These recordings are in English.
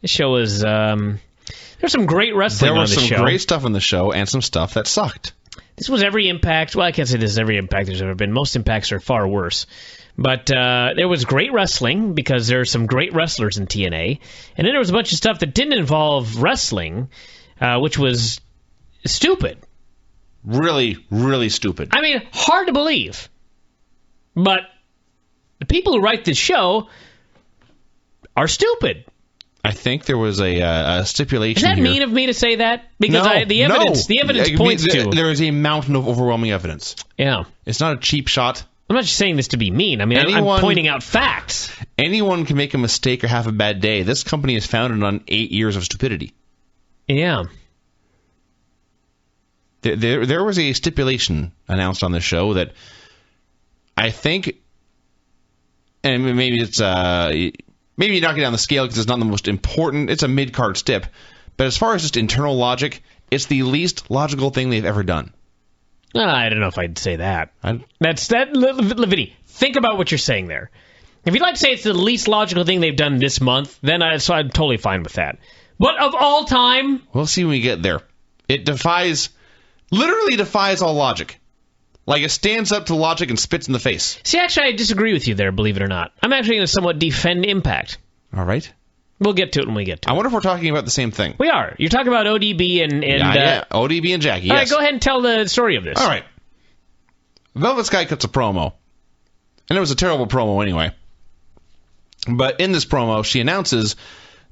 This show was, there's some great wrestling on the show. There was some great stuff on the show and some stuff that sucked. This was every Impact. Well, I can't say this is every Impact there's ever been. Most Impacts are far worse. But there was great wrestling because there are some great wrestlers in TNA. And then there was a bunch of stuff that didn't involve wrestling, which was stupid. Really, really stupid. I mean, hard to believe. But the people who write this show are stupid. I think there was a stipulation. Is that here. mean of me to say that? Because the evidence points to there is a mountain of overwhelming evidence. Yeah, it's not a cheap shot. I'm not just saying this to be mean. I mean, I'm pointing out facts. Anyone can make a mistake or have a bad day. This company is founded on 8 years of stupidity. Yeah. There was a stipulation announced on the show that I think, and maybe it's maybe you knock it down the scale because it's not the most important. It's a mid-card stip. But as far as just internal logic, it's the least logical thing they've ever done. I don't know if I'd say that. Vinny, think about what you're saying there. If you'd like to say it's the least logical thing they've done this month, then I'm totally fine with that. But of all time... We'll see when we get there. It literally defies all logic. Like, it stands up to logic and spits in the face. See, actually, I disagree with you there, believe it or not. I'm actually going to somewhat defend Impact. All right. We'll get to it when we get to it. I wonder if we're talking about the same thing. We are. You're talking about ODB and yeah, ODB and Jackie, yes. All right, go ahead and tell the story of this. All right. Velvet Sky cuts a promo. And it was a terrible promo anyway. But in this promo, she announces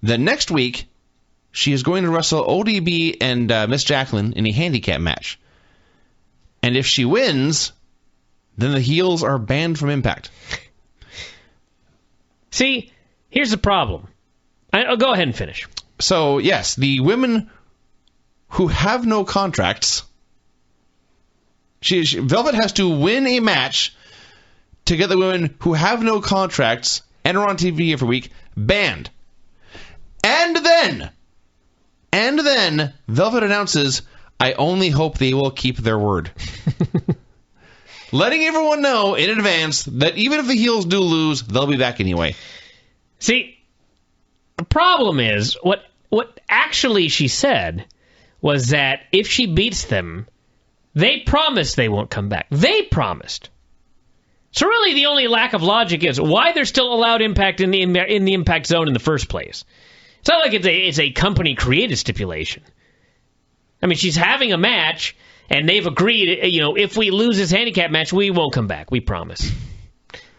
that next week, she is going to wrestle ODB and Miss Jacqueline in a handicap match. And if she wins, then the heels are banned from Impact. See, here's the problem. I'll go ahead and finish. So, yes, the women who have no contracts... Velvet has to win a match to get the women who have no contracts and are on TV every week banned. And then Velvet announces, I only hope they will keep their word. Letting everyone know in advance that even if the heels do lose, they'll be back anyway. See, the problem is, what actually she said was that if she beats them, they promise they won't come back. They promised. So really the only lack of logic is why they're still allowed Impact in the Impact Zone in the first place. It's not like it's a company-created stipulation. I mean, she's having a match, and they've agreed, if we lose this handicap match, we won't come back. We promise.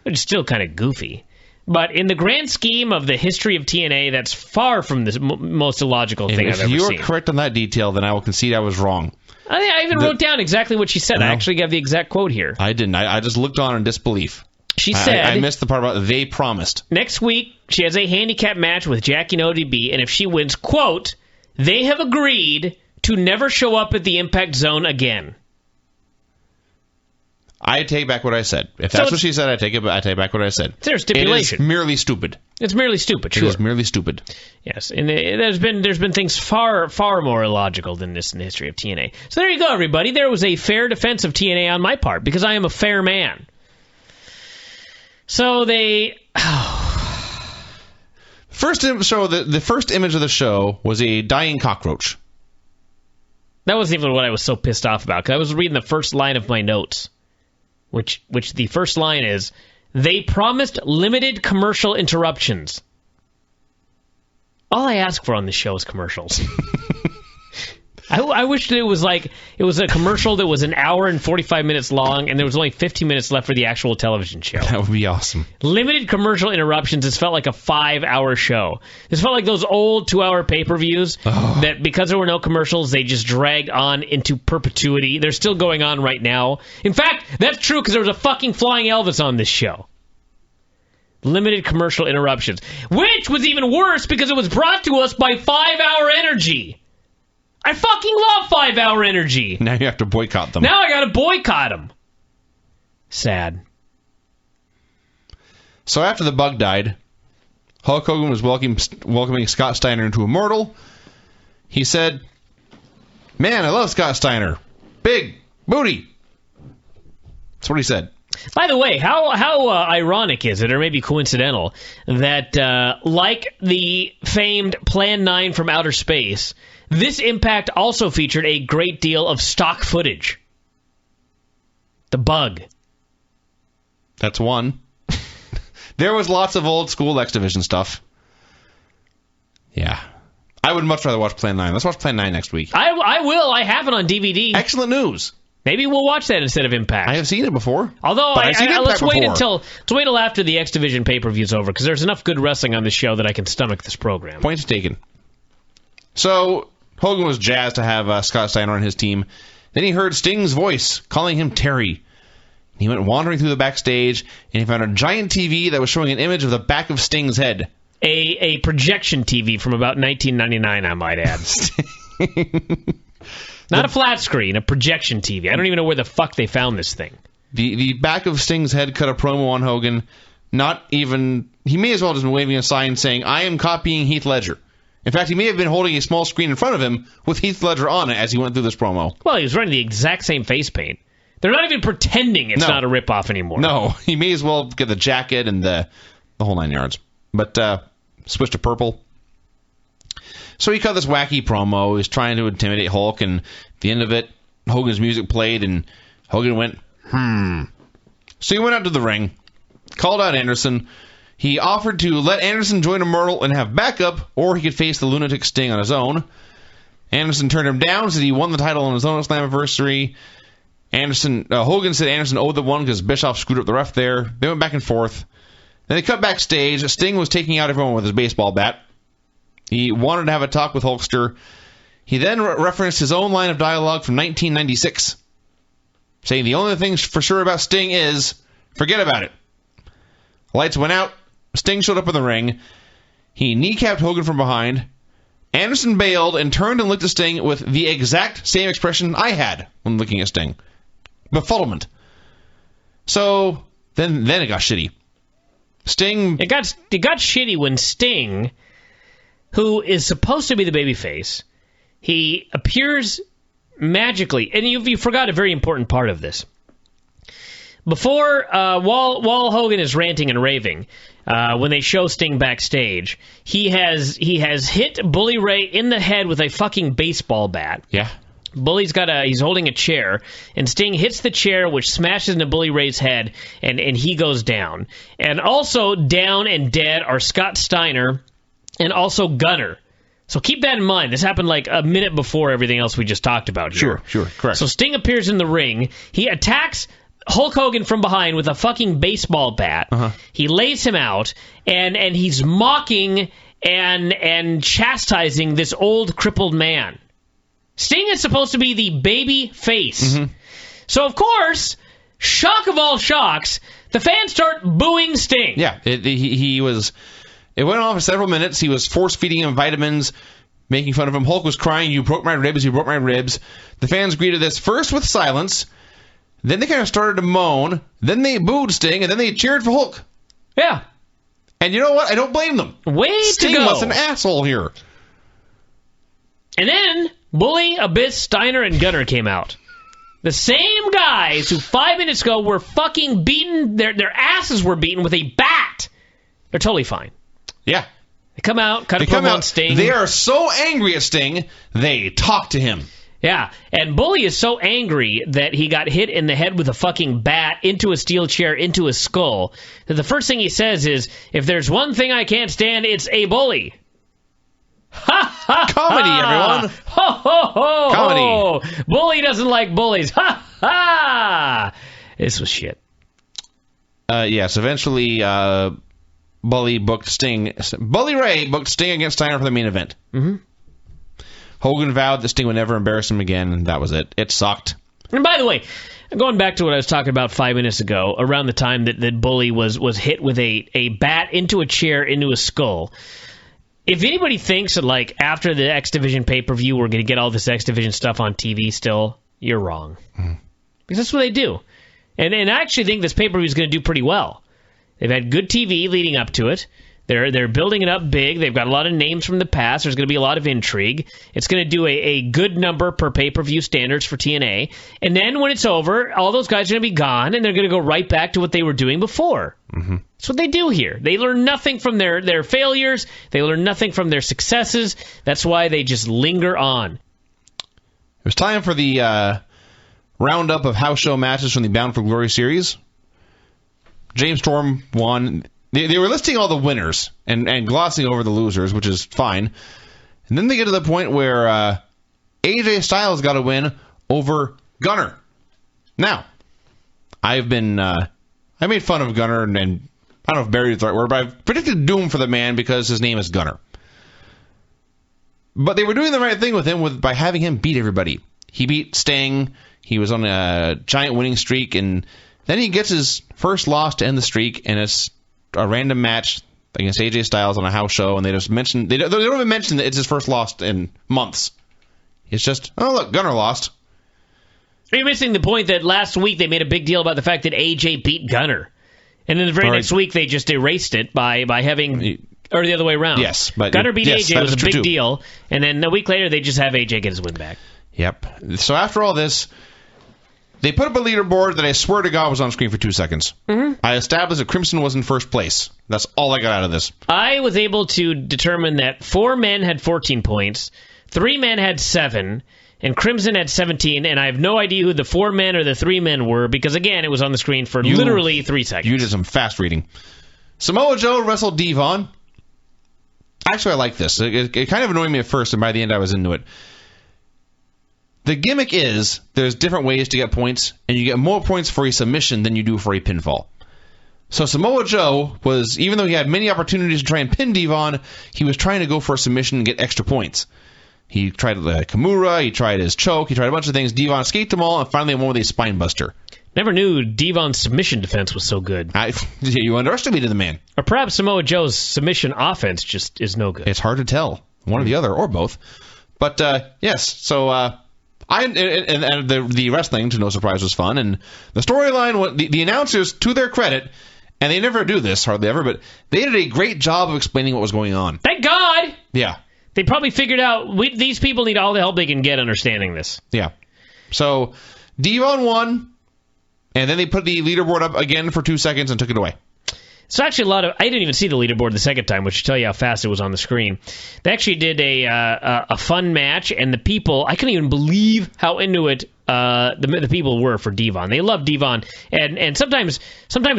It's still kind of goofy. But in the grand scheme of the history of TNA, that's far from the most illogical thing I've ever seen. If you are correct on that detail, then I will concede I was wrong. I even wrote down exactly what she said. I actually got the exact quote here. I didn't. I just looked on in disbelief. She said... I missed the part about they promised. Next week, she has a handicap match with Jackie and ODB, and if she wins, quote, they have agreed to never show up at the Impact Zone again. I take back what I said. If that's what she said, I take back what I said. It's their stipulation. It is merely stupid. It's merely stupid, sure. It is merely stupid. Yes, and there's been things far more illogical than this in the history of TNA. So there you go, everybody. There was a fair defense of TNA on my part, because I am a fair man. So they... The first image of the show was a dying cockroach. That wasn't even what I was so pissed off about, because I was reading the first line of my notes, which the first line is, they promised limited commercial interruptions. All I ask for on this show is commercials. I wish that it was a commercial that was an hour and 45 minutes long, and there was only 15 minutes left for the actual television show. That would be awesome. Limited commercial interruptions. This felt like a 5-hour show. This felt like those old 2-hour pay-per-views that, because there were no commercials, they just dragged on into perpetuity. They're still going on right now. In fact, that's true because there was a fucking flying Elvis on this show. Limited commercial interruptions. Which was even worse because it was brought to us by 5-Hour Energy. I fucking love 5-Hour Energy. Now you have to boycott them. Now I gotta boycott them. Sad. So after the bug died, Hulk Hogan was welcoming Scott Steiner into Immortal. He said, man, I love Scott Steiner. Big booty. That's what he said. By the way, how ironic is it, or maybe coincidental, that like the famed Plan 9 from outer space, this Impact also featured a great deal of stock footage. The Bug. That's one. There was lots of old school X Division stuff. Yeah. I would much rather watch Plan 9. Let's watch Plan 9 next week. I will. I have it on DVD. Excellent news. Maybe we'll watch that instead of Impact. I have seen it before. Although, let's wait until after the X Division pay-per-view's over, because there's enough good wrestling on this show that I can stomach this program. Points taken. So, Hogan was jazzed to have Scott Steiner on his team. Then he heard Sting's voice calling him Terry. He went wandering through the backstage, and he found a giant TV that was showing an image of the back of Sting's head. A projection TV from about 1999, I might add. Not a flat screen, a projection TV. I don't even know where the fuck they found this thing. The back of Sting's head cut a promo on Hogan. He may as well have just been waving a sign saying, I am copying Heath Ledger. In fact, he may have been holding a small screen in front of him with Heath Ledger on it as he went through this promo. Well, he was running the exact same face paint. They're not even pretending it's not a ripoff anymore. No, he may as well get the jacket and the whole 9 yards. But switch to purple. So he cut this wacky promo. He was trying to intimidate Hulk, and at the end of it, Hogan's music played, and Hogan went, So he went out to the ring, called out Anderson. He offered to let Anderson join Immortal and have backup, or he could face the lunatic Sting on his own. Anderson turned him down, said he won the title on his own Slammiversary. Hogan said Anderson owed the one because Bischoff screwed up the ref there. They went back and forth. Then they cut backstage. Sting was taking out everyone with his baseball bat. He wanted to have a talk with Hulkster. He then referenced his own line of dialogue from 1996, saying the only thing for sure about Sting is, forget about it. Lights went out. Sting showed up in the ring. He kneecapped Hogan from behind. Anderson bailed and turned and looked at Sting with the exact same expression I had when looking at Sting. Befuddlement. So, then it got shitty. Sting... It got shitty when Sting, who is supposed to be the babyface, he appears magically, and you forgot a very important part of this. Before, while Hogan is ranting and raving, when they show Sting backstage, he has hit Bully Ray in the head with a fucking baseball bat. Yeah. Bully's he's holding a chair, and Sting hits the chair, which smashes into Bully Ray's head, and he goes down. And also down and dead are Scott Steiner and also Gunner. So keep that in mind. This happened like a minute before everything else we just talked about here. Sure, correct. So Sting appears in the ring. He attacks Hulk Hogan from behind with a fucking baseball bat. He lays him out, and he's mocking and chastising this old crippled man. Sting is supposed to be the baby face. So, of course, shock of all shocks, the fans start booing Sting. Yeah, it went on for several minutes. He was force-feeding him vitamins, making fun of him. Hulk was crying, you broke my ribs, you broke my ribs. The fans greeted this first with silence. Then they kind of started to moan. Then they booed Sting, and then they cheered for Hulk. Yeah. And you know what? I don't blame them. Sting was an asshole here. And then Bully, Abyss, Steiner, and Gunner came out. The same guys who 5 minutes ago were fucking beaten, their asses were beaten with a bat. They're totally fine. Yeah. They come out, cut a promo on Sting. They are so angry at Sting, they talk to him. Yeah, and Bully is so angry that he got hit in the head with a fucking bat into a steel chair, into his skull, that the first thing he says is, if there's one thing I can't stand, it's a bully. Ha ha! Comedy, everyone. Ho ho ho! Comedy. Bully doesn't like bullies. Ha ha! This was shit. Yes, eventually, Bully Ray booked Sting against Steiner for the main event. Hogan vowed that Sting would never embarrass him again, and that was it. It sucked. And by the way, going back to what I was talking about 5 minutes ago, around the time that Bully was hit with a bat into a chair, into a skull, if anybody thinks that, like, after the X Division pay-per-view, we're going to get all this X Division stuff on TV still, you're wrong. Because that's what they do. And I actually think this pay-per-view is going to do pretty well. They've had good TV leading up to it. They're building it up big. They've got a lot of names from the past. There's going to be a lot of intrigue. It's going to do a good number per pay-per-view standards for TNA. And then when it's over, all those guys are going to be gone, and they're going to go right back to what they were doing before. Mm-hmm. That's what they do here. They learn nothing from their failures. They learn nothing from their successes. That's why they just linger on. It was time for the roundup of house show matches from the Bound for Glory series. James Storm won. They were listing all the winners and glossing over the losers, which is fine. And then they get to the point where AJ Styles got a win over Gunner. Now, I made fun of Gunner, and I don't know if buried is the right word, but I've predicted doom for the man because his name is Gunner. But they were doing the right thing with him by having him beat everybody. He beat Sting. He was on a giant winning streak, and then he gets his first loss to end the streak, and it's a random match against AJ Styles on a house show, and they don't even mention that it's his first loss in months. It's just, oh look, Gunner lost. Are you missing the point that last week they made a big deal about the fact that AJ beat Gunner, and then the very next week they just erased it by having, or the other way around. Yes, but Gunner beat AJ was a big too. deal, and then a week later they just have AJ get his win back. Yep. So after all this, they put up a leaderboard that I swear to God was on screen for 2 seconds. Mm-hmm. I established that Crimson was in first place. That's all I got out of this. I was able to determine that 4 men had 14 points, 3 men had 7, and Crimson had 17, and I have no idea who the 4 men or the 3 men were, because, again, it was on the screen for literally 3 seconds. You did some fast reading. Samoa Joe wrestled Devon. Actually, I like this. It kind of annoyed me at first, and by the end I was into it. The gimmick is there's different ways to get points, and you get more points for a submission than you do for a pinfall. So Samoa Joe was, even though he had many opportunities to try and pin Devon, he was trying to go for a submission and get extra points. He tried the Kimura, he tried his choke, he tried a bunch of things. Devon escaped them all, and finally won with a spine buster. Never knew Devon's submission defense was so good. You underestimated the man. Or perhaps Samoa Joe's submission offense just is no good. It's hard to tell. One or the other, or both. But, yes, so... the wrestling, to no surprise, was fun, and the storyline, the announcers, to their credit, and they never do this, hardly ever, but they did a great job of explaining what was going on. Thank God! Yeah. They probably figured out, these people need all the help they can get understanding this. Yeah. So, Devon won, and then they put the leaderboard up again for 2 seconds and took it away. So actually I didn't even see the leaderboard the second time, which should tell you how fast it was on the screen. They actually did a fun match, and the people, I couldn't even believe how into it the people were for Devon. They love Devon, and sometimes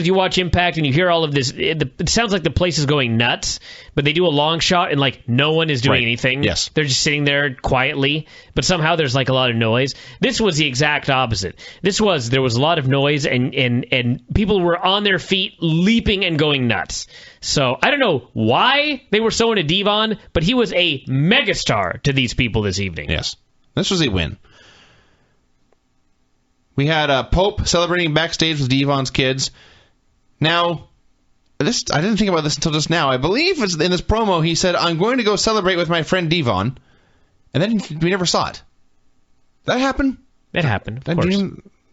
you watch Impact and you hear all of this, it sounds like the place is going nuts, but they do a long shot and like no one is doing anything. Yes. They're just sitting there quietly, but somehow there's like a lot of noise. This was the exact opposite. There was a lot of noise, and people were on their feet leaping and going nuts. So I don't know why they were so into Devon, but he was a megastar to these people this evening. Yes. This was a win. We had Pope celebrating backstage with Devon's kids. Now, I didn't think about this until just now. I believe it's in this promo he said, "I'm going to go celebrate with my friend Devon," and then we never saw it. Did that happen? It happened, of course.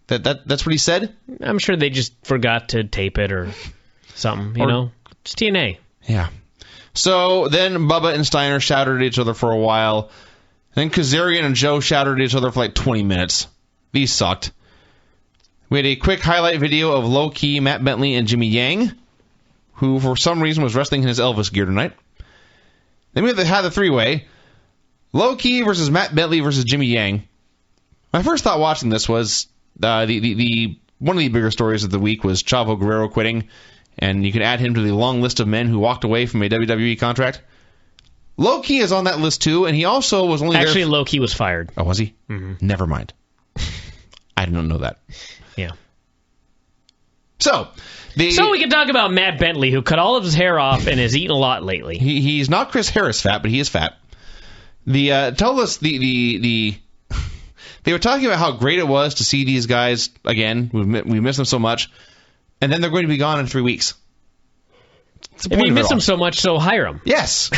That's what he said? I'm sure they just forgot to tape it or something, you know? It's TNA. Yeah. So then Bubba and Steiner shouted at each other for a while. Then Kazarian and Joe shouted at each other for like 20 minutes. These sucked. We had a quick highlight video of Low Key, Matt Bentley, and Jimmy Yang, who for some reason was wrestling in his Elvis gear tonight. Then we had the three-way. Low Key versus Matt Bentley versus Jimmy Yang. My first thought watching this was the one of the bigger stories of the week was Chavo Guerrero quitting, and you can add him to the long list of men who walked away from a WWE contract. Low Key is on that list too, and he also was only Actually, Low Key was fired. Oh, was he? Mm-hmm. Never mind. I did not know that. Yeah. So we can talk about Matt Bentley, who cut all of his hair off and has eaten a lot lately. He's not Chris Harris fat, but he is fat. They were talking about how great it was to see these guys again. We miss them so much, and then they're going to be gone in 3 weeks. If you miss them so much, so hire them. Yes,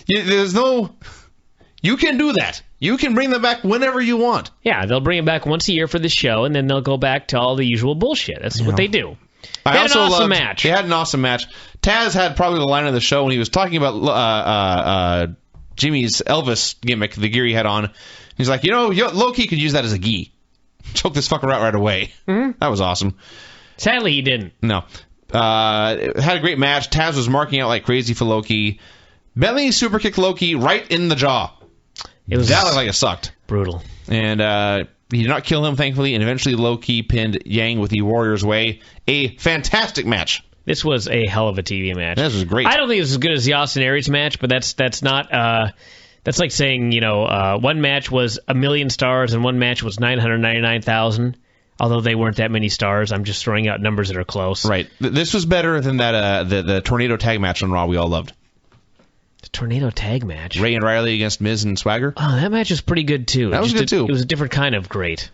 there's no. You can do that. You can bring them back whenever you want. Yeah, they'll bring them back once a year for the show, and then they'll go back to all the usual bullshit. That's what they do. They had an awesome match. They had an awesome match. Taz had probably the line of the show when he was talking about Jimmy's Elvis gimmick, the gear he had on. He's like, low-key could use that as a gi. Choke this fucker out right away. Mm-hmm. That was awesome. Sadly, he didn't. No. Had a great match. Taz was marking out like crazy for Loki. Bentley super kicked Loki right in the jaw. That looked like it sucked. Brutal. And he did not kill him, thankfully, and eventually Loki pinned Yang with the Warrior's Way. A fantastic match. This was a hell of a TV match. This was great. I don't think it was as good as the Austin Aries match, but that's not... that's like saying, one match was 1 million stars and one match was 999,000. Although they weren't that many stars. I'm just throwing out numbers that are close. Right. This was better than that the Tornado Tag match on Raw we all loved. The Tornado Tag match? Ray and Riley against Miz and Swagger. Oh, that match was pretty good, too. That was good, too. It was a different kind of great.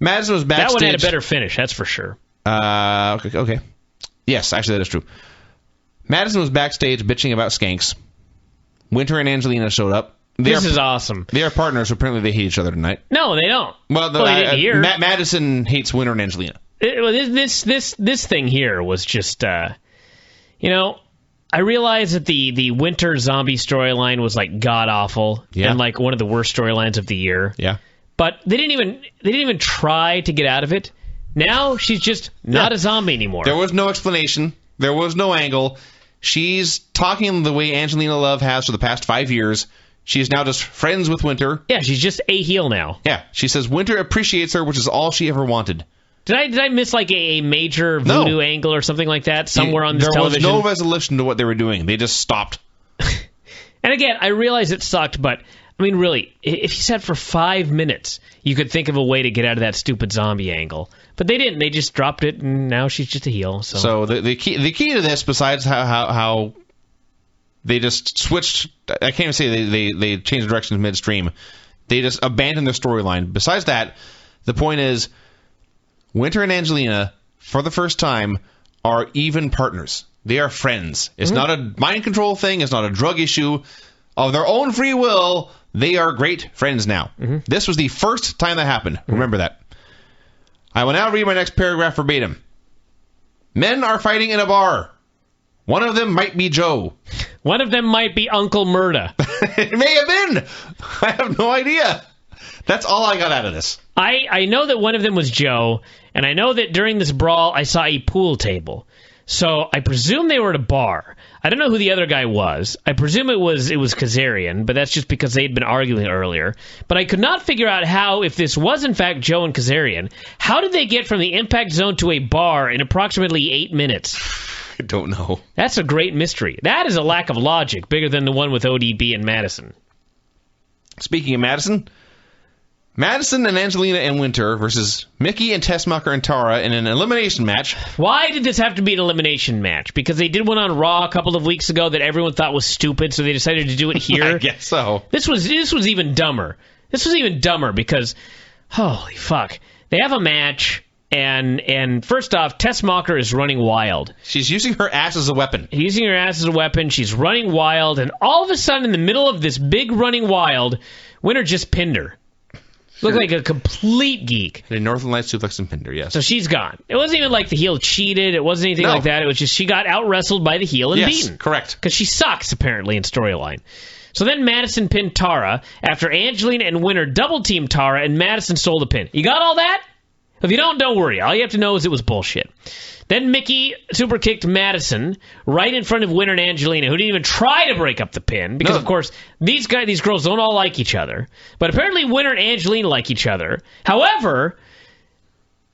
Madison was backstage. That one had a better finish, that's for sure. Okay. Yes, actually, that is true. Madison was backstage bitching about skanks. Winter and Angelina showed up. This is awesome. They are partners, so apparently they hate each other tonight. No, they don't. Well, they didn't hear. Madison hates Winter and Angelina. This thing here was just, I realized that the Winter zombie storyline was like god awful and like one of the worst storylines of the year. Yeah. But they didn't even try to get out of it. Now she's just not a zombie anymore. There was no explanation. There was no angle. She's talking the way Angelina Love has for the past 5 years. She is now just friends with Winter. Yeah, she's just a heel now. Yeah, she says Winter appreciates her, which is all she ever wanted. Did I miss like a major voodoo angle or something like that somewhere on this television? There was no resolution to what they were doing. They just stopped. And again, I realize it sucked, but I mean, really, if you said for 5 minutes, you could think of a way to get out of that stupid zombie angle. But they didn't. They just dropped it, and now she's just a heel. So the key to this, besides how they just switched, I can't even say they changed directions midstream. They just abandoned their storyline. Besides that, the point is, Winter and Angelina, for the first time, are even partners. They are friends. It's not a mind control thing. It's not a drug issue. Of their own free will, they are great friends now. Mm-hmm. This was the first time that happened. Remember that. I will now read my next paragraph verbatim. Men are fighting in a bar. One of them might be Joe. One of them might be Uncle Murda. It may have been. I have no idea. That's all I got out of this. I know that one of them was Joe, and I know that during this brawl I saw a pool table. So I presume they were at a bar. I don't know who the other guy was. I presume it was Kazarian, but that's just because they'd been arguing earlier. But I could not figure out how, if this was in fact Joe and Kazarian, how did they get from the impact zone to a bar in approximately 8 minutes? I don't know. That's a great mystery. That is a lack of logic, bigger than the one with ODB and Madison. Speaking of Madison and Angelina and Winter versus Mickie and Tessmacher and Tara in an elimination match. Why did this have to be an elimination match? Because they did one on Raw a couple of weeks ago that everyone thought was stupid, so they decided to do it here? I guess so. This was even dumber. This was even dumber because, holy fuck. They have a match, and first off, Tessmacher is running wild. She's using her ass as a weapon. Using her ass as a weapon. She's running wild, and all of a sudden, in the middle of this big running wild, Winter just pinned her. Looked like a complete geek. The Northern Lights suplex and pinned her, yes. So she's gone. It wasn't even like the heel cheated. It wasn't anything like that. It was just she got out-wrestled by the heel and beaten. Correct. Because she sucks, apparently, in storyline. So then Madison pinned Tara after Angelina and Winter double-teamed Tara, and Madison stole the pin. You got all that? If you don't worry. All you have to know is it was bullshit. Then Mickie super-kicked Madison right in front of Winter and Angelina, who didn't even try to break up the pin. Because, of course, these girls don't all like each other. But apparently Winter and Angelina like each other. However,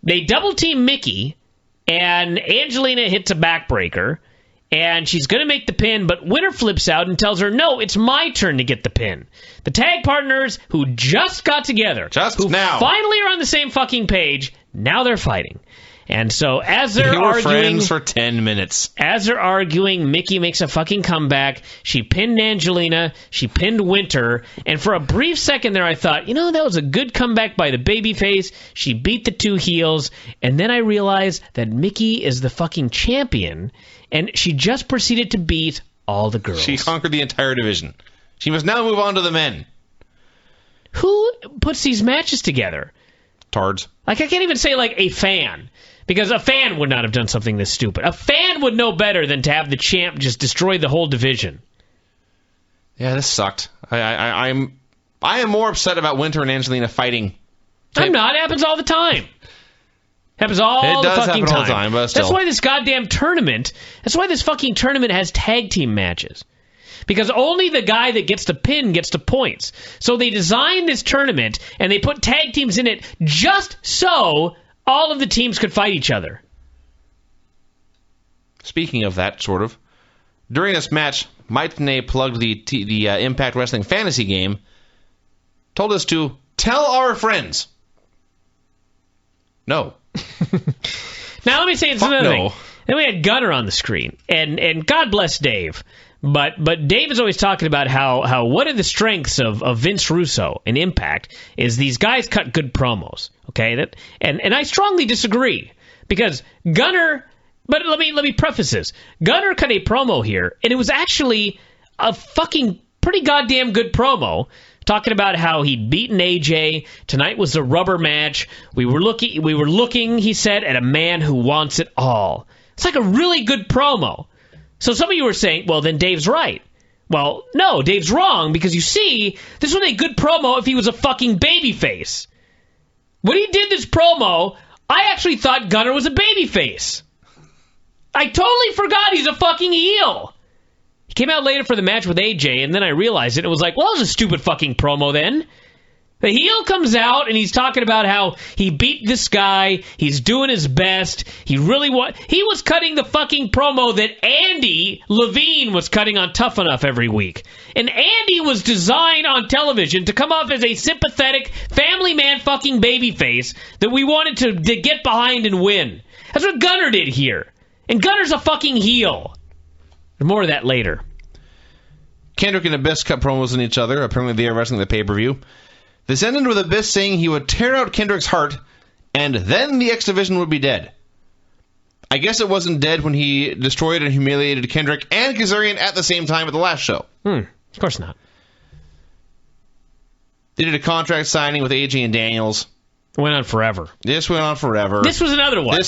they double-team Mickie, and Angelina hits a backbreaker, and she's going to make the pin, but Winter flips out and tells her, no, it's my turn to get the pin. The tag partners who just got together, who finally are on the same fucking page, now they're fighting. And so as they're arguing, friends for 10 minutes. As they're arguing, Mickie makes a fucking comeback. She pinned Angelina. She pinned Winter. And for a brief second there, I thought, that was a good comeback by the babyface. She beat the two heels. And then I realized that Mickie is the fucking champion. And she just proceeded to beat all the girls. She conquered the entire division. She must now move on to the men. Who puts these matches together? Tards. Like, I can't even say, like, a fan. Because a fan would not have done something this stupid. A fan would know better than to have the champ just destroy the whole division. Yeah, this sucked. I am more upset about Winter and Angelina fighting. I'm not. It happens all the time. Happens all the fucking time. But still. That's why this goddamn tournament, that's why this fucking tournament has tag team matches. Because only the guy that gets the pin gets the points. So they designed this tournament, and they put tag teams in it just so all of the teams could fight each other. Speaking of that, sort of, during this match, Mickie plugged the Impact Wrestling fantasy game, told us to tell our friends. No. Now let me say another thing. Then we had Gunner on the screen, and God bless Dave. But Dave is always talking about how one of the strengths of Vince Russo and Impact is these guys cut good promos. Okay, and I strongly disagree because Gunner. But let me preface this. Gunner cut a promo here, and it was actually a fucking pretty goddamn good promo. Talking about how he'd beaten AJ. Tonight was a rubber match. We were looking, he said, at a man who wants it all. It's like a really good promo. So some of you were saying, well, then Dave's right. Well, no, Dave's wrong, because you see, this was a good promo if he was a fucking babyface. When he did this promo, I actually thought Gunner was a babyface. I totally forgot he's a fucking heel. He came out later for the match with AJ, and then I realized it. It was like, well, that was a stupid fucking promo then. The heel comes out, and he's talking about how he beat this guy. He's doing his best. He was cutting the fucking promo that Andy Levine was cutting on Tough Enough every week. And Andy was designed on television to come off as a sympathetic family man fucking babyface that we wanted to get behind and win. That's what Gunner did here. And Gunner's a fucking heel. More of that later. Kendrick and Abyss cut promos on each other. Apparently they are wrestling the pay-per-view. This ended with Abyss saying he would tear out Kendrick's heart, and then the X Division would be dead. I guess it wasn't dead when he destroyed and humiliated Kendrick and Kazarian at the same time at the last show. Of course not. They did a contract signing with AJ and Daniels. It went on forever. This went on forever. This was another one.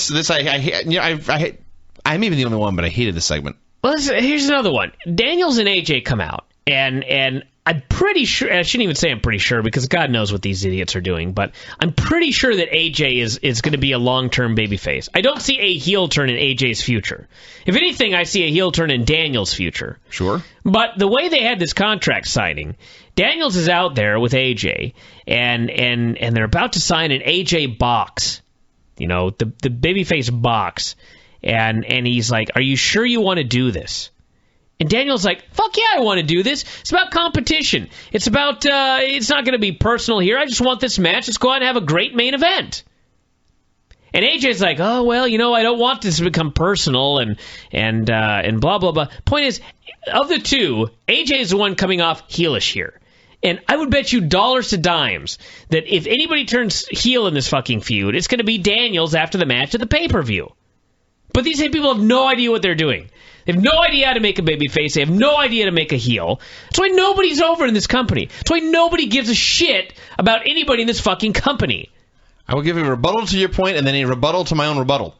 I'm even the only one, but I hated this segment. Well, here's another one. Daniels and AJ come out, and I'm pretty sure, I shouldn't even say I'm pretty sure, because God knows what these idiots are doing, but I'm pretty sure that AJ is going to be a long-term babyface. I don't see a heel turn in AJ's future. If anything, I see a heel turn in Daniels' future. Sure. But the way they had this contract signing, Daniels is out there with AJ, and they're about to sign an AJ box, the babyface box. And he's like, are you sure you want to do this? And Daniel's like, fuck yeah, I want to do this. It's about competition. It's about, it's not going to be personal here. I just want this match. Let's go out and have a great main event. And AJ's like, oh, well, I don't want this to become personal and blah, blah, blah. Point is, of the two, AJ is the one coming off heelish here. And I would bet you dollars to dimes that if anybody turns heel in this fucking feud, it's going to be Daniels after the match at the pay-per-view. But these people have no idea what they're doing. They have no idea how to make a babyface. They have no idea how to make a heel. That's why nobody's over in this company. That's why nobody gives a shit about anybody in this fucking company. I will give a rebuttal to your point and then a rebuttal to my own rebuttal.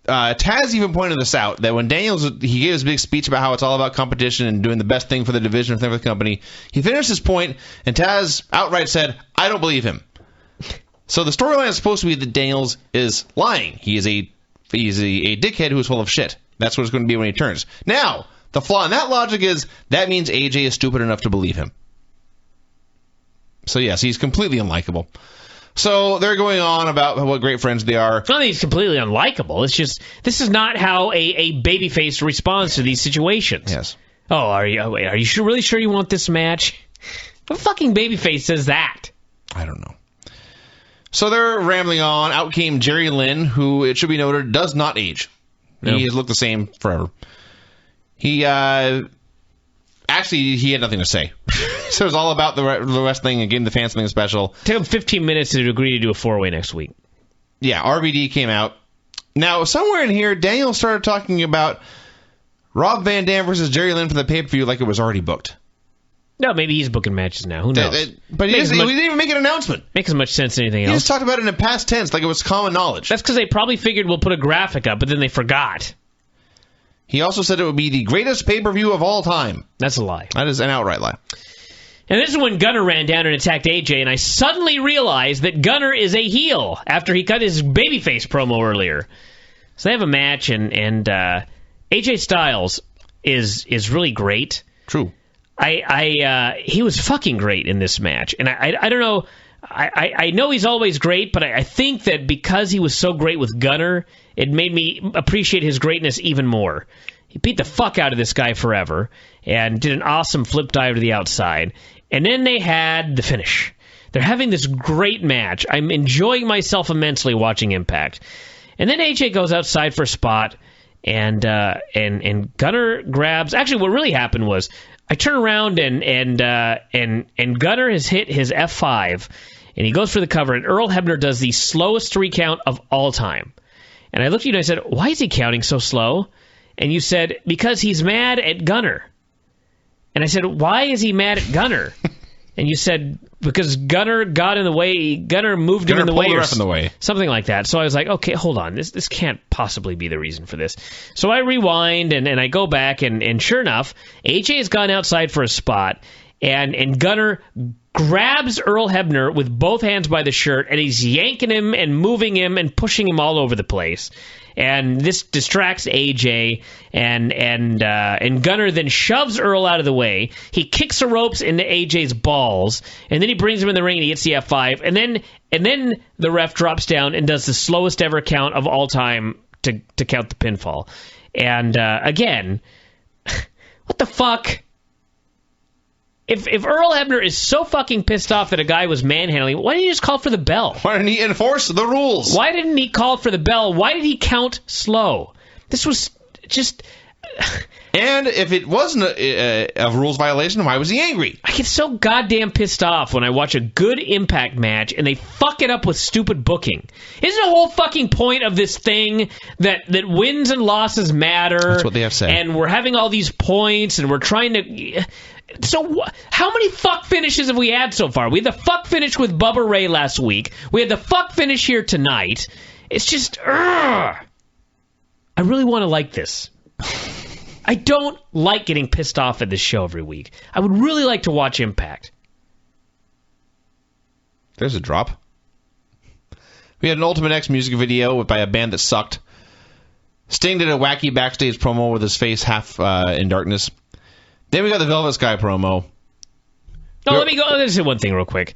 Taz even pointed this out, that when Daniels, he gave his big speech about how it's all about competition and doing the best thing for the division and for the company, he finished his point, and Taz outright said, I don't believe him. So the storyline is supposed to be that Daniels is lying. He's a dickhead who is full of shit. That's what it's going to be when he turns. Now, the flaw in that logic is that means AJ is stupid enough to believe him. So yes, he's completely unlikable. So they're going on about what great friends they are. It's not that he's completely unlikable. It's just, this is not how a babyface responds to these situations. Yes. Oh, are you really sure you want this match? What fucking babyface says that? I don't know. So they're rambling on. Out came Jerry Lynn, who, it should be noted, does not age. No. He has looked the same forever. He had nothing to say. So it was all about the wrestling and getting the fans something special. It took him 15 minutes to agree to do a 4-way next week. Yeah, RVD came out. Now, somewhere in here, Daniel started talking about Rob Van Dam versus Jerry Lynn for the pay-per-view like it was already booked. No, maybe he's booking matches now. Who knows? But he didn't even make an announcement. Makes as much sense as anything else. He just talked about it in the past tense like it was common knowledge. That's because they probably figured we'll put a graphic up, but then they forgot. He also said it would be the greatest pay-per-view of all time. That's a lie. That is an outright lie. And this is when Gunner ran down and attacked AJ, and I suddenly realized that Gunner is a heel after he cut his babyface promo earlier. So they have a match, and AJ Styles is really great. True. He was fucking great in this match, and I don't know. I know he's always great, but I think that because he was so great with Gunner, it made me appreciate his greatness even more. He beat the fuck out of this guy forever and did an awesome flip dive to the outside. And then they had the finish. They're having this great match. I'm enjoying myself immensely watching Impact. And then AJ goes outside for a spot, and Gunner grabs. Actually, what really happened was I turn around and Gunner has hit his F5, and he goes for the cover. And Earl Hebner does the slowest 3 count of all time. And I looked at you and I said, "Why is he counting so slow?" And you said, "Because he's mad at Gunner." And I said, "Why is he mad at Gunner?" And you said, "Because Gunner got in the way. Gunner moved him in the way, or in the way, something like that." So I was like, "Okay, hold on. This can't possibly be the reason for this." So I rewind and I go back, and sure enough, AJ has gone outside for a spot, and Gunner grabs Earl Hebner with both hands by the shirt, and he's yanking him and moving him and pushing him all over the place. And this distracts AJ, and Gunner then shoves Earl out of the way. He kicks the ropes into AJ's balls, and then he brings him in the ring and he hits the F5, and then the ref drops down and does the slowest ever count of all time to count the pinfall. And again, what the fuck? If Earl Hebner is so fucking pissed off that a guy was manhandling, why didn't he just call for the bell? Why didn't he enforce the rules? Why didn't he call for the bell? Why did he count slow? This was just... And if it wasn't a rules violation, why was he angry? I get so goddamn pissed off when I watch a good Impact match and they fuck it up with stupid booking. Isn't the whole fucking point of this thing that wins and losses matter? That's what they have said. And we're having all these points and we're trying to... So how many fuck finishes have we had so far? We had the fuck finish with Bubba Ray last week. We had the fuck finish here tonight. It's just... I really want to like this. I don't like getting pissed off at this show every week. I would really like to watch Impact. There's a drop. We had an Ultimate X music video by a band that sucked. Sting did a wacky backstage promo with his face half in darkness. Then we got the Velvet Sky promo. Let me say one thing real quick.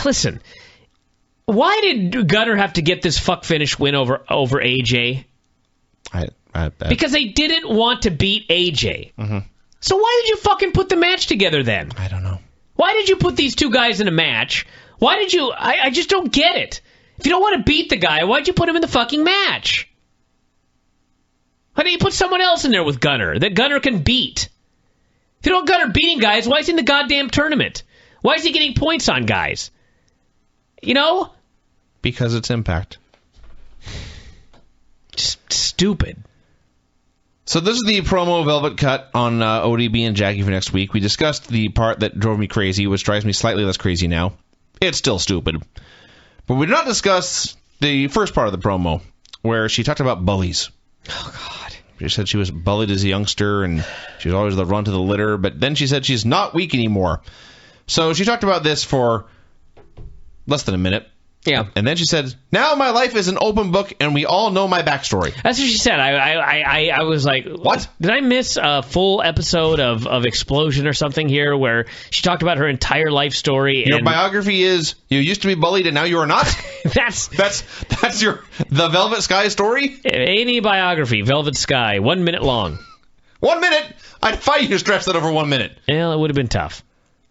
Listen, why did Gunner have to get this fuck finish win over AJ? Because they didn't want to beat AJ. Mm-hmm. So why did you fucking put the match together then? I don't know. Why did you put these two guys in a match? Why did you... I just don't get it. If you don't want to beat the guy, why'd you put him in the fucking match? Why didn't you put someone else in there with Gunner that Gunner can beat? If you don't want Gunner beating guys, why is he in the goddamn tournament? Why is he getting points on guys? You know? Because it's Impact. Just stupid. So this is the promo Velvet cut on ODB and Jackie for next week. We discussed the part that drove me crazy, which drives me slightly less crazy now. It's still stupid. But we did not discuss the first part of the promo, where she talked about bullies. Oh, God. She said she was bullied as a youngster, and she was always the run to the litter, but then she said she's not weak anymore. So she talked about this for less than a minute. Yeah. And then she said, now my life is an open book, and we all know my backstory. That's what she said. I was like, what? Did I miss a full episode of Explosion or something here where she talked about her entire life story? Your biography is, you used to be bullied and now you are not? That's the Velvet Sky story? Any biography, Velvet Sky, 1 minute long. 1 minute? I'd fight you to stretch that over 1 minute. Well, it would have been tough.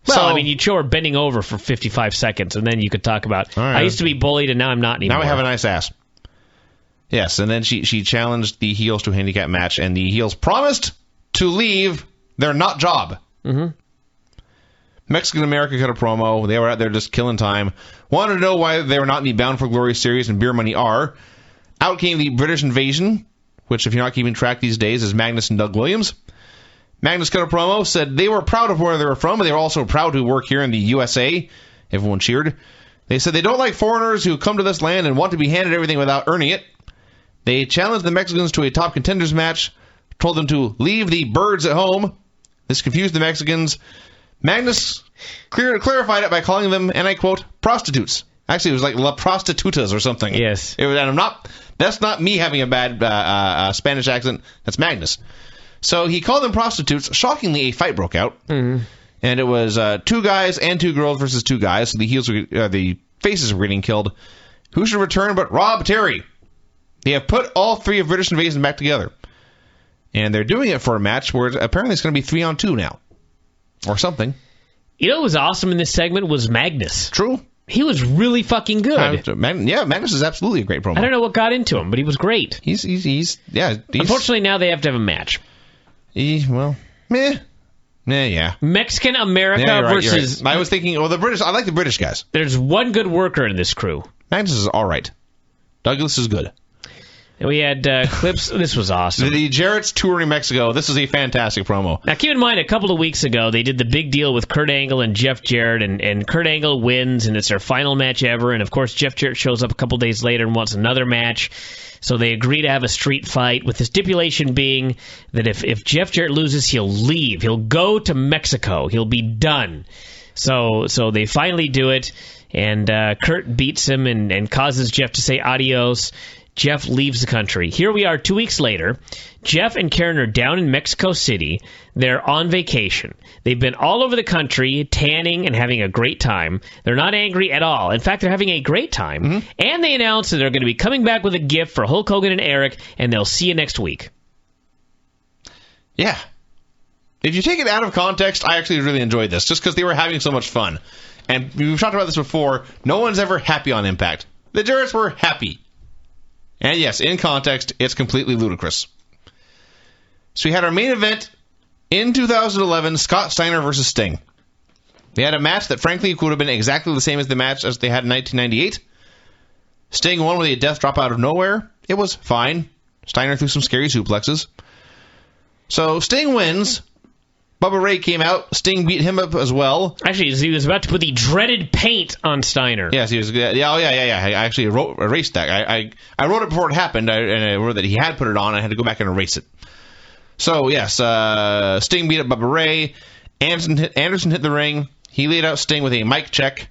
Well, I mean, you'd show her bending over for 55 seconds, and then you could talk about, right, I used to be bullied, and now I'm not anymore. Now I have a nice ass. Yes, and then she challenged the heels to a handicap match, and the heels promised to leave their not job. Mm-hmm. Mexican America cut a promo. They were out there just killing time. Wanted to know why they were not in the Bound for Glory series and Beer Money are. Out came the British Invasion, which, if you're not keeping track these days, is Magnus and Doug Williams. Magnus cut a promo, said they were proud of where they were from, but they were also proud to work here in the USA. Everyone cheered. They said they don't like foreigners who come to this land and want to be handed everything without earning it. They challenged the Mexicans to a top contenders match, told them to leave the birds at home. This confused the Mexicans. Magnus clarified it by calling them, and I quote, prostitutes. Actually, it was like La Prostitutas or something. Yes. That's not me having a bad Spanish accent. That's Magnus. So he called them prostitutes. Shockingly, a fight broke out. Mm-hmm. And it was 2 guys and 2 girls versus 2 guys. So the faces were getting killed. Who should return but Rob Terry? They have put all 3 of British Invasion back together. And they're doing it for a match where apparently it's going to be 3-on-2 now. Or something. You know what was awesome in this segment was Magnus. True. He was really fucking good. Magnus is absolutely a great promo. I don't know what got into him, but he was great. He's Unfortunately, now they have to have a match. Yeah. Mexican America versus... Right. I was thinking, I like the British guys. There's one good worker in this crew. Magnus is all right. Douglas is good. And we had clips. This was awesome. The Jarretts touring Mexico. This is a fantastic promo. Now, keep in mind, a couple of weeks ago, they did the big deal with Kurt Angle and Jeff Jarrett, and Kurt Angle wins, and it's their final match ever. And, of course, Jeff Jarrett shows up a couple days later and wants another match. So they agree to have a street fight, with the stipulation being that if Jeff Jarrett loses, he'll leave. He'll go to Mexico. He'll be done. So they finally do it, and Kurt beats him and causes Jeff to say adios. Jeff leaves the country. Here we are 2 weeks later. Jeff and Karen are down in Mexico City. They're on vacation. They've been all over the country tanning and having a great time. They're not angry at all. In fact, they're having a great time. Mm-hmm. And they announced that they're going to be coming back with a gift for Hulk Hogan and Eric, and they'll see you next week. Yeah. If you take it out of context, I actually really enjoyed this, just because they were having so much fun. And we've talked about this before. No one's ever happy on Impact. The Jarretts were happy. And yes, in context, it's completely ludicrous. So we had our main event in 2011, Scott Steiner versus Sting. They had a match that, frankly, could have been exactly the same as the match as they had in 1998. Sting won with a death drop out of nowhere. It was fine. Steiner threw some scary suplexes. So Sting wins. Bubba Ray came out. Sting beat him up as well. Actually, he was about to put the dreaded paint on Steiner. Yes, he was. Yeah. I actually erased that. I wrote it before it happened, and I wrote that he had put it on. I had to go back and erase it. So, yes, Sting beat up Bubba Ray. Anderson hit the ring. He laid out Sting with a mic check.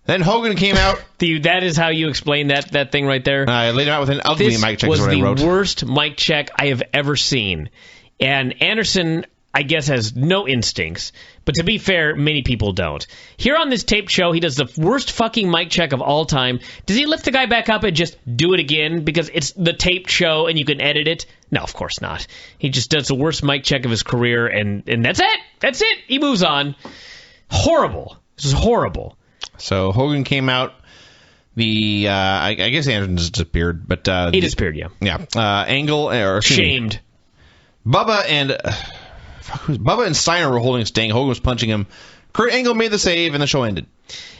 Then Hogan came out. That is how you explain that thing right there? I laid him out with an ugly mic check. This was the worst mic check I have ever seen. And Anderson, I guess, has no instincts. But to be fair, many people don't. Here on this taped show, he does the worst fucking mic check of all time. Does he lift the guy back up and just do it again because it's the taped show and you can edit it? No, of course not. He just does the worst mic check of his career, and that's it. That's it. He moves on. Horrible. This is horrible. So Hogan came out. I guess Anderson disappeared, but he disappeared. Yeah. Angle or shamed. Bubba and Steiner were holding Sting. Hogan was punching him. Kurt Angle made the save, and the show ended.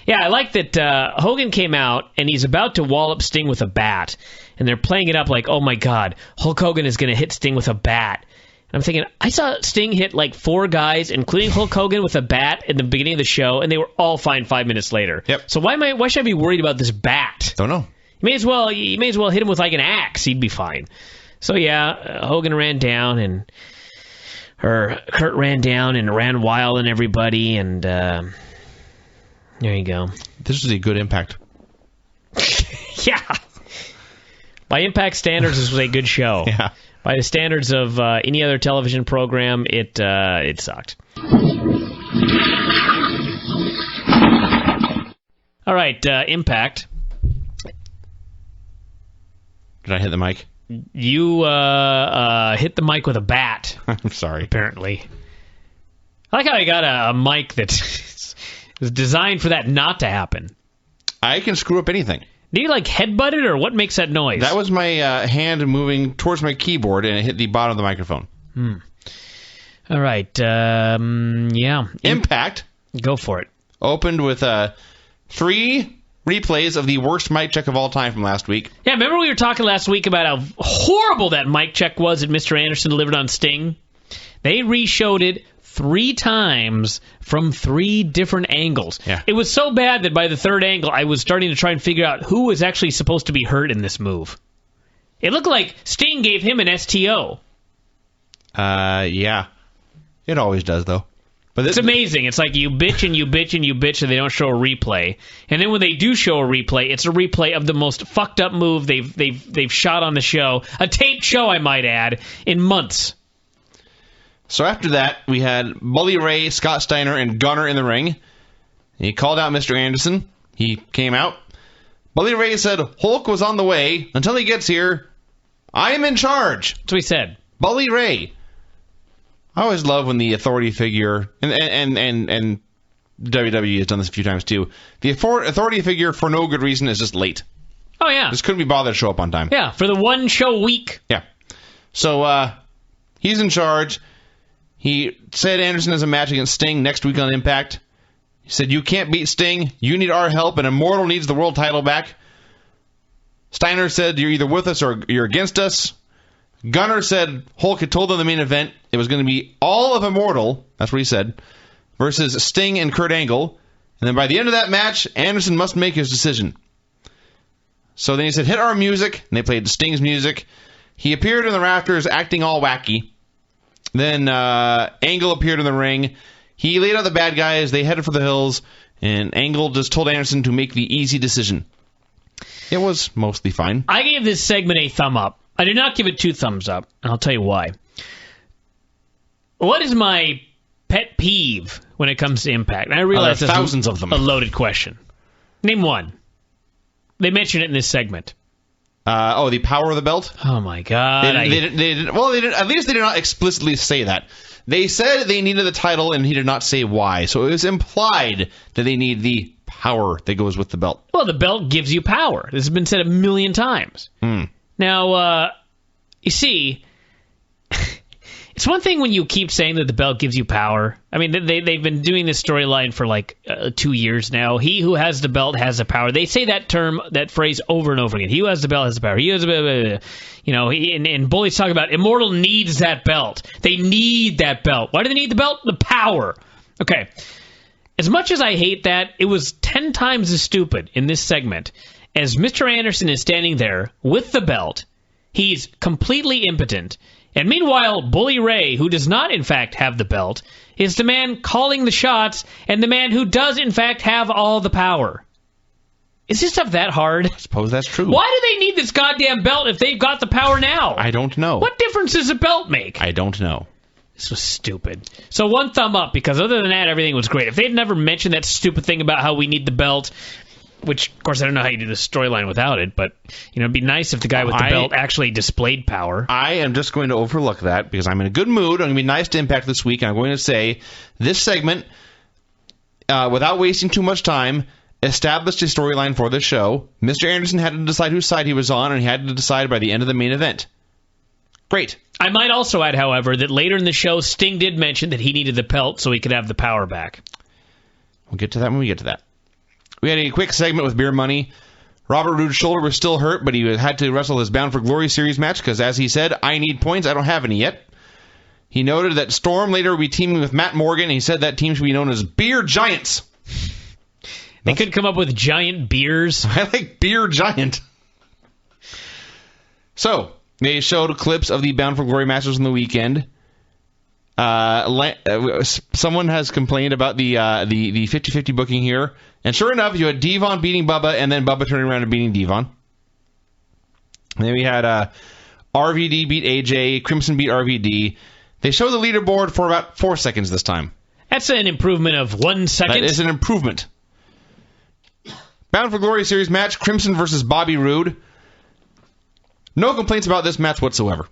Yeah, I like that Hogan came out, and he's about to wallop Sting with a bat. And they're playing it up like, oh, my God, Hulk Hogan is going to hit Sting with a bat. And I'm thinking, I saw Sting hit like 4 guys, including Hulk Hogan, with a bat in the beginning of the show, and they were all fine 5 minutes later. Yep. So why should I be worried about this bat? Don't know. You may as well hit him with like an axe. He'd be fine. So, yeah, Hogan ran down, Kurt ran down and ran wild on everybody, and there you go. This was a good Impact. Yeah. By Impact standards, this was a good show. Yeah. By the standards of any other television program, it sucked. All right, Impact. Did I hit the mic? You hit the mic with a bat. I'm sorry. Apparently. I like how I got a mic that is designed for that not to happen. I can screw up anything. Do you like headbutt it, or what makes that noise? That was my hand moving towards my keyboard, and it hit the bottom of the microphone. All right. Yeah. Impact. Go for it. Opened with 3 replays of the worst mic check of all time from last week. Yeah, remember we were talking last week about how horrible that mic check was that Mr. Anderson delivered on Sting? They re-showed it 3 times from 3 different angles. Yeah. It was so bad that by the 3rd angle, I was starting to try and figure out who was actually supposed to be hurt in this move. It looked like Sting gave him an STO. Yeah. It always does, though. But it's amazing. It's like you bitch and you bitch and you bitch and they don't show a replay. And then when they do show a replay, it's a replay of the most fucked up move they've shot on the show. A taped show, I might add, in months. So after that, we had Bully Ray, Scott Steiner, and Gunner in the ring. He called out Mr. Anderson. He came out. Bully Ray said, Hulk was on the way. Until he gets here, I am in charge. That's what he said. Bully Ray. I always love when the authority figure, and WWE has done this a few times too, the authority figure for no good reason is just late. Oh, yeah. Just couldn't be bothered to show up on time. Yeah, for the one show week. Yeah. So, he's in charge. He said Anderson has a match against Sting next week on Impact. He said, you can't beat Sting. You need our help, and Immortal needs the world title back. Steiner said, you're either with us or you're against us. Gunner said Hulk had told them the main event it was going to be all of Immortal, that's what he said, versus Sting and Kurt Angle. And then by the end of that match, Anderson must make his decision. So then he said, hit our music, and they played Sting's music. He appeared in the rafters acting all wacky. Then Angle appeared in the ring. He laid out the bad guys. They headed for the hills, and Angle just told Anderson to make the easy decision. It was mostly fine. I gave this segment a thumb up. I did not give it 2 thumbs up, and I'll tell you why. What is my pet peeve when it comes to Impact? And I realize there are thousands of them. A loaded question. Name one. They mentioned it in this segment. The power of the belt? Oh, my God. They didn't, at least they did not explicitly say that. They said they needed the title, and he did not say why. So it was implied that they need the power that goes with the belt. Well, the belt gives you power. This has been said a million times. Now, you see, it's one thing when you keep saying that the belt gives you power. I mean, they've been doing this storyline for like 2 years now. He who has the belt has the power. They say that phrase over and over again. He who has the belt has the power. He has the, you know, and Bully's talking about Immortal needs that belt. They need that belt. Why do they need the belt? The power. Okay. As much as I hate that, it was 10 times as stupid in this segment. As Mr. Anderson is standing there with the belt, he's completely impotent. And meanwhile, Bully Ray, who does not in fact have the belt, is the man calling the shots and the man who does in fact have all the power. Is this stuff that hard? I suppose that's true. Why do they need this goddamn belt if they've got the power now? I don't know. What difference does a belt make? I don't know. This was stupid. So 1 thumb up, because other than that, everything was great. If they'd never mentioned that stupid thing about how we need the belt, which, of course, I don't know how you do the storyline without it, but, you know, it'd be nice if the guy with the belt actually displayed power. I am just going to overlook that because I'm in a good mood. I'm going to be nice to Impact this week, and I'm going to say this segment, without wasting too much time, established a storyline for the show. Mr. Anderson had to decide whose side he was on, and he had to decide by the end of the main event. Great. I might also add, however, that later in the show, Sting did mention that he needed the pelt so he could have the power back. We'll get to that when we get to that. We had a quick segment with Beer Money. Robert Roode's shoulder was still hurt, but he had to wrestle his Bound for Glory series match because, as he said, I need points. I don't have any yet. He noted that Storm later will be teaming with Matt Morgan. He said that team should be known as Beer Giants. They could come up with giant beers. I like Beer Giant. So, they showed clips of the Bound for Glory matches on the weekend. Someone has complained about the 50-50 booking here. And sure enough, you had Devon beating Bubba, and then Bubba turning around and beating Devon. And then we had RVD beat AJ, Crimson beat RVD. They show the leaderboard for about 4 seconds this time. That's an improvement of 1 second. That is an improvement. Bound for Glory series match, Crimson versus Bobby Roode. No complaints about this match whatsoever.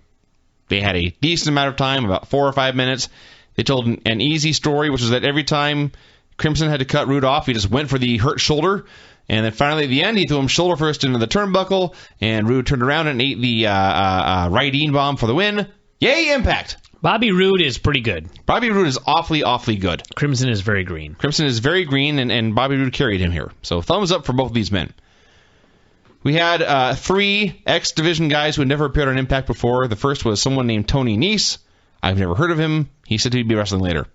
They had a decent amount of time, about 4 or 5 minutes. They told an easy story, which was that every time Crimson had to cut Roode off, he just went for the hurt shoulder. And then finally at the end, he threw him shoulder first into the turnbuckle, and Roode turned around and ate the Raideen bomb for the win. Yay, Impact! Bobby Roode is pretty good. Bobby Roode is awfully, awfully good. Crimson is very green. Crimson is very green, and Bobby Roode carried him here. So thumbs up for both of these men. We had 3 X-Division guys who had never appeared on Impact before. The first was someone named Tony Nese. I've never heard of him. He said he'd be wrestling later.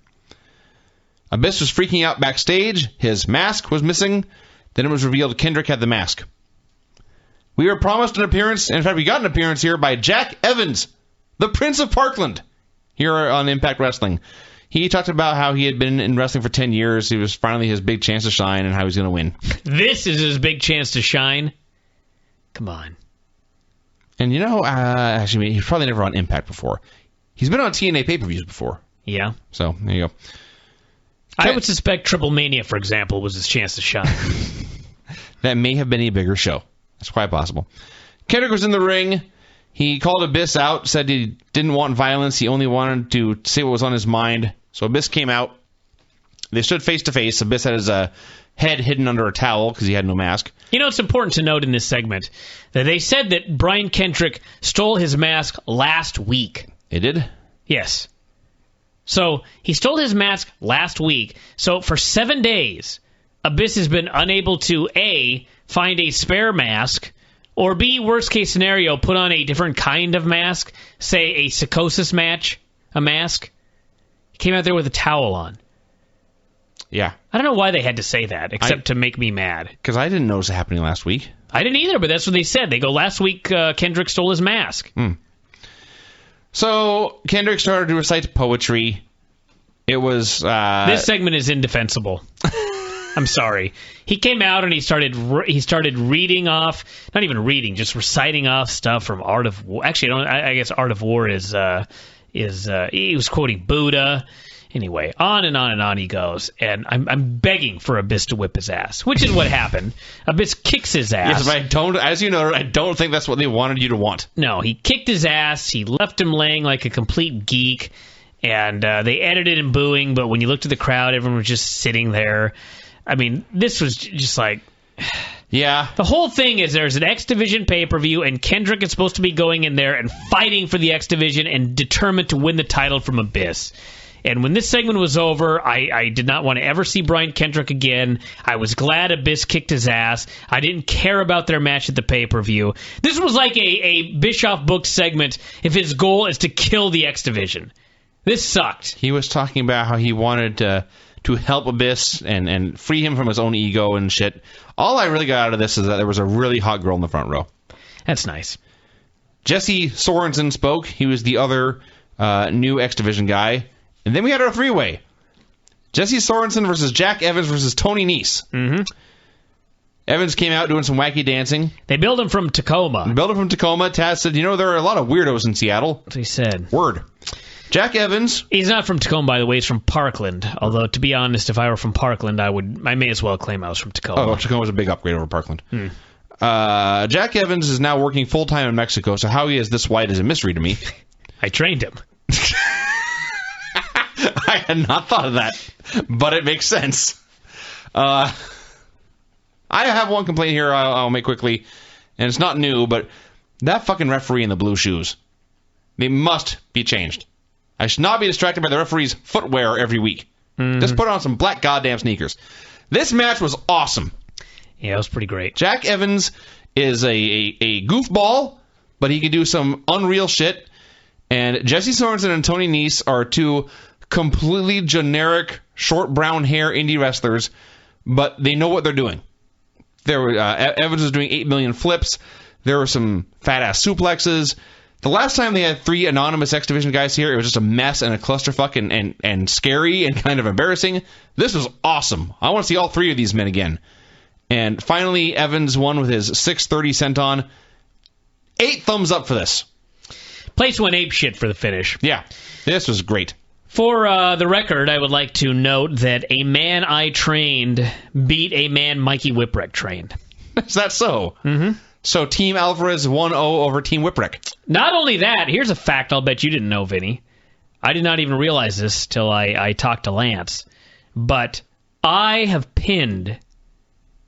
Abyss was freaking out backstage. His mask was missing. Then it was revealed Kendrick had the mask. We were promised an appearance. In fact, we got an appearance here by Jack Evans, the Prince of Parkland, here on Impact Wrestling. He talked about how he had been in wrestling for 10 years. It was finally his big chance to shine and how he's going to win. This is his big chance to shine? Come on. And you know, actually, he's probably never on Impact before. He's been on TNA pay-per-views before. Yeah. So, there you go. I would suspect Triple Mania, for example, was his chance to shine. That may have been a bigger show. That's quite possible. Kendrick was in the ring. He called Abyss out, said he didn't want violence. He only wanted to say what was on his mind. So Abyss came out. They stood face to face. Abyss had his head hidden under a towel because he had no mask. You know, it's important to note in this segment that they said that Bryan Kendrick stole his mask last week. It did? Yes. So he stole his mask last week. So for 7 days, Abyss has been unable to, A, find a spare mask, or B, worst case scenario, put on a different kind of mask, say a psychosis mask. He came out there with a towel on. Yeah. I don't know why they had to say that, except to make me mad. Because I didn't know it was happening last week. I didn't either, but that's what they said. They go, last week Kendrick stole his mask. So Kendrick started to recite poetry. It was... This segment is indefensible. I'm sorry. He came out and he started reading off, not even reading, just reciting off stuff from Art of War. Actually, I guess Art of War is he was quoting Buddha. Anyway, on and on and on he goes, and I'm begging for Abyss to whip his ass, which is what happened. Abyss kicks his ass. Yes, but as you know, I don't think that's what they wanted you to want. No, he kicked his ass. He left him laying like a complete geek, and they edited him booing, but when you looked at the crowd, everyone was just sitting there. I mean, this was just like... Yeah. The whole thing is there's an X Division pay-per-view, and Kendrick is supposed to be going in there and fighting for the X Division and determined to win the title from Abyss. And when this segment was over, I did not want to ever see Bryan Kendrick again. I was glad Abyss kicked his ass. I didn't care about their match at the pay-per-view. This was like a Bischoff book segment if his goal is to kill the X Division. This sucked. He was talking about how he wanted to help Abyss and free him from his own ego and shit. All I really got out of this is that there was a really hot girl in the front row. That's nice. Jesse Sorensen spoke. He was the other new X Division guy. And then we had our three-way. Jesse Sorensen versus Jack Evans versus Tony Nese. Mm-hmm. Evans came out doing some wacky dancing. They billed him from Tacoma. Taz said, there are a lot of weirdos in Seattle. That's what he said. Word. Jack Evans. He's not from Tacoma, by the way. He's from Parkland. Although, to be honest, if I were from Parkland, I may as well claim I was from Tacoma. Oh, Tacoma was a big upgrade over Parkland. Jack Evans is now working full-time in Mexico, so how he is this white is a mystery to me. I trained him. I had not thought of that, but it makes sense. I have one complaint here I'll make quickly, and it's not new, but that fucking referee in the blue shoes, they must be changed. I should not be distracted by the referee's footwear every week. Just put on some black goddamn sneakers. This match was awesome. Yeah, it was pretty great. Jack Evans is a goofball, but he can do some unreal shit. And Jesse Sorensen and Tony Nese are two completely generic, short brown hair indie wrestlers, but they know what they're doing. Evans was doing 8 million flips. There were some fat-ass suplexes. The last time they had 3 anonymous X Division guys here, it was just a mess and a clusterfuck and scary and kind of embarrassing. This was awesome. I want to see all 3 of these men again. And finally, Evans won with his 630 senton. 8 thumbs up for this. Place went ape shit for the finish. Yeah, this was great. For the record, I would like to note that a man I trained beat a man Mikey Whipwreck trained. Is that so? Mm-hmm. So Team Alvarez 1-0 over Team Whipwreck. Not only that, here's a fact I'll bet you didn't know, Vinny. I did not even realize this till I talked to Lance. But I have pinned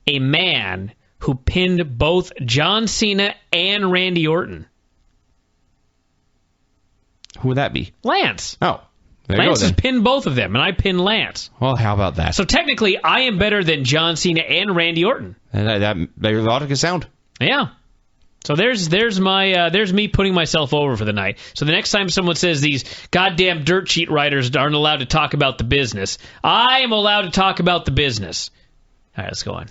a man who pinned both John Cena and Randy Orton. Who would that be? Lance. Oh. Lance has pinned both of them, and I pinned Lance. Well, how about that? So technically, I am better than John Cena and Randy Orton. That your logic is sound. Yeah. So there's me putting myself over for the night. So the next time someone says these goddamn dirt sheet writers aren't allowed to talk about the business, I am allowed to talk about the business. All right, let's go on.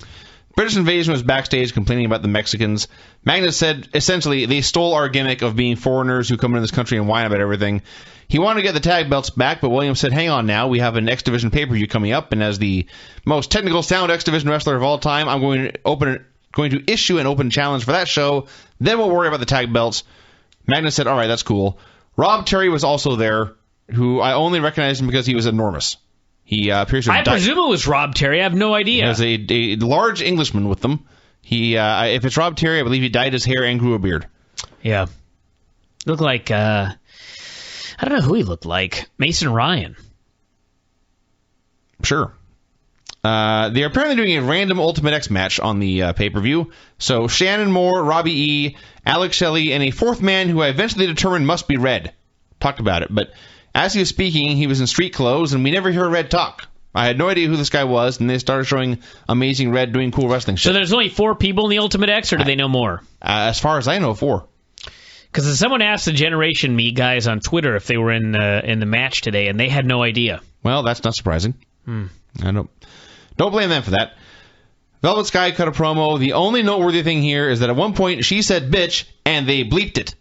British Invasion was backstage complaining about the Mexicans. Magnus said, essentially, they stole our gimmick of being foreigners who come into this country and whine about everything. He wanted to get the tag belts back, but Williams said, hang on now, we have an X Division pay-per-view coming up, and as the most technical sound X Division wrestler of all time, I'm going to issue an open challenge for that show, then we'll worry about the tag belts. Magnus said, all right, that's cool. Rob Terry was also there, who I only recognized him because he was enormous. He appears to have presume it was Rob Terry. I have no idea. He was a large Englishman with them. If it's Rob Terry, I believe he dyed his hair and grew a beard. Yeah. Looked like, I don't know who he looked like. Mason Ryan. Sure. They're apparently doing a random Ultimate X match on the pay-per-view. So Shannon Moore, Robbie E., Alex Shelley, and a fourth man who I eventually determined must be Red. Talked about it, but as he was speaking, he was in street clothes, and we never hear Red talk. I had no idea who this guy was, and they started showing Amazing Red doing cool wrestling shit. So there's only 4 people in the Ultimate X, or do they know more? As far as I know, 4. Because someone asked the Generation Me guys on Twitter if they were in the match today, and they had no idea. Well, that's not surprising. I don't blame them for that. Velvet Sky cut a promo. The only noteworthy thing here is that at one point she said bitch, and they bleeped it.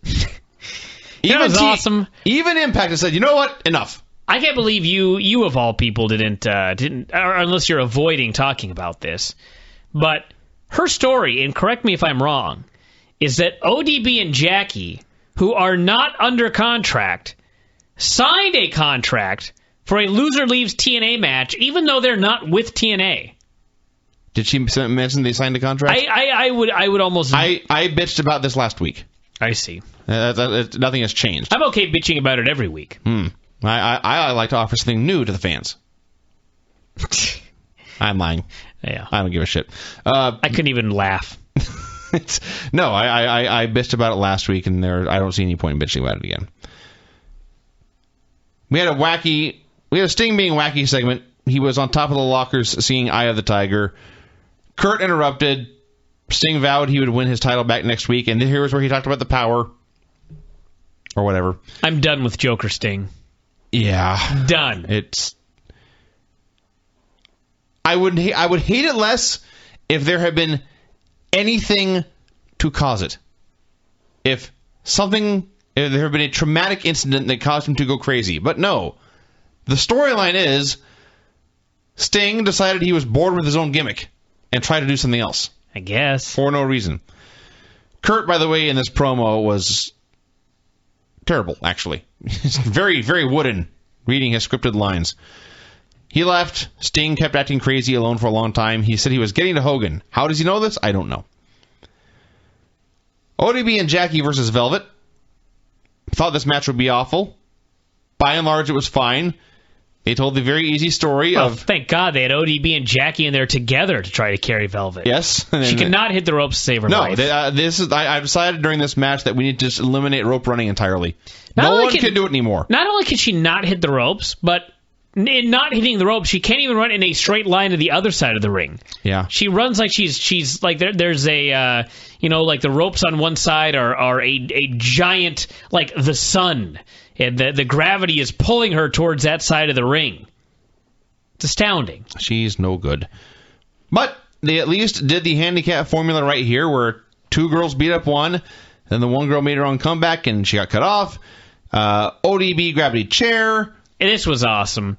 That was awesome. Even Impact has said, you know what? Enough. I can't believe you of all people didn't, or unless you're avoiding talking about this. But her story, and correct me if I'm wrong, is that ODB and Jackie, who are not under contract, signed a contract for a loser leaves TNA match, even though they're not with TNA. Did she mention they signed a contract? I would almost. I bitched about this last week. I see. Nothing has changed. I'm okay bitching about it every week. I like to offer something new to the fans. I'm lying. Yeah. I don't give a shit. I couldn't even laugh. No, I bitched about it last week, and I don't see any point in bitching about it again. We had a Sting being wacky segment. He was on top of the lockers seeing Eye of the Tiger. Kurt interrupted. Sting vowed he would win his title back next week, and here was where he talked about the power. Or whatever. I'm done with Joker Sting. Yeah. Done. I would hate it less if there had been anything to cause it. If there had been a traumatic incident that caused him to go crazy. But no. The storyline is Sting decided he was bored with his own gimmick and tried to do something else. I guess. For no reason. Kurt, by the way, in this promo was terrible, actually. He's very, very wooden reading his scripted lines. He left. Sting kept acting crazy alone for a long time. He said he was getting to Hogan. How does he know this? I don't know. ODB and Jackie versus Velvet. Thought this match would be awful. By and large, it was fine. They told the very easy story of... Thank God they had ODB and Jackie in there together to try to carry Velvet. Yes. She cannot hit the ropes to save her life. No, I decided during this match that we need to just eliminate rope running entirely. No one can do it anymore. Not only can she not hit the ropes, but in not hitting the ropes, she can't even run in a straight line to the other side of the ring. Yeah. She runs like she's like there's a like the ropes on one side are a giant, like the sun, and the gravity is pulling her towards that side of the ring. It's astounding. She's no good. But they at least did the handicap formula right here, where 2 girls beat up one, then the one girl made her own comeback and she got cut off. ODB grabbed a chair. And this was awesome.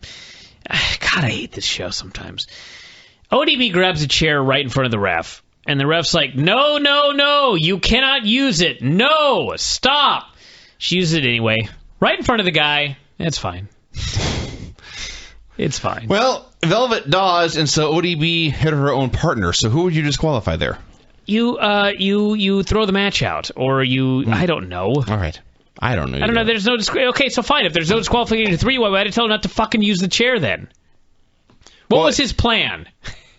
God, I hate this show sometimes. ODB grabs a chair right in front of the ref. And the ref's like, no, you cannot use it. No, stop. She uses it anyway. Right in front of the guy. It's fine. It's fine. Well, Velvet dodged, and so ODB hit her own partner. So who would you disqualify there? You throw the match out. Or I don't know. All right. I don't know. There's no okay, so fine. If there's no disqualification to 3, why would I tell him not to fucking use the chair then? What was his plan?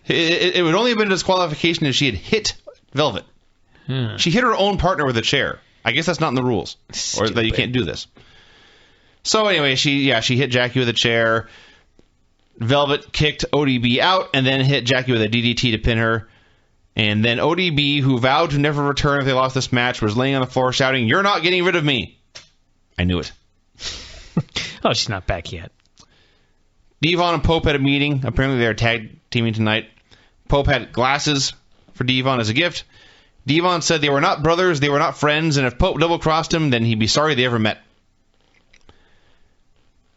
It would only have been a disqualification if she had hit Velvet. She hit her own partner with a chair. I guess that's not in the rules. Stupid. Or that you can't do this. So anyway, she hit Jackie with a chair. Velvet kicked ODB out and then hit Jackie with a DDT to pin her. And then ODB, who vowed to never return if they lost this match, was laying on the floor shouting, "You're not getting rid of me." I knew it. Oh, she's not back yet. Devon and Pope had a meeting. Apparently they're tag teaming tonight. Pope had glasses for Devon as a gift. Devon said they were not brothers, they were not friends, and if Pope double-crossed him, then he'd be sorry they ever met.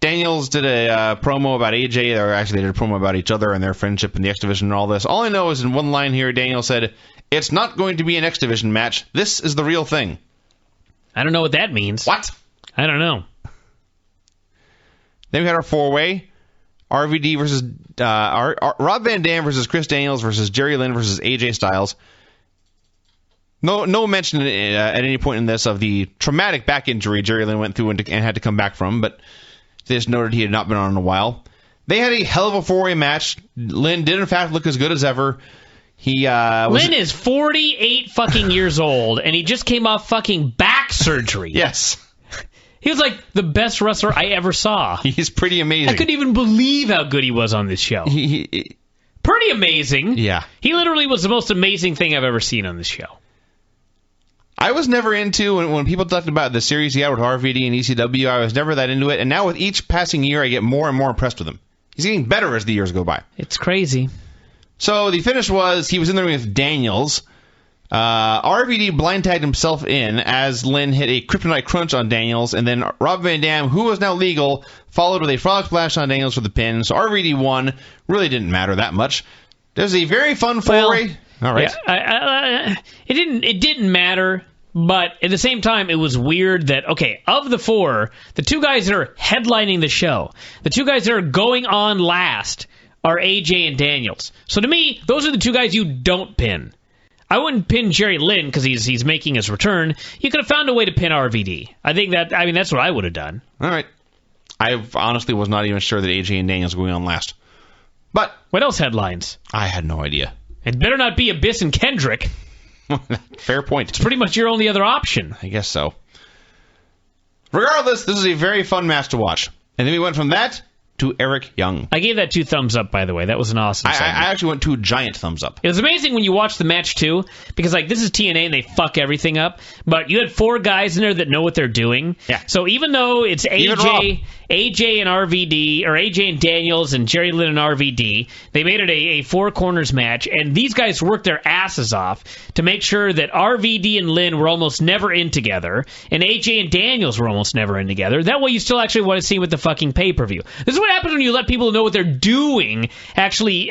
Daniels did a promo about AJ, or actually they did a promo about each other and their friendship in the X Division and all this. All I know is in one line here, Daniel said, "It's not going to be an X Division match. This is the real thing." I don't know what that means. What? I don't know. Then we had our four-way. RVD versus Rob Van Dam versus Chris Daniels versus Jerry Lynn versus AJ Styles. No mention at any point in this of the traumatic back injury Jerry Lynn went through and had to come back from, but they just noted he had not been on in a while. They had a hell of a four-way match. Lynn did, in fact, look as good as ever. Lynn is 48 fucking years old, and he just came off fucking back surgery. Yes. He was like the best wrestler I ever saw. He's pretty amazing. I couldn't even believe how good he was on this show. Pretty amazing. Yeah. He literally was the most amazing thing I've ever seen on this show. I was never into, when people talked about the series he had with RVD and ECW, I was never that into it. And now with each passing year, I get more and more impressed with him. He's getting better as the years go by. It's crazy. So the finish was, he was in there with Daniels. RVD blind tagged himself in as Lynn hit a kryptonite crunch on Daniels, and then Rob Van Dam, who was now legal, followed with a frog splash on Daniels for the pin. So RVD won. Really didn't matter that much. There's a very fun four-way. All right. Yeah, it didn't matter, but at the same time, it was weird that, okay, of the four, the two guys that are headlining the show, the two guys that are going on last are AJ and Daniels. So to me, those are the two guys you don't pin. I wouldn't pin Jerry Lynn because he's making his return. You could have found a way to pin RVD. That's what I would have done. All right. I honestly was not even sure that AJ and Daniels were going on last. But what else headlines? I had no idea. It better not be Abyss and Kendrick. Fair point. It's pretty much your only other option. I guess so. Regardless, this is a very fun match to watch. And then we went from that to Eric Young. I gave that 2 thumbs up, by the way. That was an awesome segment. I actually went 2 giant thumbs up. It was amazing when you watch the match, too, because, this is TNA and they fuck everything up, but you had 4 guys in there that know what they're doing. Yeah. So even though it's AJ and RVD, or AJ and Daniels and Jerry Lynn and RVD, they made it a 4 corners match, and these guys worked their asses off to make sure that RVD and Lynn were almost never in together, and AJ and Daniels were almost never in together. That way you still actually want to see with the fucking pay-per-view. This is what happens when you let people know what they're doing actually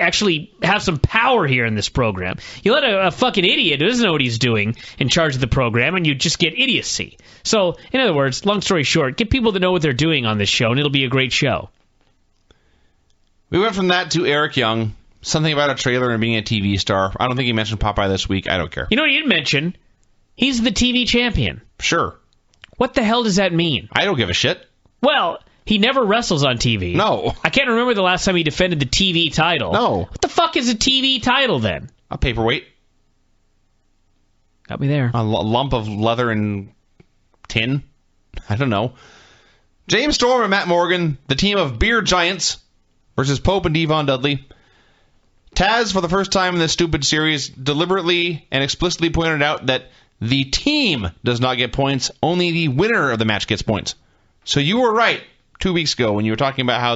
have some power here in this program. You let a fucking idiot who doesn't know what he's doing in charge of the program, and you just get idiocy. So, in other words, long story short, get people to know what they're doing on this show, and it'll be a great show. We went from that to Eric Young, something about a trailer and being a TV star. I don't think he mentioned Popeye this week. I don't care. You know what he didn't mention? He's the TV champion. Sure. What the hell does that mean? I don't give a shit. Well, he never wrestles on TV. No. I can't remember the last time he defended the TV title. No. What the fuck is a TV title then? A paperweight. Got me there. A lump of leather and tin. I don't know. James Storm and Matt Morgan, the team of beer giants, versus Pope and Devon Dudley. Taz, for the first time in this stupid series, deliberately and explicitly pointed out that the team does not get points, only the winner of the match gets points. So you were right 2 weeks ago when you were talking about how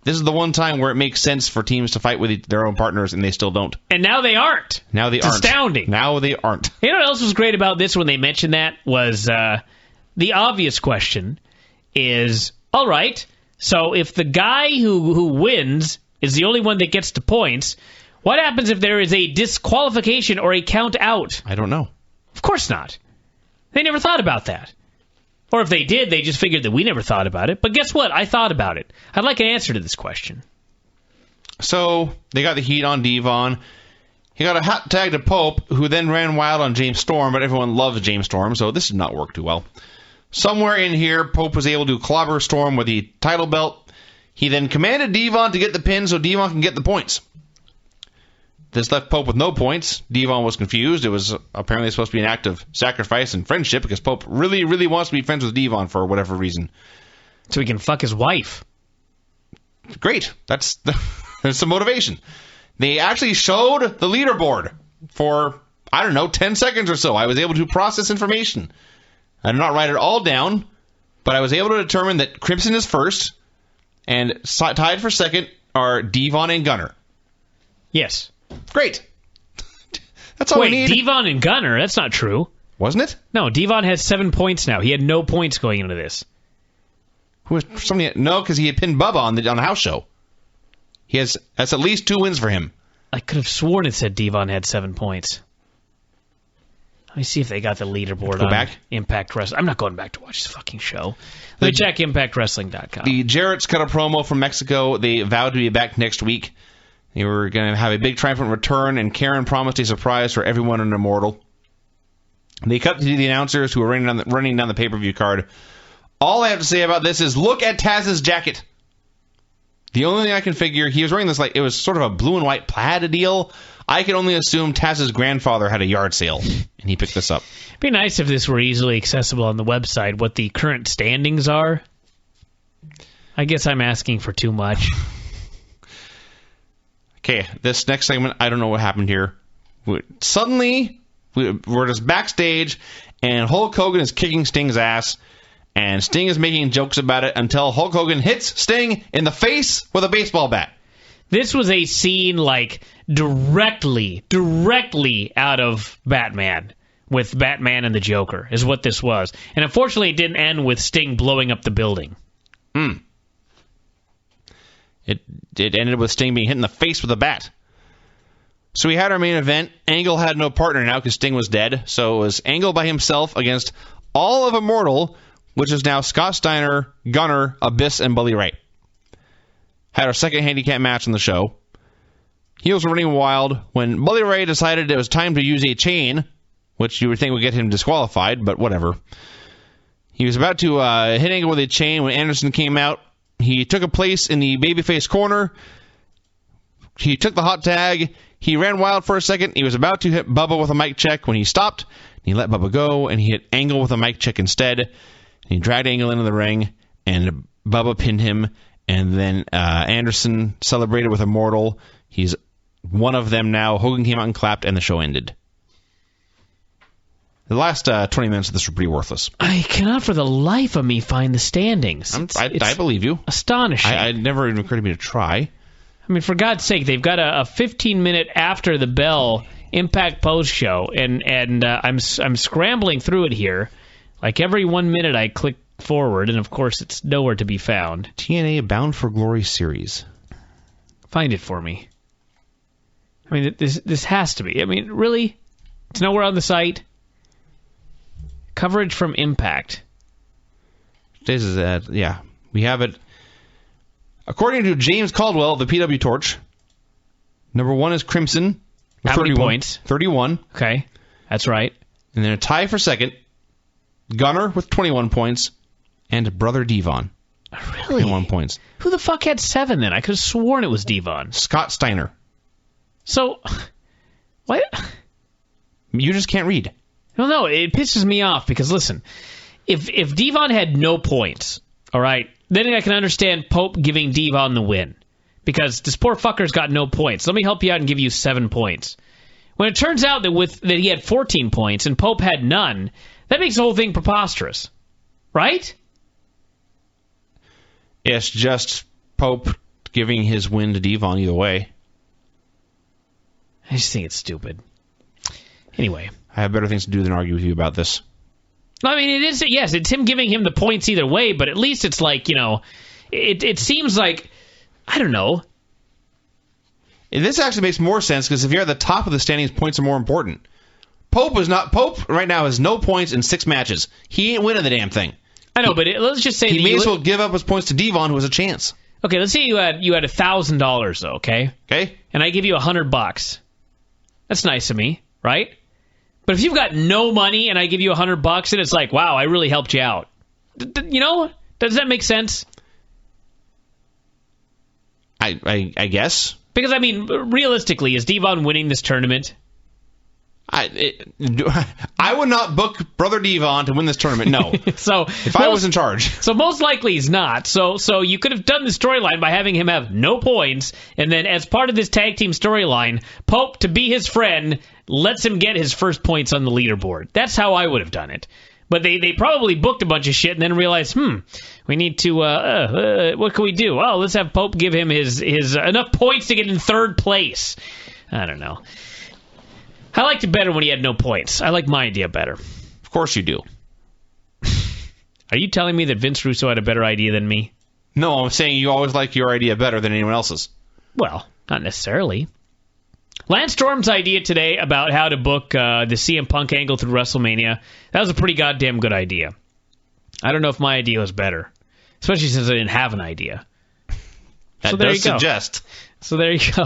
this is the one time where it makes sense for teams to fight with their own partners, and they still don't. And now they aren't. It's astounding. Now they aren't. You know what else was great about this when they mentioned that was the obvious question is, all right, so if the guy who wins is the only one that gets the points, what happens if there is a disqualification or a count out? I don't know. Of course not. They never thought about that. Or if they did, they just figured that we never thought about it. But guess what? I thought about it. I'd like an answer to this question. So they got the heat on Devon. He got a hot tag to Pope, who then ran wild on James Storm, but everyone loves James Storm, so this did not work too well. Somewhere in here, Pope was able to clobber Storm with the title belt. He then commanded Devon to get the pin so Devon can get the points. This left Pope with no points. Devon was confused. It was apparently supposed to be an act of sacrifice and friendship because Pope really, really wants to be friends with Devon for whatever reason. So he can fuck his wife. Great. There's some motivation. They actually showed the leaderboard for, 10 seconds or so. I was able to process information. I did not write it all down, but I was able to determine that Crimson is first, and tied for second are Devon and Gunner. Yes. Great. That's all we need. Devon and Gunner? That's not true. Wasn't it? No, Devon has 7 points now. He had no points going into this. No, because he had pinned Bubba on the house show. That's at least 2 wins for him. I could have sworn it said Devon had 7 points. Let me see if they got the leaderboard on back? Impact Wrestling. I'm not going back to watch this fucking show. Let me check ImpactWrestling.com. The Jarretts cut a promo from Mexico. They vowed to be back next week. They were going to have a big triumphant return, and Karen promised a surprise for everyone in Immortal. They cut to the announcers who were running down the pay-per-view card. All I have to say about this is look at Taz's jacket. The only thing I can figure, he was wearing this, it was sort of a blue and white plaid deal. I can only assume Taz's grandfather had a yard sale, and he picked this up. It'd be nice if this were easily accessible on the website, what the current standings are. I guess I'm asking for too much. Okay, this next segment, I don't know what happened here. Suddenly, we're just backstage, and Hulk Hogan is kicking Sting's ass, and Sting is making jokes about it until Hulk Hogan hits Sting in the face with a baseball bat. This was a scene, directly out of Batman, with Batman and the Joker, is what this was. And unfortunately, it didn't end with Sting blowing up the building. It ended with Sting being hit in the face with a bat. So we had our main event. Angle had no partner now because Sting was dead. So it was Angle by himself against all of Immortal, which is now Scott Steiner, Gunner, Abyss, and Bully Ray. Had our second handicap match on the show. Heels were running wild when Bully Ray decided it was time to use a chain, which you would think would get him disqualified, but whatever. He was about to hit Angle with a chain when Anderson came out. He took a place in the babyface corner. He took the hot tag. He ran wild for a second. He was about to hit Bubba with a mic check when he stopped. He let Bubba go, and he hit Angle with a mic check instead. He dragged Angle into the ring, and Bubba pinned him. And then Anderson celebrated with Immortal. He's one of them now. Hogan came out and clapped, and the show ended. The last 20 minutes of this were pretty worthless. I cannot for the life of me find the standings. I believe you. Astonishing. It never even occurred to me to try. I mean, for God's sake, they've got a 15-minute after the bell Impact post show, and I'm scrambling through it here. Every 1 minute I click forward, and of course it's nowhere to be found. TNA Bound for Glory series. Find it for me. I mean, this has to be. I mean, really? It's nowhere on the site? Coverage from Impact. This is yeah. We have it. According to James Caldwell, the PW Torch, number 1 is Crimson. How many points? 31. Okay, that's right. And then a tie for second, Gunner with 21 points, and Brother Devon. Really? 21 points. Who the fuck had 7 then? I could have sworn it was Devon. Scott Steiner. So, what? You just can't read. Well, no, it pisses me off because, listen, if Devon had no points, all right, then I can understand Pope giving Devon the win because this poor fucker's got no points. Let me help you out and give you 7 points. When it turns out that he had 14 points and Pope had none, that makes the whole thing preposterous, right? It's just Pope giving his win to Devon either way. I just think it's stupid. Anyway. I have better things to do than argue with you about this. I mean, it is, yes, it's him giving him the points either way, but at least it's it seems like, I don't know. This actually makes more sense because if you're at the top of the standings, points are more important. Pope right now has no points in 6 matches. He ain't winning the damn thing. I know, but let's just say he may as well give up his points to Devon, who has a chance. Okay, let's say you had $1,000 though, okay? Okay. And I give you $100. That's nice of me, right? But if you've got no money and I give you $100 and it's like, wow, I really helped you out. Does that make sense? I guess. Because, I mean, realistically, is Devon winning this tournament? I would not book Brother Devon to win this tournament, no. If I was in charge. So most likely he's not. So you could have done the storyline by having him have no points, and then as part of this tag team storyline, Pope, to be his friend, lets him get his first points on the leaderboard. That's how I would have done it. But they probably booked a bunch of shit and then realized, we need to, what can we do? Oh, let's have Pope give him his enough points to get in third place. I don't know. I liked it better when he had no points. I like my idea better. Of course you do. Are you telling me that Vince Russo had a better idea than me? No, I'm saying you always like your idea better than anyone else's. Well, not necessarily. Lance Storm's idea today about how to book the CM Punk angle through WrestleMania, that was a pretty goddamn good idea. I don't know if my idea was better, especially since I didn't have an idea. That so there does you go. suggest. So there you go.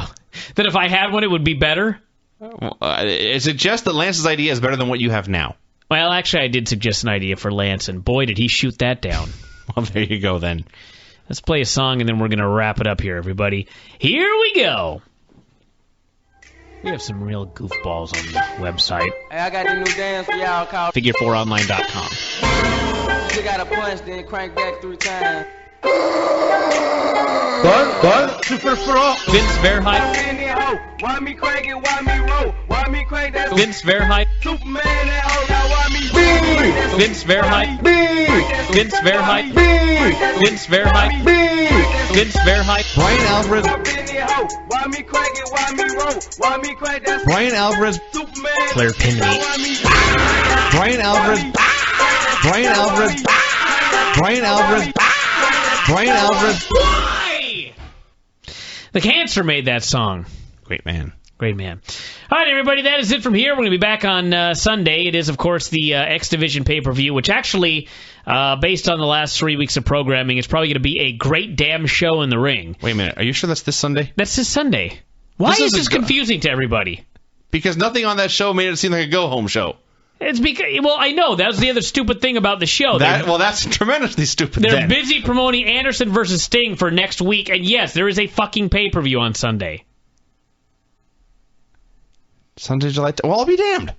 That if I had one, it would be better? It suggests that Lance's idea is better than what you have now. Well, actually, I did suggest an idea for Lance, and boy, did he shoot that down. Well, there you go, then. Let's play a song, and then we're going to wrap it up here, everybody. Here we go. We have some real goofballs on the website. Hey, I got the new dance for y'all called Figure4online.com. You gotta punch, then crank back 3 times. What? Vince Verheidt. Why me crank it? Why me roll? Why me crank that? Vince Verheidt. Superman that hoe, now why me Vince Verheidt. Vince Verheidt. Vince Verheidt. Vince Verheidt. Bryan Alvarez. Why me crank it? Why me roll? Why me crank that? Bryan Alvarez. Superman. Claire Pinley. Bryan Alvarez. Bryan Alvarez. Bryan Alvarez. Bryan Alvarez. Why? The Cancer made that song. Great man. Great man. All right, everybody, that is it from here. We're going to be back on Sunday. It is, of course, the X Division pay-per-view, which actually, based on the last 3 weeks of programming, is probably going to be a great damn show in the ring. Wait a minute. Are you sure that's this Sunday? That's this Sunday. Why is this confusing to everybody? Because nothing on that show made it seem like a go-home show. It's because, well, I know. That was the other stupid thing about the show. That's tremendously stupid. They're busy promoting Anderson versus Sting for next week, and yes, there is a fucking pay-per-view on Sunday. Sunday, July... Well, I'll be damned.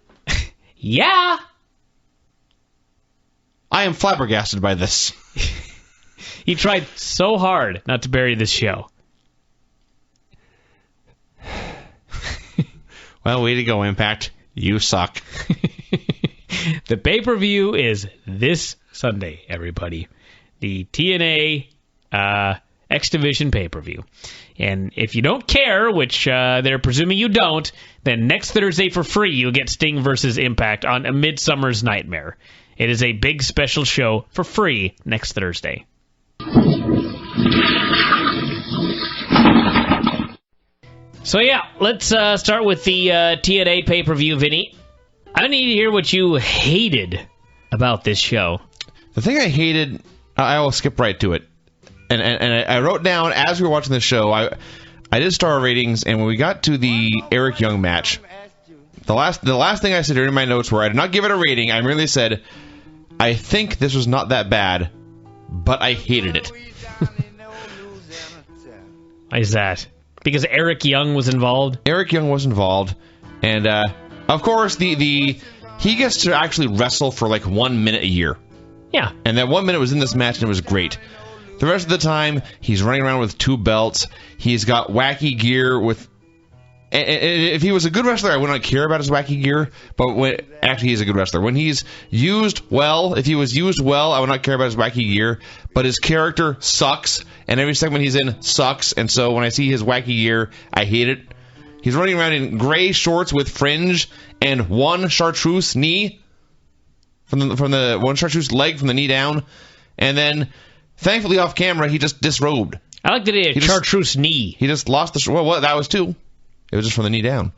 Yeah. I am flabbergasted by this. He tried so hard not to bury this show. Well, way to go, Impact. You suck. The pay-per-view is this Sunday, everybody. The TNA X Division pay-per-view. And if you don't care, which they're presuming you don't, then next Thursday for free you'll get Sting versus Impact on A Midsummer's Nightmare. It is a big special show for free next Thursday. So yeah, let's start with the TNA pay-per-view, Vinny. I need to hear what you hated about this show. The thing I hated, I will skip right to it. And I wrote down, as we were watching the show, I did star ratings, and when we got to the Eric Young match, the last thing I said here in my notes were, I did not give it a rating, I merely said, I think this was not that bad, but I hated it. Why is that? Because Eric Young was involved? Eric Young was involved, and of course, he gets to actually wrestle for like 1 minute a year. Yeah. And that 1 minute was in this match, and it was great. The rest of the time, he's running around with 2 belts. He's got wacky gear with... And if he was a good wrestler, I would not care about his wacky gear, but actually he's a good wrestler. When he's used well, if he was used well, I would not care about his wacky gear, but his character sucks, and every segment he's in sucks, and so when I see his wacky gear, I hate it. He's running around in gray shorts with fringe and one chartreuse knee from the one chartreuse leg from the knee down, and then thankfully off camera he just disrobed. I like that he had chartreuse knee. He just lost the well. That was 2. It was just from the knee down.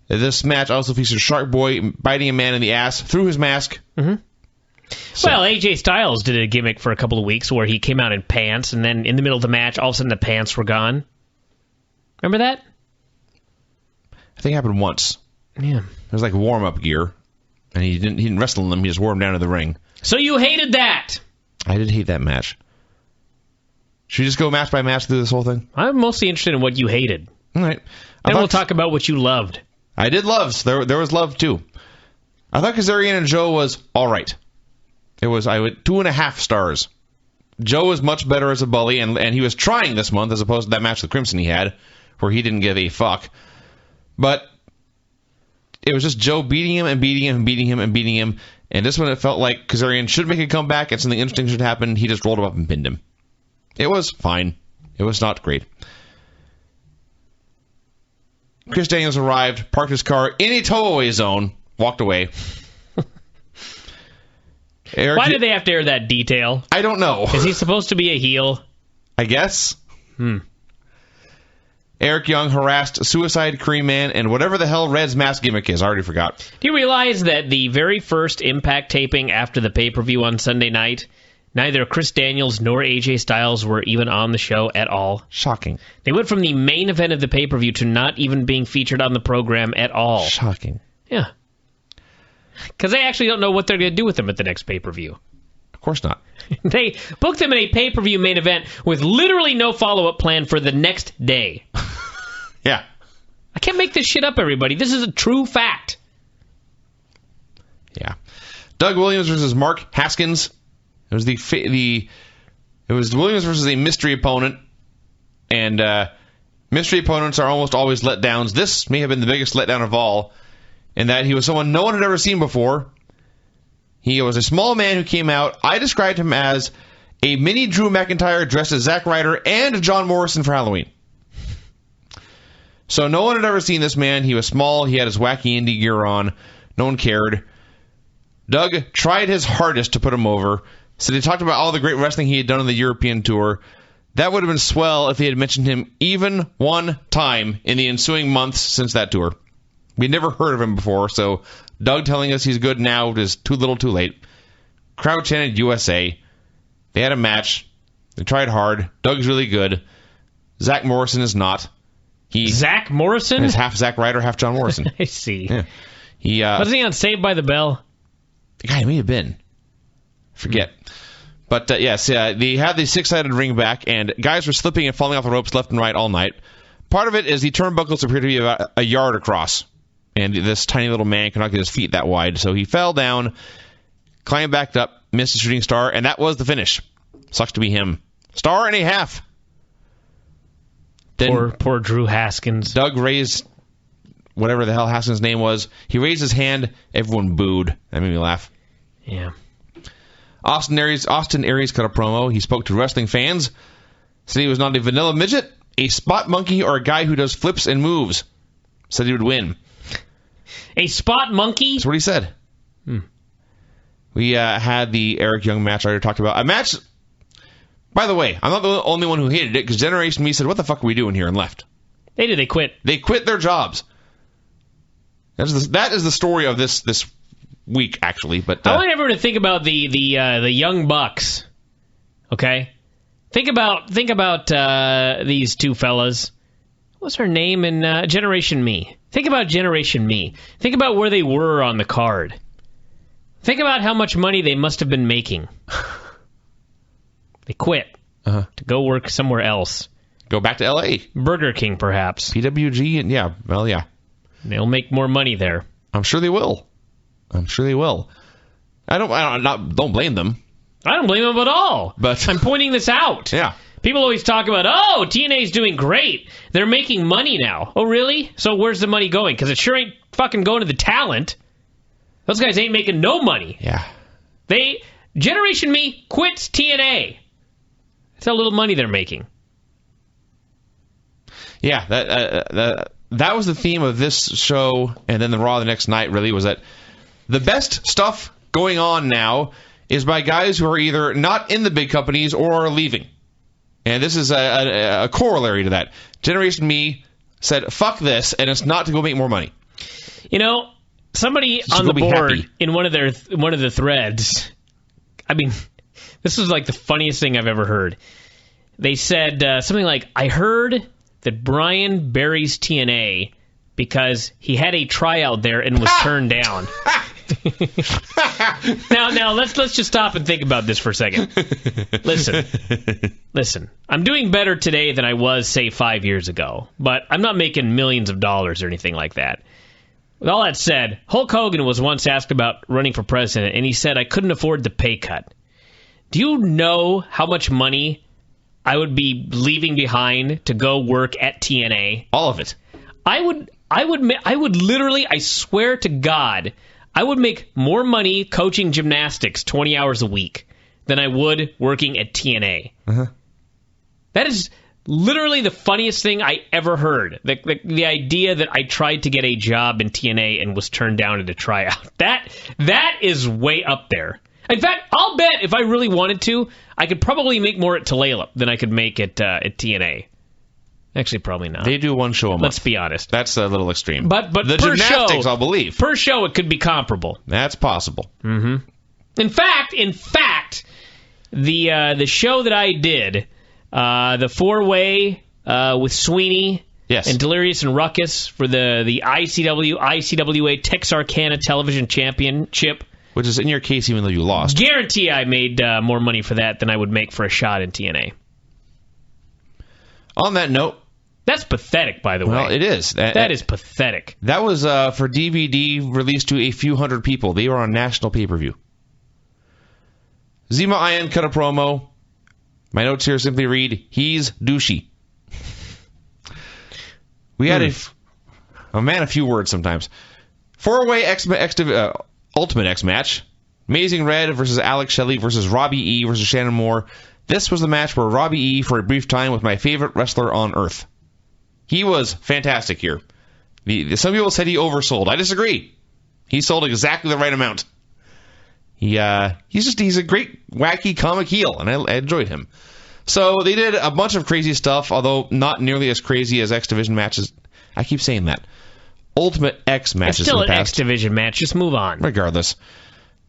This match also featured Shark Boy biting a man in the ass through his mask. Mm-hmm. So. Well, AJ Styles did a gimmick for a couple of weeks where he came out in pants, and then in the middle of the match, all of a sudden the pants were gone. Remember that? I think it happened once. Yeah. It was like warm-up gear, and he didn't wrestle in them. He just wore them down to the ring. So you hated that? I did hate that match. Should we just go match by match through this whole thing? I'm mostly interested in what you hated. All right. Then we'll talk about what you loved. I did love. So there was love, too. I thought Kazarian and Joe was all right. It was 2.5 stars. Joe was much better as a bully, and he was trying this month as opposed to that match with Crimson he had, where he didn't give a fuck. But it was just Joe beating him and beating him and beating him and beating him. And this one, it felt like Kazarian should make a comeback and something interesting should happen. He just rolled him up and pinned him. It was fine. It was not great. Chris Daniels arrived, parked his car in a tow-away zone, walked away. Why did they have to air that detail? I don't know. Is he supposed to be a heel? I guess. Eric Young harassed Suicide Cream Man and whatever the hell Red's mask gimmick is. I already forgot. Do you realize that the very first Impact taping after the pay-per-view on Sunday night, neither Chris Daniels nor AJ Styles were even on the show at all? Shocking. They went from the main event of the pay-per-view to not even being featured on the program at all. Shocking. Yeah. Because they actually don't know what they're going to do with them at the next pay-per-view. Of course not. They booked them in a pay-per-view main event with literally no follow-up plan for the next day. Yeah. I can't make this shit up, everybody. This is a true fact. Yeah. Doug Williams versus Mark Haskins. It was Williams versus a mystery opponent, and mystery opponents are almost always letdowns. This may have been the biggest letdown of all, in that he was someone no one had ever seen before. He was a small man who came out. I described him as a mini Drew McIntyre dressed as Zack Ryder and John Morrison for Halloween. So no one had ever seen this man. He was small. He had his wacky indie gear on. No one cared. Doug tried his hardest to put him over. So they talked about all the great wrestling he had done on the European tour. That would have been swell if they had mentioned him even one time in the ensuing months since that tour. We'd never heard of him before, so Doug telling us he's good now is too little too late. Crowd chanted USA. They had a match. They tried hard. Doug's really good. Zach Morrison is not. Zach Morrison? Is half Zack Ryder, half John Morrison. I see. Yeah. Wasn't he on Saved by the Bell? The guy may have been. Forget. But, yes, they had the six-sided ring back, and guys were slipping and falling off the ropes left and right all night. Part of it is the turnbuckles appear to be about a yard across, and this tiny little man cannot get his feet that wide. So he fell down, climbed back up, missed a shooting star, and that was the finish. Sucks to be him. Star and a half. Then Poor Drew Haskins. Doug raised whatever the hell Haskins' name was. He raised his hand. Everyone booed. That made me laugh. Yeah. Austin Aries cut a promo. He spoke to wrestling fans. Said he was not a vanilla midget, a spot monkey, or a guy who does flips and moves. Said he would win. A spot monkey? That's what he said. We had the Eric Young match I already talked about. A match... By the way, I'm not the only one who hated it, because Generation Me said, what the fuck are we doing here, and left. They did. They quit. They quit their jobs. That is the story of this week, actually. But I want everyone to think about the Young Bucks. Okay? Think about these two fellas. What's her name in Generation Me? Think about Generation Me. Think about where they were on the card. Think about how much money they must have been making. They quit to go work somewhere else. Go back to L.A. Burger King, perhaps. PWG, and yeah. They'll make more money there. I'm sure they will. I don't blame them. I don't blame them at all. But I'm pointing this out. Yeah. People always talk about, TNA's doing great. They're making money now. Oh, really? So where's the money going? Because it sure ain't fucking going to the talent. Those guys ain't making no money. Yeah. Generation Me quits TNA. That's how little money they're making. Yeah, that was the theme of this show, and then the Raw the next night really was that the best stuff going on now is by guys who are either not in the big companies or are leaving. And this is a corollary to that. Generation Me said, fuck this, and it's not to go make more money. You know, somebody on the board in one of the threads, I mean, this was like the funniest thing I've ever heard. They said something like, I heard that Bryan buries TNA because he had a tryout there and was turned down. Now let's just stop and think about this for a second. Listen. I'm doing better today than I was, say, 5 years ago, but I'm not making millions of dollars or anything like that. With all that said, Hulk Hogan was once asked about running for president, and he said, I couldn't afford the pay cut. Do you know how much money I would be leaving behind to go work at TNA? All of it. I would I would literally, I swear to God, I would make more money coaching gymnastics 20 hours a week than I would working at TNA. Uh-huh. That is literally the funniest thing I ever heard. The idea that I tried to get a job in TNA and was turned down at a tryout. That is way up there. In fact, I'll bet if I really wanted to, I could probably make more at Tulalip than I could make at TNA. Actually, probably not. They do one show a month. Let's be honest. That's a little extreme. But the per gymnastics, show, I'll believe. Per show, it could be comparable. That's possible. Mm-hmm. In fact, the show that I did, the 4-way with Sweeney and Delirious and Ruckus for the ICWA Texarkana Television Championship. Which is in your case, even though you lost. Guarantee I made more money for that than I would make for a shot in TNA. On that note, that's pathetic, by the way. Well, it is. That is pathetic. That was for DVD released to a few hundred people. They were on national pay-per-view. Zima Ion cut a promo. My notes here simply read, he's douchey. We had a few words sometimes. 4-way Ultimate X match. Amazing Red versus Alex Shelley versus Robbie E versus Shannon Moore. This was the match where Robbie E, for a brief time, was my favorite wrestler on earth. He was fantastic here. Some people said he oversold. I disagree. He sold exactly the right amount. He's a great, wacky comic heel, and I enjoyed him. So they did a bunch of crazy stuff, although not nearly as crazy as X Division matches. I keep saying that. Ultimate X matches. It's still in the an past. X Division match. Just move on. Regardless.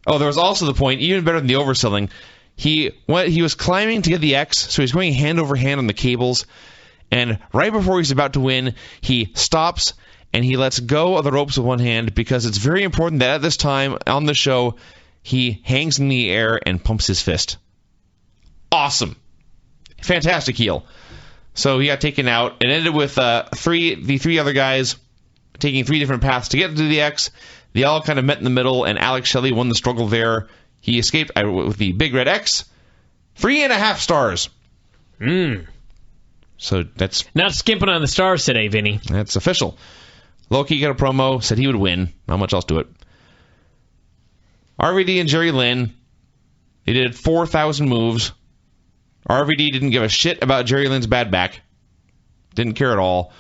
Oh, there was also the point, even better than the overselling. He was climbing to get the X, so he's going hand over hand on the cables, and right before he's about to win, he stops and he lets go of the ropes with one hand because it's very important that at this time on the show, he hangs in the air and pumps his fist. Awesome. Fantastic heel. So he got taken out. It ended with the three other guys taking 3 different paths to get to the X. They all kind of met in the middle, and Alex Shelley won the struggle there. He escaped with the Big Red X. 3.5 stars. So that's... Not skimping on the stars today, Vinny. That's official. Loki got a promo, said he would win. Not much else to it. RVD and Jerry Lynn, they did 4,000 moves. RVD didn't give a shit about Jerry Lynn's bad back. Didn't care at all.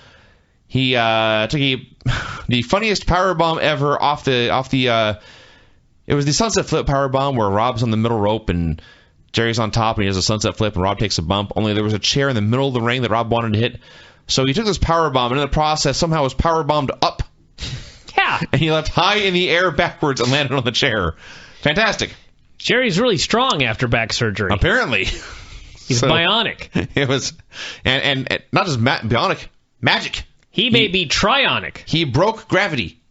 He took the funniest powerbomb ever off the it was the sunset flip powerbomb where Rob's on the middle rope and Jerry's on top and he does a sunset flip and Rob takes a bump. Only there was a chair in the middle of the ring that Rob wanted to hit. So he took this powerbomb and in the process somehow was powerbombed up. Yeah. And he left high in the air backwards and landed on the chair. Fantastic. Jerry's really strong after back surgery. Apparently. He's bionic. It was, and not just bionic, magic. He may be trionic. He broke gravity.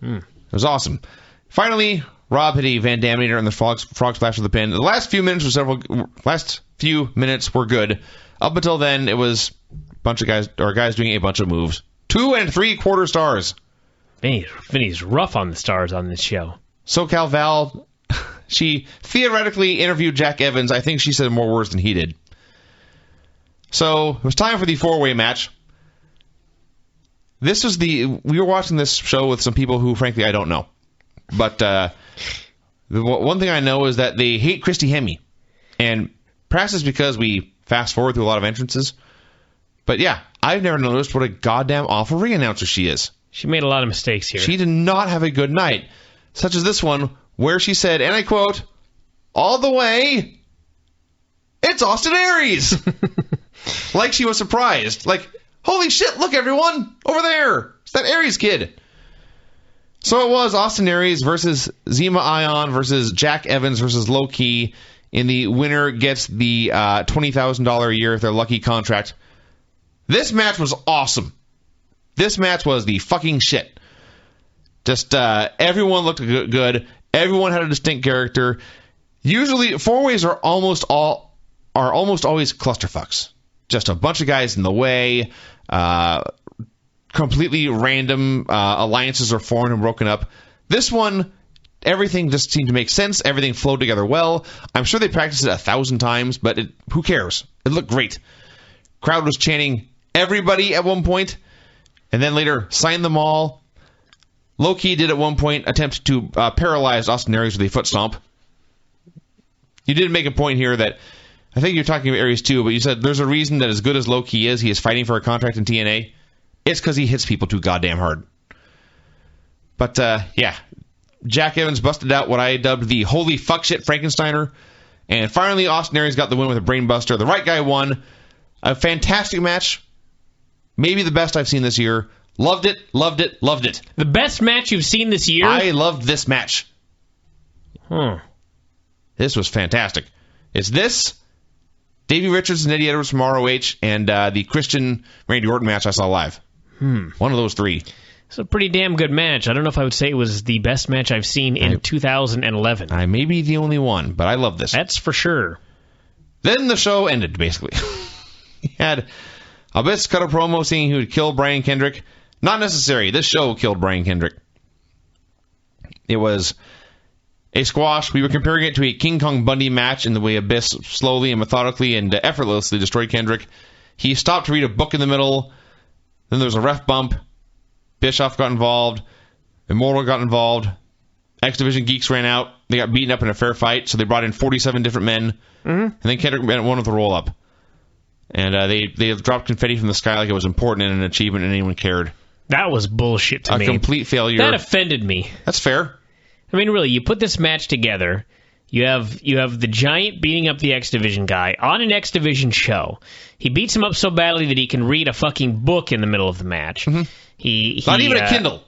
It was awesome. Finally, Rob hit a Van Daminator and the frog splash for the pin. The last few minutes were good. Up until then, it was a bunch of guys doing a bunch of moves. 2 3/4 stars. Vinny's rough on the stars on this show. SoCal Val, she theoretically interviewed Jack Evans. I think she said more words than he did. So it was time for the 4-way match. We were watching this show with some people who, frankly, I don't know. But the one thing I know is that they hate Christy Hemme. And perhaps it's because we fast forward through a lot of entrances. But yeah, I've never noticed what a goddamn awful ring announcer she is. She made a lot of mistakes here. She did not have a good night. Such as this one, where she said, and I quote, all the way, it's Austin Aries. Like she was surprised. Like, holy shit, look everyone, over there. It's that Aries kid. So it was Austin Aries versus Zima Ion versus Jack Evans versus Low Key. And the winner gets the $20,000 a year if they're lucky contract. This match was awesome. This match was the fucking shit. Just everyone looked good. Everyone had a distinct character. Usually, 4-ways are almost always clusterfucks. Just a bunch of guys in the way. Completely random alliances are formed and broken up. This one, everything just seemed to make sense. Everything flowed together well. I'm sure they practiced it 1,000 times, but who cares? It looked great. Crowd was chanting everybody at one point. and then later signed them all. Low-key did at one point attempt to paralyze Austin Aries with a foot stomp. You did make a point here that, I think you're talking about Aries too, but you said there's a reason that as good as Low-key is, he is fighting for a contract in TNA. It's because he hits people too goddamn hard. But, yeah. Jack Evans busted out what I dubbed the holy fuck shit Frankensteiner. And finally, Austin Aries got the win with a brainbuster. The right guy won. A fantastic match. Maybe the best I've seen this year. Loved it, loved it, loved it. The best match you've seen this year? I loved this match. This was fantastic. It's this, Davey Richards and Eddie Edwards from ROH, and the Christian Randy Orton match I saw live. One of those three. It's a pretty damn good match. I don't know if I would say it was the best match I've seen in 2011. I may be the only one, but I love this. That's for sure. Then the show ended, basically. He had Abyss cut a promo saying he would kill Brian Kendrick. Not necessary. This show killed Brian Kendrick. It was a squash. We were comparing it to a King Kong Bundy match in the way Abyss slowly and methodically and effortlessly destroyed Kendrick. He stopped to read a book in the middle. Then there was a ref bump. Bischoff got involved. Immortal got involved. X Division Geeks ran out. They got beaten up in a fair fight, so they brought in 47 different men. And then Kendrick won with a roll-up. And they dropped confetti from the sky like it was important and an achievement and anyone cared. That was bullshit to me. A complete failure. That offended me. That's fair. I mean, really, you put this match together. You have the Giant beating up the X Division guy on an X Division show. He beats him up so badly that he can read a fucking book in the middle of the match. He not even a Kindle.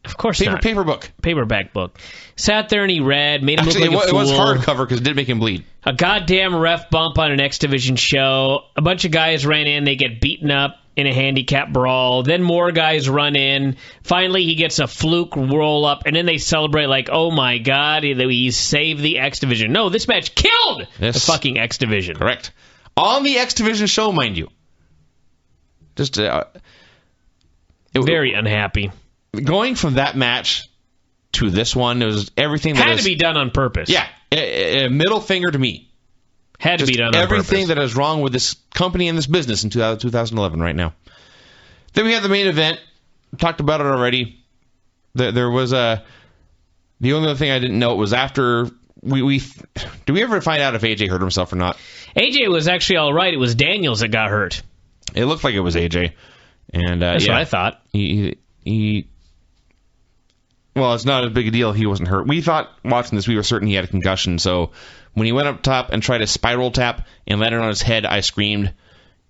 Of course not. Paper book. Paperback book. Sat there and he read, made him look like a fool. It was hardcover because it did make him bleed. A goddamn ref bump on an X Division show. A bunch of guys ran in. They get beaten up in a handicap brawl. Then more guys run in. Finally, he gets a fluke roll up, and then they celebrate like, oh my god, he saved the X Division. No, this match killed the fucking X Division. Correct. On the X Division show, mind you. Just very unhappy. Going from that match to this one, it was everything that had to be done on purpose. Yeah, a middle finger to me. Had to be done on purpose. Everything that is wrong with this company and this business in 2011 right now. Then we had the main event. Talked about it already. There was the only other thing I didn't know was after did we ever find out if AJ hurt himself or not? AJ was actually all right. It was Daniels that got hurt. It looked like it was AJ, and that's what I thought. Well, it's not a big deal. He wasn't hurt. We thought watching this, we were certain he had a concussion. So when he went up top and tried a spiral tap and landed on his head, I screamed.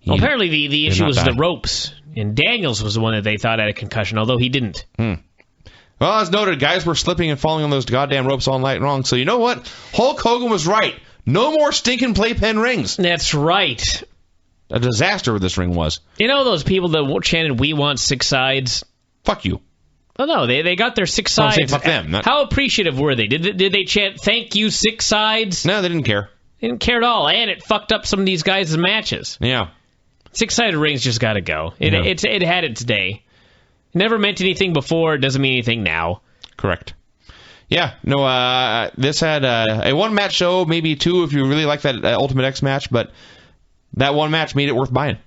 Well, apparently the issue was the ropes, and Daniels was the one that they thought had a concussion, although he didn't. Well, as noted, guys were slipping and falling on those goddamn ropes all night long. So you know what? Hulk Hogan was right. No more stinking playpen rings. That's right. A disaster this ring was. You know those people that chanted, "We want 6 sides"? Fuck you. Oh, no, they got their 6 sides. I'm saying fuck them. How appreciative were they? Did they chant, "Thank you, 6 sides"? No, they didn't care. They didn't care at all, and it fucked up some of these guys' matches. Yeah. 6-sided rings just got to go. It had its day. It never meant anything before. It doesn't mean anything now. Correct. Yeah, no, this had a one-match show, maybe 2 if you really like that Ultimate X match, but that one match made it worth buying.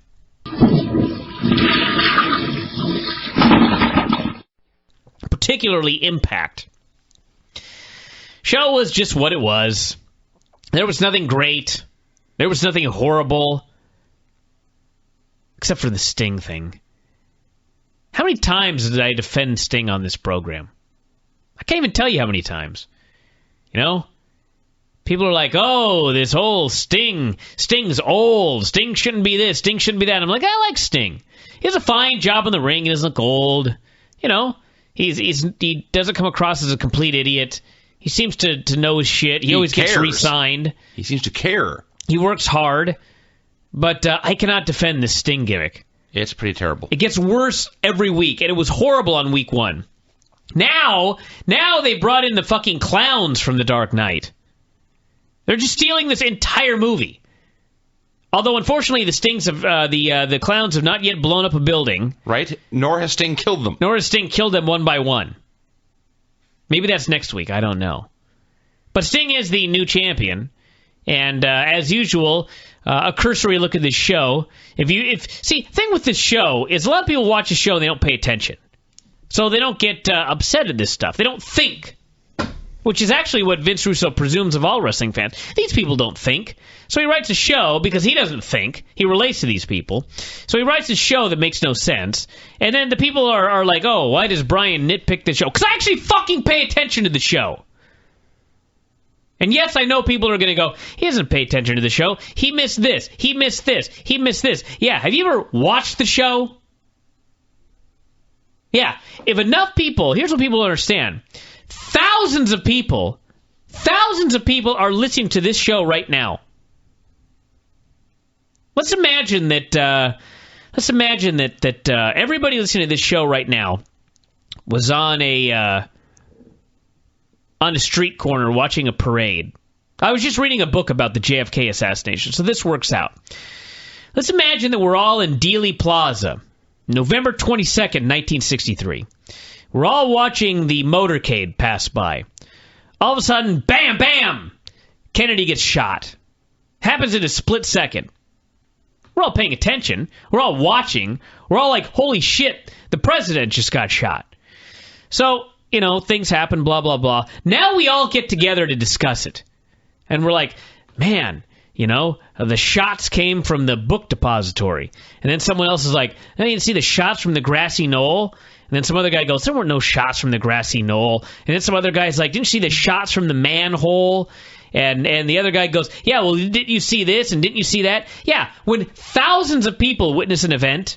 Particularly Impact. Show was just what it was. There was nothing great. There was nothing horrible. Except for the Sting thing. How many times did I defend Sting on this program? I can't even tell you how many times. You know? People are like, oh, this whole Sting. Sting's old. Sting shouldn't be this. Sting shouldn't be that. I'm like, I like Sting. He has a fine job in the ring. He doesn't look old. You know? He doesn't come across as a complete idiot. He seems to know his shit. He always gets re-signed. He seems to care. He works hard. But I cannot defend this Sting gimmick. It's pretty terrible. It gets worse every week, and it was horrible on week 1. Now they brought in the fucking clowns from The Dark Knight. They're just stealing this entire movie. Although, unfortunately, the clowns have not yet blown up a building. Right? Nor has Sting killed them. Nor has Sting killed them one by one. Maybe that's next week. I don't know. But Sting is the new champion. And as usual, a cursory look at this show. Thing with this show is a lot of people watch a show and they don't pay attention. So they don't get upset at this stuff. They don't think, which is actually what Vince Russo presumes of all wrestling fans. These people don't think. So he writes a show because he doesn't think. He relates to these people. So he writes a show that makes no sense. And then the people are like, oh, why does Bryan nitpick the show? Because I actually fucking pay attention to the show. And yes, I know people are going to go, he doesn't pay attention to the show. He missed this. He missed this. He missed this. Yeah, have you ever watched the show? Yeah, if enough people, here's what people understand. Thousands of people are listening to this show right now. Let's imagine that everybody listening to this show right now was on a street corner watching a parade. I was just reading a book about the JFK assassination, so this works out. Let's imagine that we're all in Dealey Plaza, November 22nd, 1963. We're all watching the motorcade pass by. All of a sudden, bam, bam, Kennedy gets shot. Happens in a split second. We're all paying attention. We're all watching. We're all like, holy shit, the president just got shot. So, things happen, blah, blah, blah. Now we all get together to discuss it. And we're like, man, the shots came from the book depository. And then someone else is like, I didn't see the shots from the grassy knoll. And then some other guy goes, there were no shots from the grassy knoll. And then some other guy's like, didn't you see the shots from the manhole? And the other guy goes, yeah, well, didn't you see this and didn't you see that? Yeah, when thousands of people witness an event,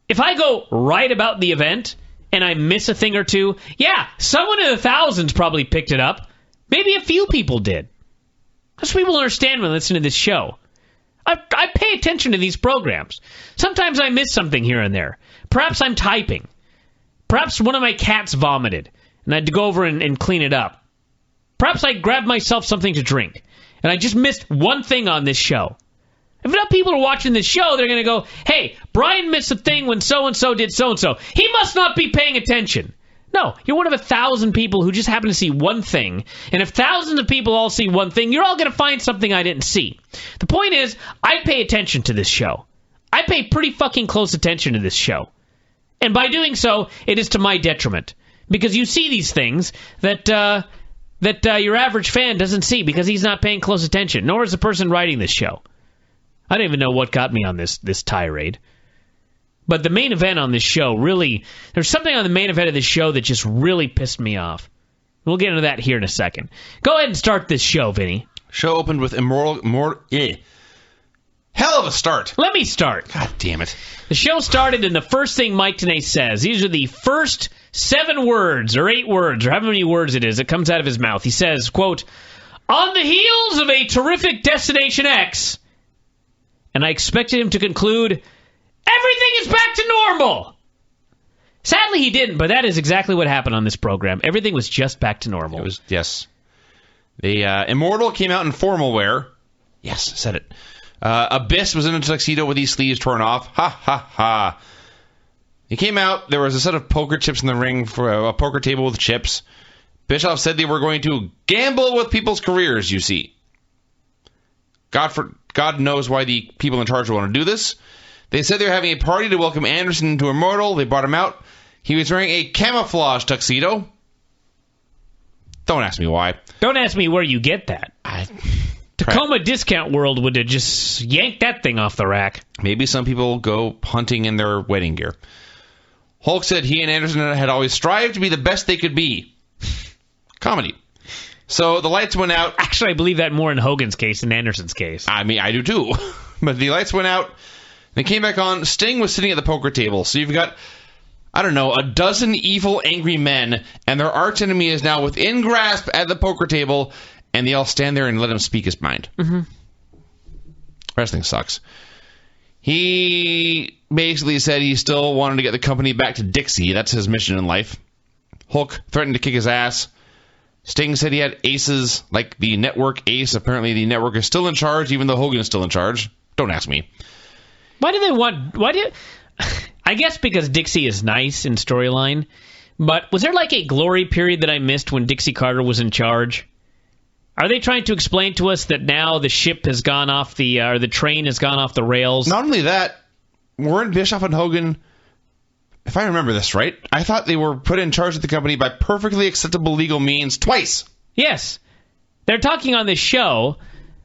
if I go right about the event and I miss a thing or two, yeah, someone in the thousands probably picked it up. Maybe a few people did. That's what people understand when they listen to this show. I pay attention to these programs. Sometimes I miss something here and there. Perhaps I'm typing. Perhaps one of my cats vomited, and I had to go over and clean it up. Perhaps I grabbed myself something to drink, and I just missed one thing on this show. If enough people are watching this show, they're going to go, hey, Bryan missed a thing when so-and-so did so-and-so. He must not be paying attention. No, you're one of 1,000 people who just happen to see one thing. And if thousands of people all see one thing, you're all going to find something I didn't see. The point is, I pay attention to this show. I pay pretty fucking close attention to this show. And by doing so, it is to my detriment. Because you see these things that your average fan doesn't see because he's not paying close attention, nor is the person writing this show. I don't even know what got me on this tirade. But the main event on this show really... There's something on the main event of this show that just really pissed me off. We'll get into that here in a second. Go ahead and start this show, Vinny. Show opened with Immortal... Hell of a start. Let me start. God damn it. The show started, and the first thing Mike Tenay says, these are the first 7 words, or 8 words, or however many words it is, that comes out of his mouth. He says, quote, on the heels of a terrific Destination X... And I expected him to conclude, everything is back to normal. Sadly, he didn't, but that is exactly what happened on this program. Everything was just back to normal. It was, yes. The Immortal came out in formal wear. Yes, said it. Abyss was in a tuxedo with these sleeves torn off. Ha, ha, ha. He came out. There was a set of poker chips in the ring for a poker table with chips. Bischoff said they were going to gamble with people's careers, you see. God knows why the people in charge want to do this. They said they were having a party to welcome Anderson into Immortal. They brought him out. He was wearing a camouflage tuxedo. Don't ask me why. Don't ask me where you get that. Tacoma Discount World would have just yanked that thing off the rack. Maybe some people go hunting in their wedding gear. Hulk said he and Anderson had always strived to be the best they could be. Comedy. So the lights went out. Actually, I believe that more in Hogan's case than Anderson's case. I mean, I do too. But the lights went out. They came back on. Sting was sitting at the poker table. So you've got, I don't know, a dozen evil, angry men, and their arch enemy is now within grasp at the poker table, and they all stand there and let him speak his mind. Mm-hmm. Wrestling sucks. He basically said he still wanted to get the company back to Dixie. That's his mission in life. Hulk threatened to kick his ass. Sting said he had aces, like the network ace. Apparently the network is still in charge, even though Hogan is still in charge. Don't ask me. I guess because Dixie is nice in storyline, but was there like a glory period that I missed when Dixie Carter was in charge? Are they trying to explain to us that now the ship has gone off or the train has gone off the rails? Not only that, weren't Bischoff and Hogan, if I remember this right, I thought they were put in charge of the company by perfectly acceptable legal means twice. Yes. They're talking on this show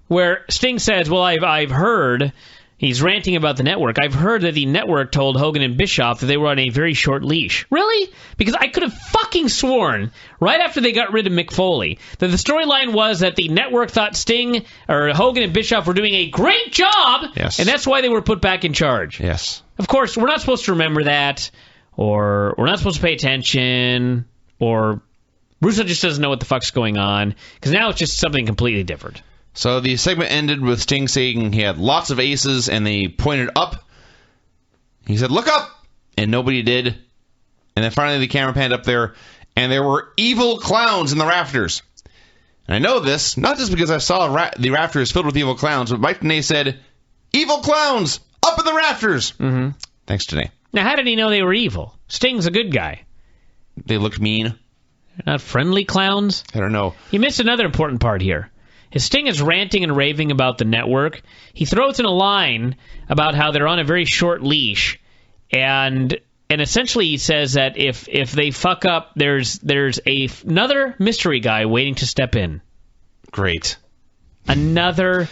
where Sting says, well, I've heard, he's ranting about the network, I've heard that the network told Hogan and Bischoff that they were on a very short leash. Really? Because I could have fucking sworn, right after they got rid of Mick Foley, that the storyline was that the network thought Sting, or Hogan and Bischoff were doing a great job, yes, and that's why they were put back in charge. Yes. Of course, we're not supposed to remember that, or we're not supposed to pay attention, or Russo just doesn't know what the fuck's going on, because now it's just something completely different. So the segment ended with Sting saying he had lots of aces, and they pointed up. He said, "Look up!" And nobody did. And then finally the camera panned up there, and there were evil clowns in the rafters. And I know this, not just because I saw the rafters filled with evil clowns, but Mike Tenay said, "Evil clowns! Up in the rafters!" Mm-hmm. Thanks, Tenay. Now, how did he know they were evil? Sting's a good guy. They looked mean. They're not friendly clowns? I don't know. You missed another important part here. As Sting is ranting and raving about the network, he throws in a line about how they're on a very short leash, and essentially he says that if they fuck up, there's another mystery guy waiting to step in. Great. Another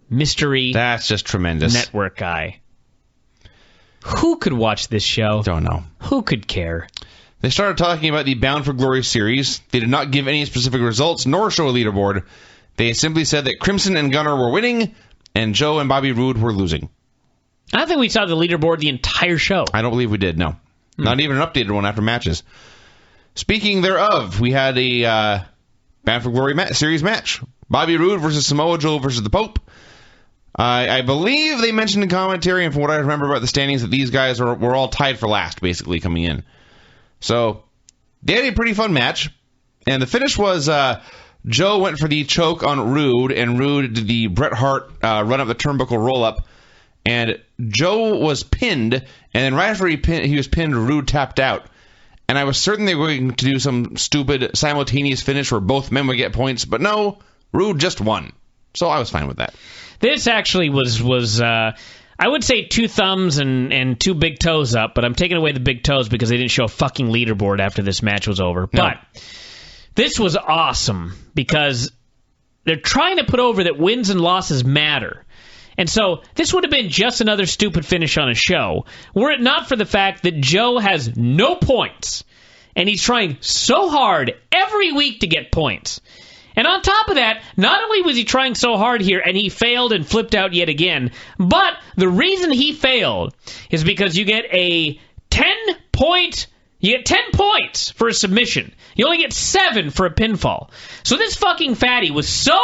mystery. That's just tremendous. Network guy. Who could watch this show? Don't know. Who could care? They started talking about the Bound for Glory series. They did not give any specific results nor show a leaderboard. They simply said that Crimson and Gunner were winning, and Joe and Bobby Roode were losing. I don't think we saw the leaderboard the entire show. I don't believe we did, no. Not even an updated one after matches. Speaking thereof, we had a Bound for Glory series match. Bobby Roode versus Samoa Joe versus the Pope. I believe they mentioned in commentary, and from what I remember about the standings, that these guys were all tied for last, basically, coming in. So, they had a pretty fun match. And the finish was... Joe went for the choke on Roode, and Roode did the Bret Hart run up the turnbuckle roll-up, and Joe was pinned, and then right after he was pinned, Roode tapped out. And I was certain they were going to do some stupid simultaneous finish where both men would get points, but no, Roode just won. So I was fine with that. This actually was I would say 2 thumbs and 2 big toes up, but I'm taking away the big toes because they didn't show a fucking leaderboard after this match was over. No. But... this was awesome because they're trying to put over that wins and losses matter. And so this would have been just another stupid finish on a show were it not for the fact that Joe has no points. And he's trying so hard every week to get points. And on top of that, not only was he trying so hard here and he failed and flipped out yet again, but the reason he failed is because you get a 10-point... you get 10 points for a submission. You only get 7 for a pinfall. So this fucking fatty was so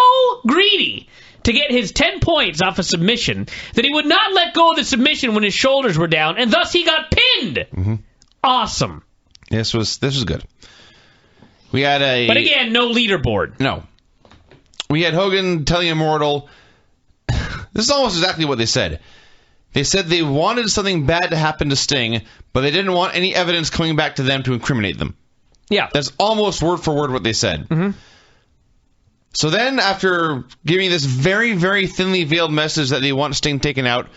greedy to get his 10 points off a submission that he would not let go of the submission when his shoulders were down, and thus he got pinned. Mm-hmm. Awesome. This was good. We had But again, no leaderboard. No. We had Hogan telling Immortal... this is almost exactly what they said. They said they wanted something bad to happen to Sting, but they didn't want any evidence coming back to them to incriminate them. Yeah. That's almost word for word what they said. Mm-hmm. So then, after giving this very, very thinly veiled message that they want Sting taken out,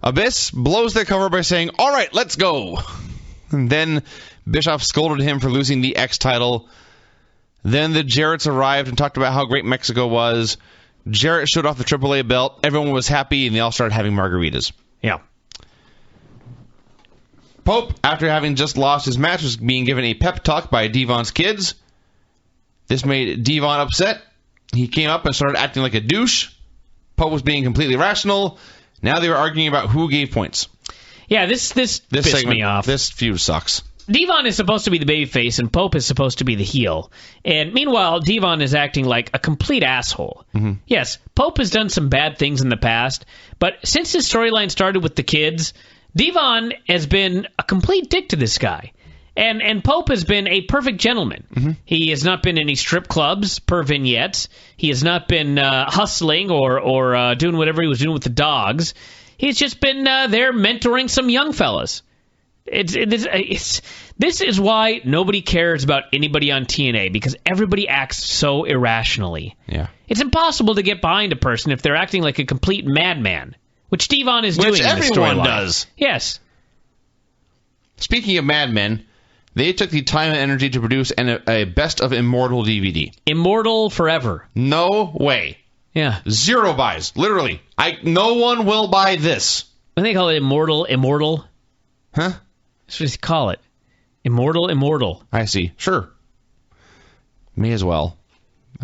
Abyss blows their cover by saying, "All right, let's go." And then Bischoff scolded him for losing the X title. Then the Jarretts arrived and talked about how great Mexico was. Jarrett showed off the AAA belt. Everyone was happy, and they all started having margaritas. Yeah. Pope, after having just lost his match, was being given a pep talk by Devon's kids. This made Devon upset. He came up and started acting like a douche. Pope was being completely rational. Now they were arguing about who gave points. Yeah, this pissed me off. This feud sucks. Devon is supposed to be the babyface, and Pope is supposed to be the heel. And meanwhile, Devon is acting like a complete asshole. Mm-hmm. Yes, Pope has done some bad things in the past, but since his storyline started with the kids, Devon has been a complete dick to this guy. And Pope has been a perfect gentleman. Mm-hmm. He has not been in any strip clubs per vignettes. He has not been hustling or doing whatever he was doing with the dogs. He's just been there mentoring some young fellas. This is why nobody cares about anybody on TNA, because everybody acts so irrationally. Yeah. It's impossible to get behind a person if they're acting like a complete madman, which Devon is doing in the storyline. Everyone does. Yes. Speaking of madmen, they took the time and energy to produce a Best of Immortal DVD. Immortal forever. No way. Yeah. 0 buys. Literally. No one will buy this. I think they call it Immortal. Huh? That's what they call it. Immortal. I see. Sure. May as well.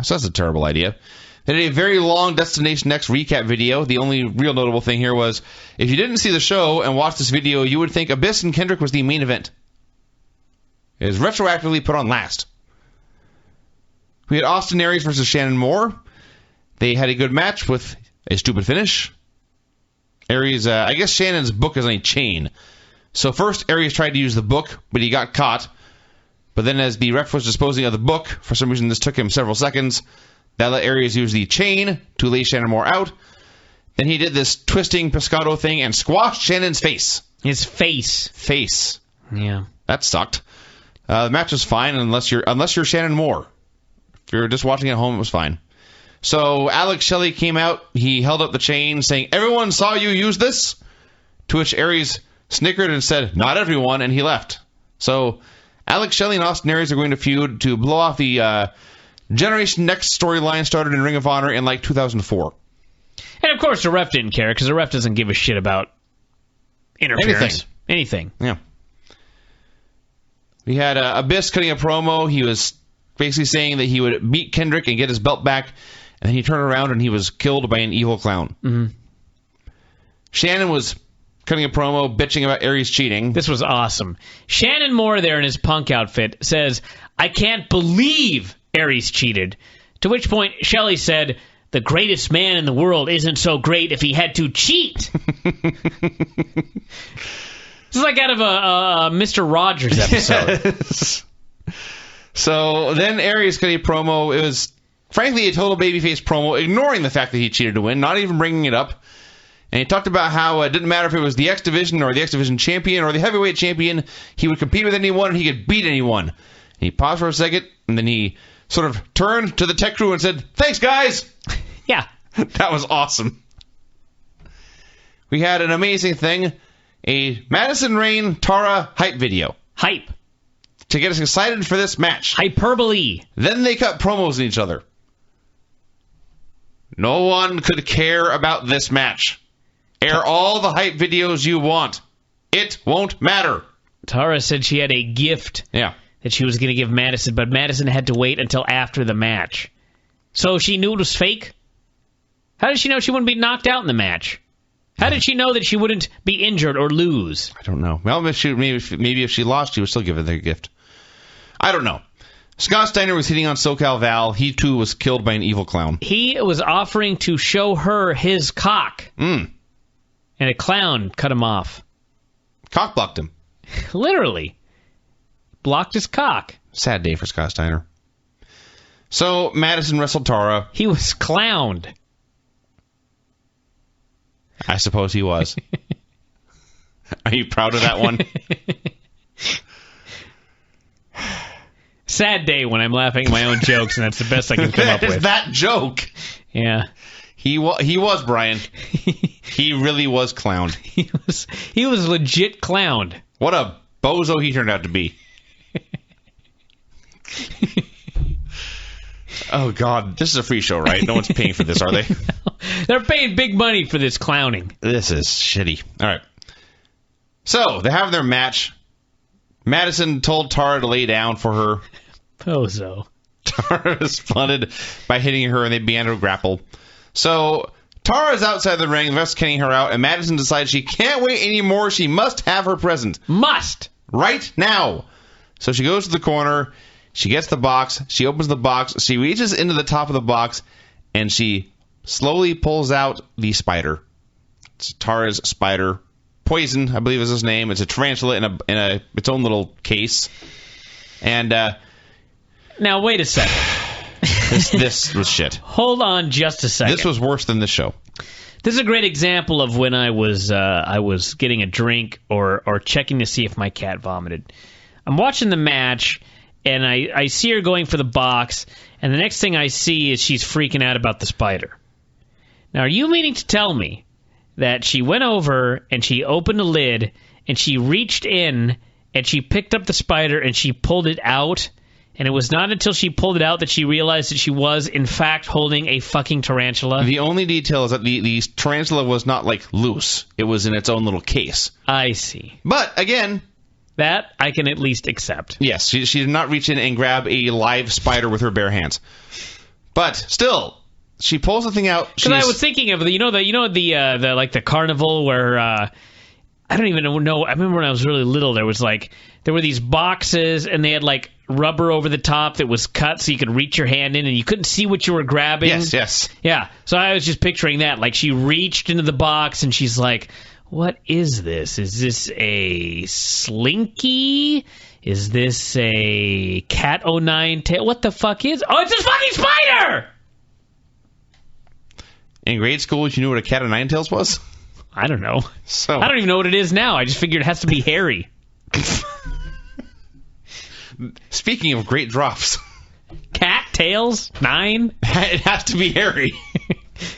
So that's a terrible idea. They did a very long Destination X recap video. The only real notable thing here was, if you didn't see the show and watch this video, you would think Abyss and Kendrick was the main event. It was retroactively put on last. We had Austin Aries versus Shannon Moore. They had a good match with a stupid finish. Aries, I guess Shannon's book is on a chain. So first, Aries tried to use the book, but he got caught. But then as the ref was disposing of the book, for some reason this took him several seconds, that let Aries use the chain to lay Shannon Moore out. Then he did this twisting pescado thing and squashed Shannon's face. His face. Face. Yeah. That sucked. The match was fine unless you're Shannon Moore. If you're just watching at home, it was fine. So Alex Shelley came out. He held up the chain saying, "Everyone saw you use this?" To which Aries snickered and said, "Not everyone," and he left. So Alex Shelley and Austin Aries are going to feud to blow off the Generation Next storyline started in Ring of Honor in like 2004. And of course the ref didn't care, because the ref doesn't give a shit about interference. Anything. Yeah. We had Abyss cutting a promo. He was basically saying that he would beat Kendrick and get his belt back, and then he turned around and he was killed by an evil clown. Mm-hmm. Shannon was cutting a promo, bitching about Aries cheating. This was awesome. Shannon Moore there in his punk outfit says, "I can't believe Aries cheated." To which point Shelley said, "The greatest man in the world isn't so great if he had to cheat." This is like out of a Mr. Rogers episode. Yes. So then Aries cut a promo. It was, frankly, a total babyface promo, ignoring the fact that he cheated to win, not even bringing it up. And he talked about how it didn't matter if it was the X Division or the X Division champion or the heavyweight champion. He would compete with anyone and he could beat anyone. And he paused for a second, and then he sort of turned to the tech crew and said, "Thanks, guys." Yeah. That was awesome. We had an amazing thing. A Madison Rayne Tara hype video. Hype. To get us excited for this match. Hyperbole. Then they cut promos on each other. No one could care about this match. Air all the hype videos you want. It won't matter. Tara said she had a gift that she was going to give Madison, but Madison had to wait until after the match. So she knew it was fake? How did she know she wouldn't be knocked out in the match? How did she know that she wouldn't be injured or lose? I don't know. Well, maybe if she lost, she would still give her the gift. I don't know. Scott Steiner was hitting on SoCal Val. He, too, was killed by an evil clown. He was offering to show her his cock. And a clown cut him off. Cock blocked him. Literally. Blocked his cock. Sad day for Scott Steiner. So, Madison wrestled Tara. He was clowned. I suppose he was. Are you proud of that one? Sad day when I'm laughing at my own jokes, and that's the best I can come up with. That joke. Yeah. He was, Brian. He really was clowned. He was legit clowned. What a bozo he turned out to be. Oh, God. This is a free show, right? No one's paying for this, are they? They're paying big money for this clowning. This is shitty. All right. So, they have their match. Madison told Tara to lay down for her. Bozo. Tara responded by hitting her, and they began to grapple. So, Tara's outside the ring, the ref's kicking her out, and Madison decides she can't wait anymore. She must have her present. Must. Right now. So she goes to the corner. She gets the box. She opens the box. She reaches into the top of the box, and she slowly pulls out the spider. It's Tara's spider. Poison, I believe is his name. It's a tarantula in its own little case. And now wait a second. This was shit. Hold on just a second. This was worse than this show. This is a great example of when I was getting a drink or checking to see if my cat vomited. I'm watching the match, and I see her going for the box, and the next thing I see is she's freaking out about the spider. Now, are you meaning to tell me that she went over and she opened the lid and she reached in and she picked up the spider and she pulled it out? And it was not until she pulled it out that she realized that she was, in fact, holding a fucking tarantula? The only detail is that the tarantula was not, like, loose. It was in its own little case. I see. But, again... That I can at least accept. Yes, she did not reach in and grab a live spider with her bare hands. But, still, she pulls the thing out. Because I was thinking of the carnival where... I don't even know. I remember when I was really little, there were these boxes, and they had, like, rubber over the top that was cut so you could reach your hand in, and you couldn't see what you were grabbing. Yes. Yeah, so I was just picturing that. Like, she reached into the box, and she's like, what is this? Is this a slinky? Is this a cat o' nine tail? What the fuck is... Oh, it's a fucking spider! In grade school, you knew what a cat o' nine tails was? I don't know. So I don't even know what it is now. I just figured it has to be hairy. Speaking of great drops. Cat, tails, 9. It has to be hairy.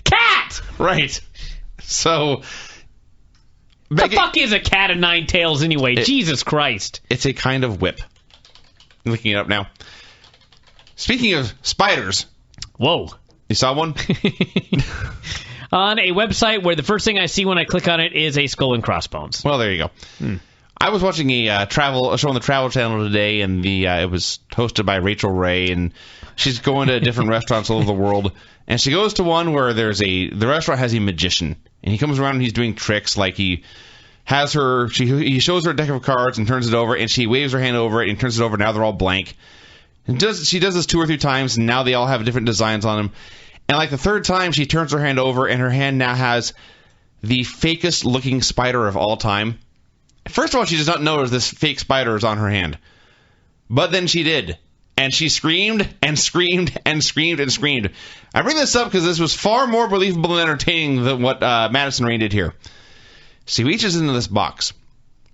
Cat! Right. So... What the fuck is a cat of 9 tails anyway? Jesus Christ. It's a kind of whip. I'm looking it up now. Speaking of spiders. Whoa. You saw one? On a website where the first thing I see when I click on it is a skull and crossbones. Well, there you go. I was watching a show on the Travel Channel today, and it was hosted by Rachel Ray, and she's going to different restaurants all over the world, and she goes to one where the restaurant has a magician, and he comes around and he's doing tricks, like he shows her a deck of cards and turns it over, and she waves her hand over it and turns it over. Now they're all blank. And she does this 2 or 3 times, and now they all have different designs on them. And like the third time, she turns her hand over, and her hand now has the fakest looking spider of all time. First of all, she does not notice this fake spider is on her hand. But then she did. And she screamed and screamed and screamed and screamed. I bring this up because this was far more believable and entertaining than what Madison Rain did here. She reaches into this box.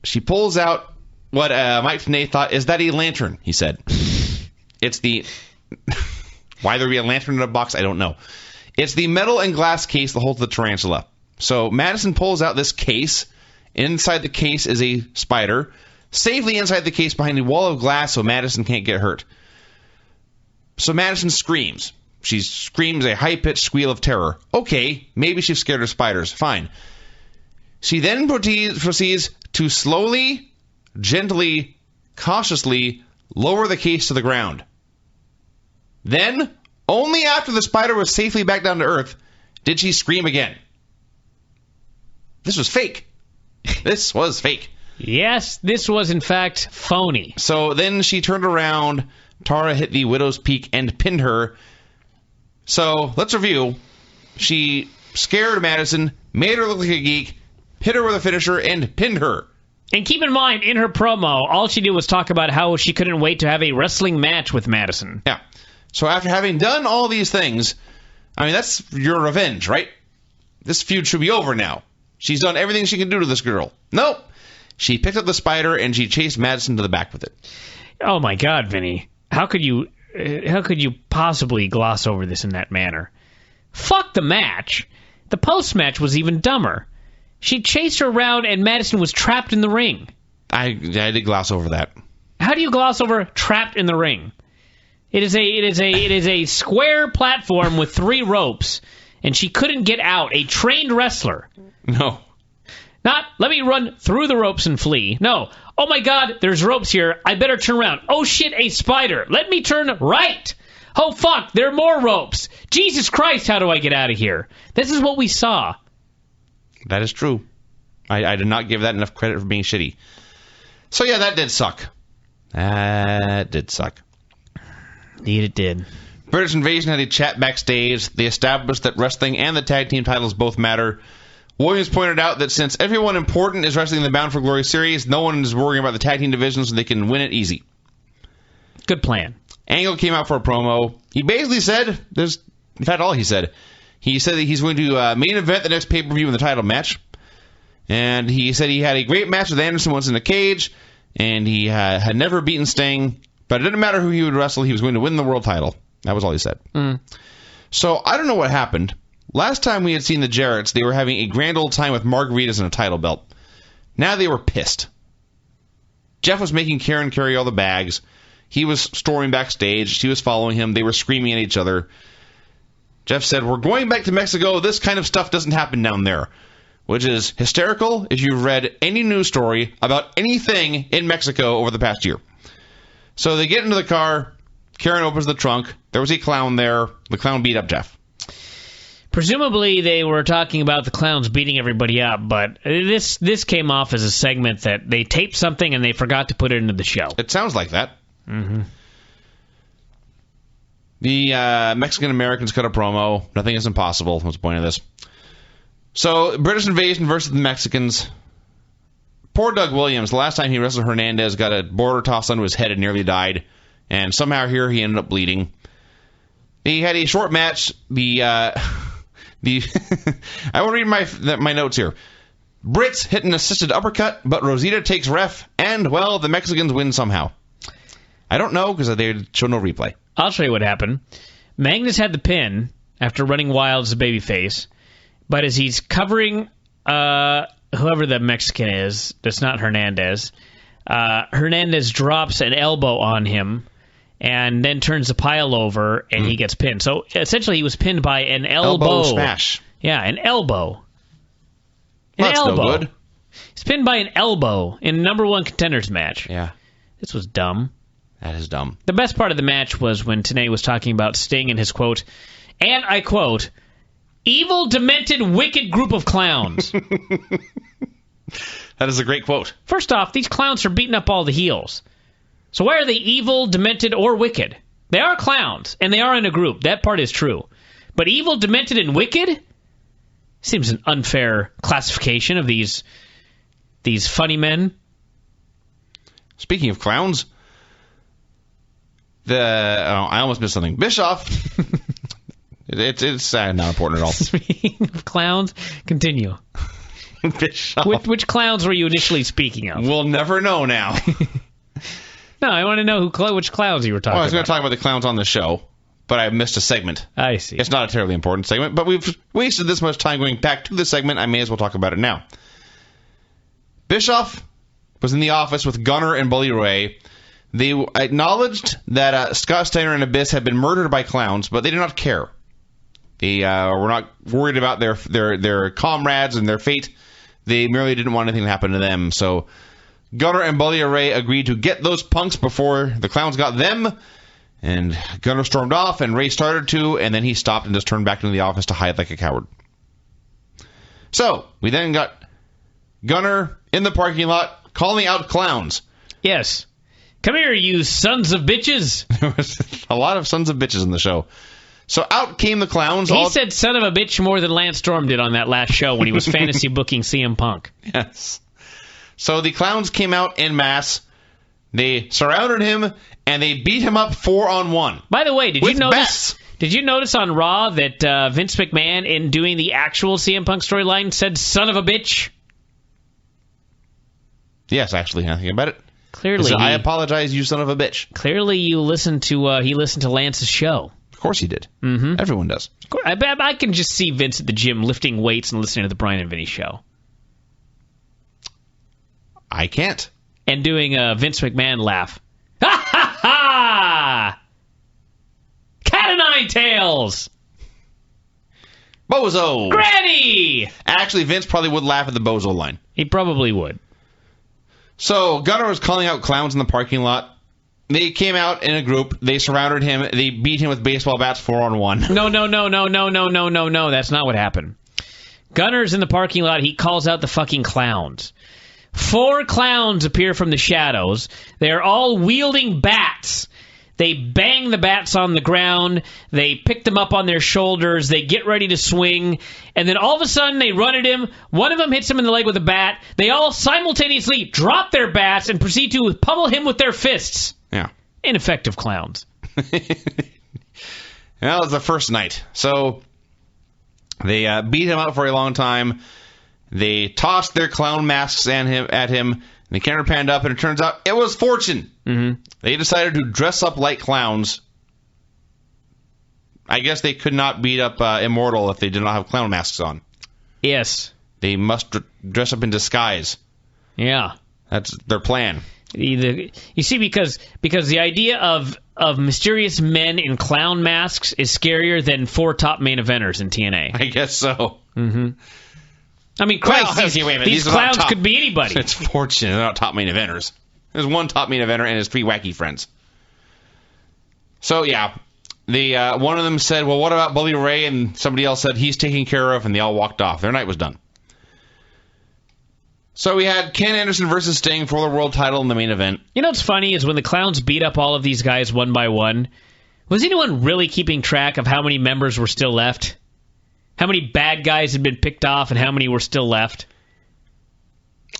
She pulls out what Mike Finay thought, is that a lantern, he said. It's the... Why there would be a lantern in a box, I don't know. It's the metal and glass case that holds the tarantula. So Madison pulls out this case. Inside the case is a spider. Safely inside the case behind a wall of glass so Madison can't get hurt. So Madison screams. She screams a high-pitched squeal of terror. Okay, maybe she's scared of spiders. Fine. She then proceeds to slowly, gently, cautiously lower the case to the ground. Then, only after the spider was safely back down to earth, did she scream again. This was fake. This was fake. Yes, this was in fact phony. So then she turned around, Tara hit the widow's peak and pinned her. So, let's review. She scared Madison, made her look like a geek, hit her with a finisher, and pinned her. And keep in mind, in her promo, all she did was talk about how she couldn't wait to have a wrestling match with Madison. Yeah. So after having done all these things, I mean, that's your revenge, right? This feud should be over now. She's done everything she can do to this girl. Nope. She picked up the spider and she chased Madison to the back with it. Oh my God, Vinny. How could you possibly gloss over this in that manner? Fuck the match. The post-match was even dumber. She chased her around and Madison was trapped in the ring. I did gloss over that. How do you gloss over trapped in the ring? It is a square platform with 3 ropes, and she couldn't get out. A trained wrestler. No. Not, let me run through the ropes and flee. No. Oh my God, there's ropes here. I better turn around. Oh shit, a spider. Let me turn right. Oh fuck, there are more ropes. Jesus Christ, how do I get out of here? This is what we saw. That is true. I did not give that enough credit for being shitty. So yeah, that did suck. That did suck. Indeed it did. British Invasion had a chat backstage. They established that wrestling and the tag team titles both matter. Williams pointed out that since everyone important is wrestling the Bound for Glory series, no one is worrying about the tag team division, so they can win it easy. Good plan. Angle came out for a promo. He basically said, in fact, all he said, He said that he's going to main event the next pay-per-view in the title match. And he said he had a great match with Anderson once in a cage, and he had never beaten Sting, but it didn't matter who he would wrestle, he was going to win the world title. That was all he said. So I don't know what happened. Last time we had seen the Jarretts, they were having a grand old time with margaritas and a title belt. Now they were pissed. Jeff was making Karen carry all the bags. He was storming backstage. She was following him. They were screaming at each other. Jeff said, "We're going back to Mexico. This kind of stuff doesn't happen down there." Which is hysterical if you've read any news story about anything in Mexico over the past year. So they get into the car. Karen opens the trunk. There was a clown there. The clown beat up Jeff. Presumably they were talking about the clowns beating everybody up, but this came off as a segment that they taped something and they forgot to put it into the show. It sounds like that. Mm-hmm. The Mexican-Americans cut a promo. Nothing is impossible. What's the point of this? So, British Invasion versus the Mexicans. Poor Doug Williams, the last time he wrestled Hernandez, got a border tossed onto his head and nearly died. And somehow here he ended up bleeding. He had a short match. I want to read my notes here. Brits hit an assisted uppercut, but Rosita takes ref, and, well, the Mexicans win somehow. I don't know, because they show no replay. I'll show you what happened. Magnus had the pin after running wild as a babyface. But as he's covering whoever the Mexican is, that's not Hernandez, Hernandez drops an elbow on him and then turns the pile over and he gets pinned. So essentially he was pinned by an elbow. Smash. Yeah, an elbow. That's elbow. no good. He's pinned by an elbow in number one contenders match. Yeah. This was dumb. That is dumb. The best part of the match was when TNA was talking about Sting and his quote, and I quote, "Evil, demented, wicked group of clowns." That is a great quote. First off, these clowns are beating up all the heels. So why are they evil, demented, or wicked? They are clowns, and they are in a group. That part is true. But evil, demented, and wicked? Seems an unfair classification of these funny Speaking of clowns, I almost missed something. Bischoff... It's not important at all. Speaking of clowns, continue. Bischoff. Which clowns were you initially speaking of? We'll never know now. No, I want to know which clowns you were talking about. I was going to talk about the clowns on the show, but I missed a segment. I see. It's not a terribly important segment, but we've wasted this much time going back to the segment. I may as well talk about it now. Bischoff was in the office with Gunner and Bully Ray. They acknowledged that Scott Steiner and Abyss had been murdered by clowns, but they did not care. They were not worried about their comrades and their fate. They merely didn't want anything to happen to them. So Gunner and Bully Ray agreed to get those punks before the clowns got them. And Gunner stormed off, and Ray started to, and then he stopped and just turned back into the office to hide like a coward. So we then got Gunner in the parking lot calling out clowns. Yes. Come here, you sons of bitches. There was a lot of sons of bitches in the show. So out came the clowns. He said son of a bitch more than Lance Storm did on that last show when he was fantasy booking CM Punk. Yes. So the clowns came out en masse. They surrounded him, and they beat him up 4-on-1. By the way, did you notice... bats. Did you notice on Raw that Vince McMahon, in doing the actual CM Punk storyline, said son of a bitch? Yes, actually, I think about it. Clearly, I apologize, you son of a bitch. Clearly, he listened to Lance's show. Of course he did. Mm-hmm. Everyone does. I can just see Vince at the gym lifting weights and listening to the Bryan and Vinny show. I can't. And doing a Vince McMahon laugh. Ha ha ha! Cat o' nine tails! Bozo! Granny! Actually, Vince probably would laugh at the Bozo line. He probably would. So, Gunner was calling out clowns in the parking lot. They came out in a group. They surrounded him. They beat him with baseball bats 4-on-1. No. That's not what happened. Gunner's in the parking lot. He calls out the fucking clowns. 4 clowns appear from the shadows. They're all wielding bats. They bang the bats on the ground. They pick them up on their shoulders. They get ready to swing. And then all of a sudden, they run at him. One of them hits him in the leg with a bat. They all simultaneously drop their bats and proceed to pummel him with their fists. Yeah. Ineffective clowns. That was the first night. So They beat him up for a long time. They tossed their clown masks at him. And the camera panned up, and it turns out it was Fortune. Mm-hmm. They decided to dress up like clowns. I guess they could not beat up Immortal if they did not have clown masks on. Yes. They must dress up in disguise. Yeah. That's their plan. You see, because the idea of mysterious men in clown masks is scarier than 4 top main eventers in TNA. I guess so. Mm-hmm. I mean, Christ, these clowns could be anybody. It's Fortune. They're not top main eventers. There's one top main eventer and his 3 wacky friends. So, yeah. One of them said, well, what about Bully Ray? And somebody else said, he's taken care of, and they all walked off. Their night was done. So we had Ken Anderson versus Sting for the world title in the main event. You know what's funny is when the clowns beat up all of these guys one by one, was anyone really keeping track of how many members were still left? How many bad guys had been picked off and how many were still left?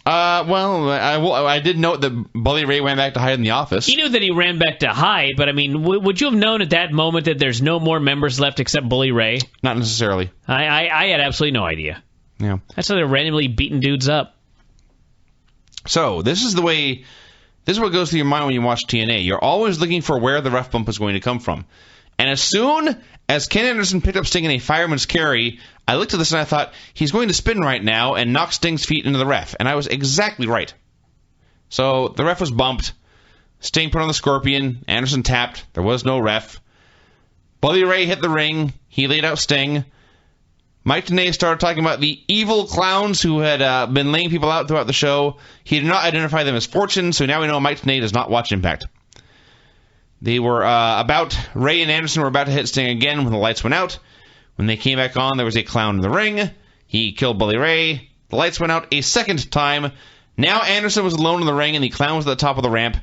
Well, I did note that Bully Ray went back to hide in the office. You knew that he ran back to hide, but I mean, would you have known at that moment that there's no more members left except Bully Ray? Not necessarily. I had absolutely no idea. Yeah. That's how they're randomly beating dudes up. So, this is what goes through your mind when you watch TNA. You're always looking for where the ref bump is going to come from. And as soon as Ken Anderson picked up Sting in a fireman's carry, I looked at this and I thought, he's going to spin right now and knock Sting's feet into the ref. And I was exactly right. So, the ref was bumped. Sting put on the Scorpion. Anderson tapped. There was no ref. Bully Ray hit the ring. He laid out Sting. Mike Tenay started talking about the evil clowns who had been laying people out throughout the show. He did not identify them as Fortune, so now we know Mike Tenay does not watch Impact. They were Ray and Anderson were about to hit Sting again when the lights went out. When they came back on, there was a clown in the ring. He killed Bully Ray. The lights went out a second time. Now Anderson was alone in the ring, and the clown was at the top of the ramp.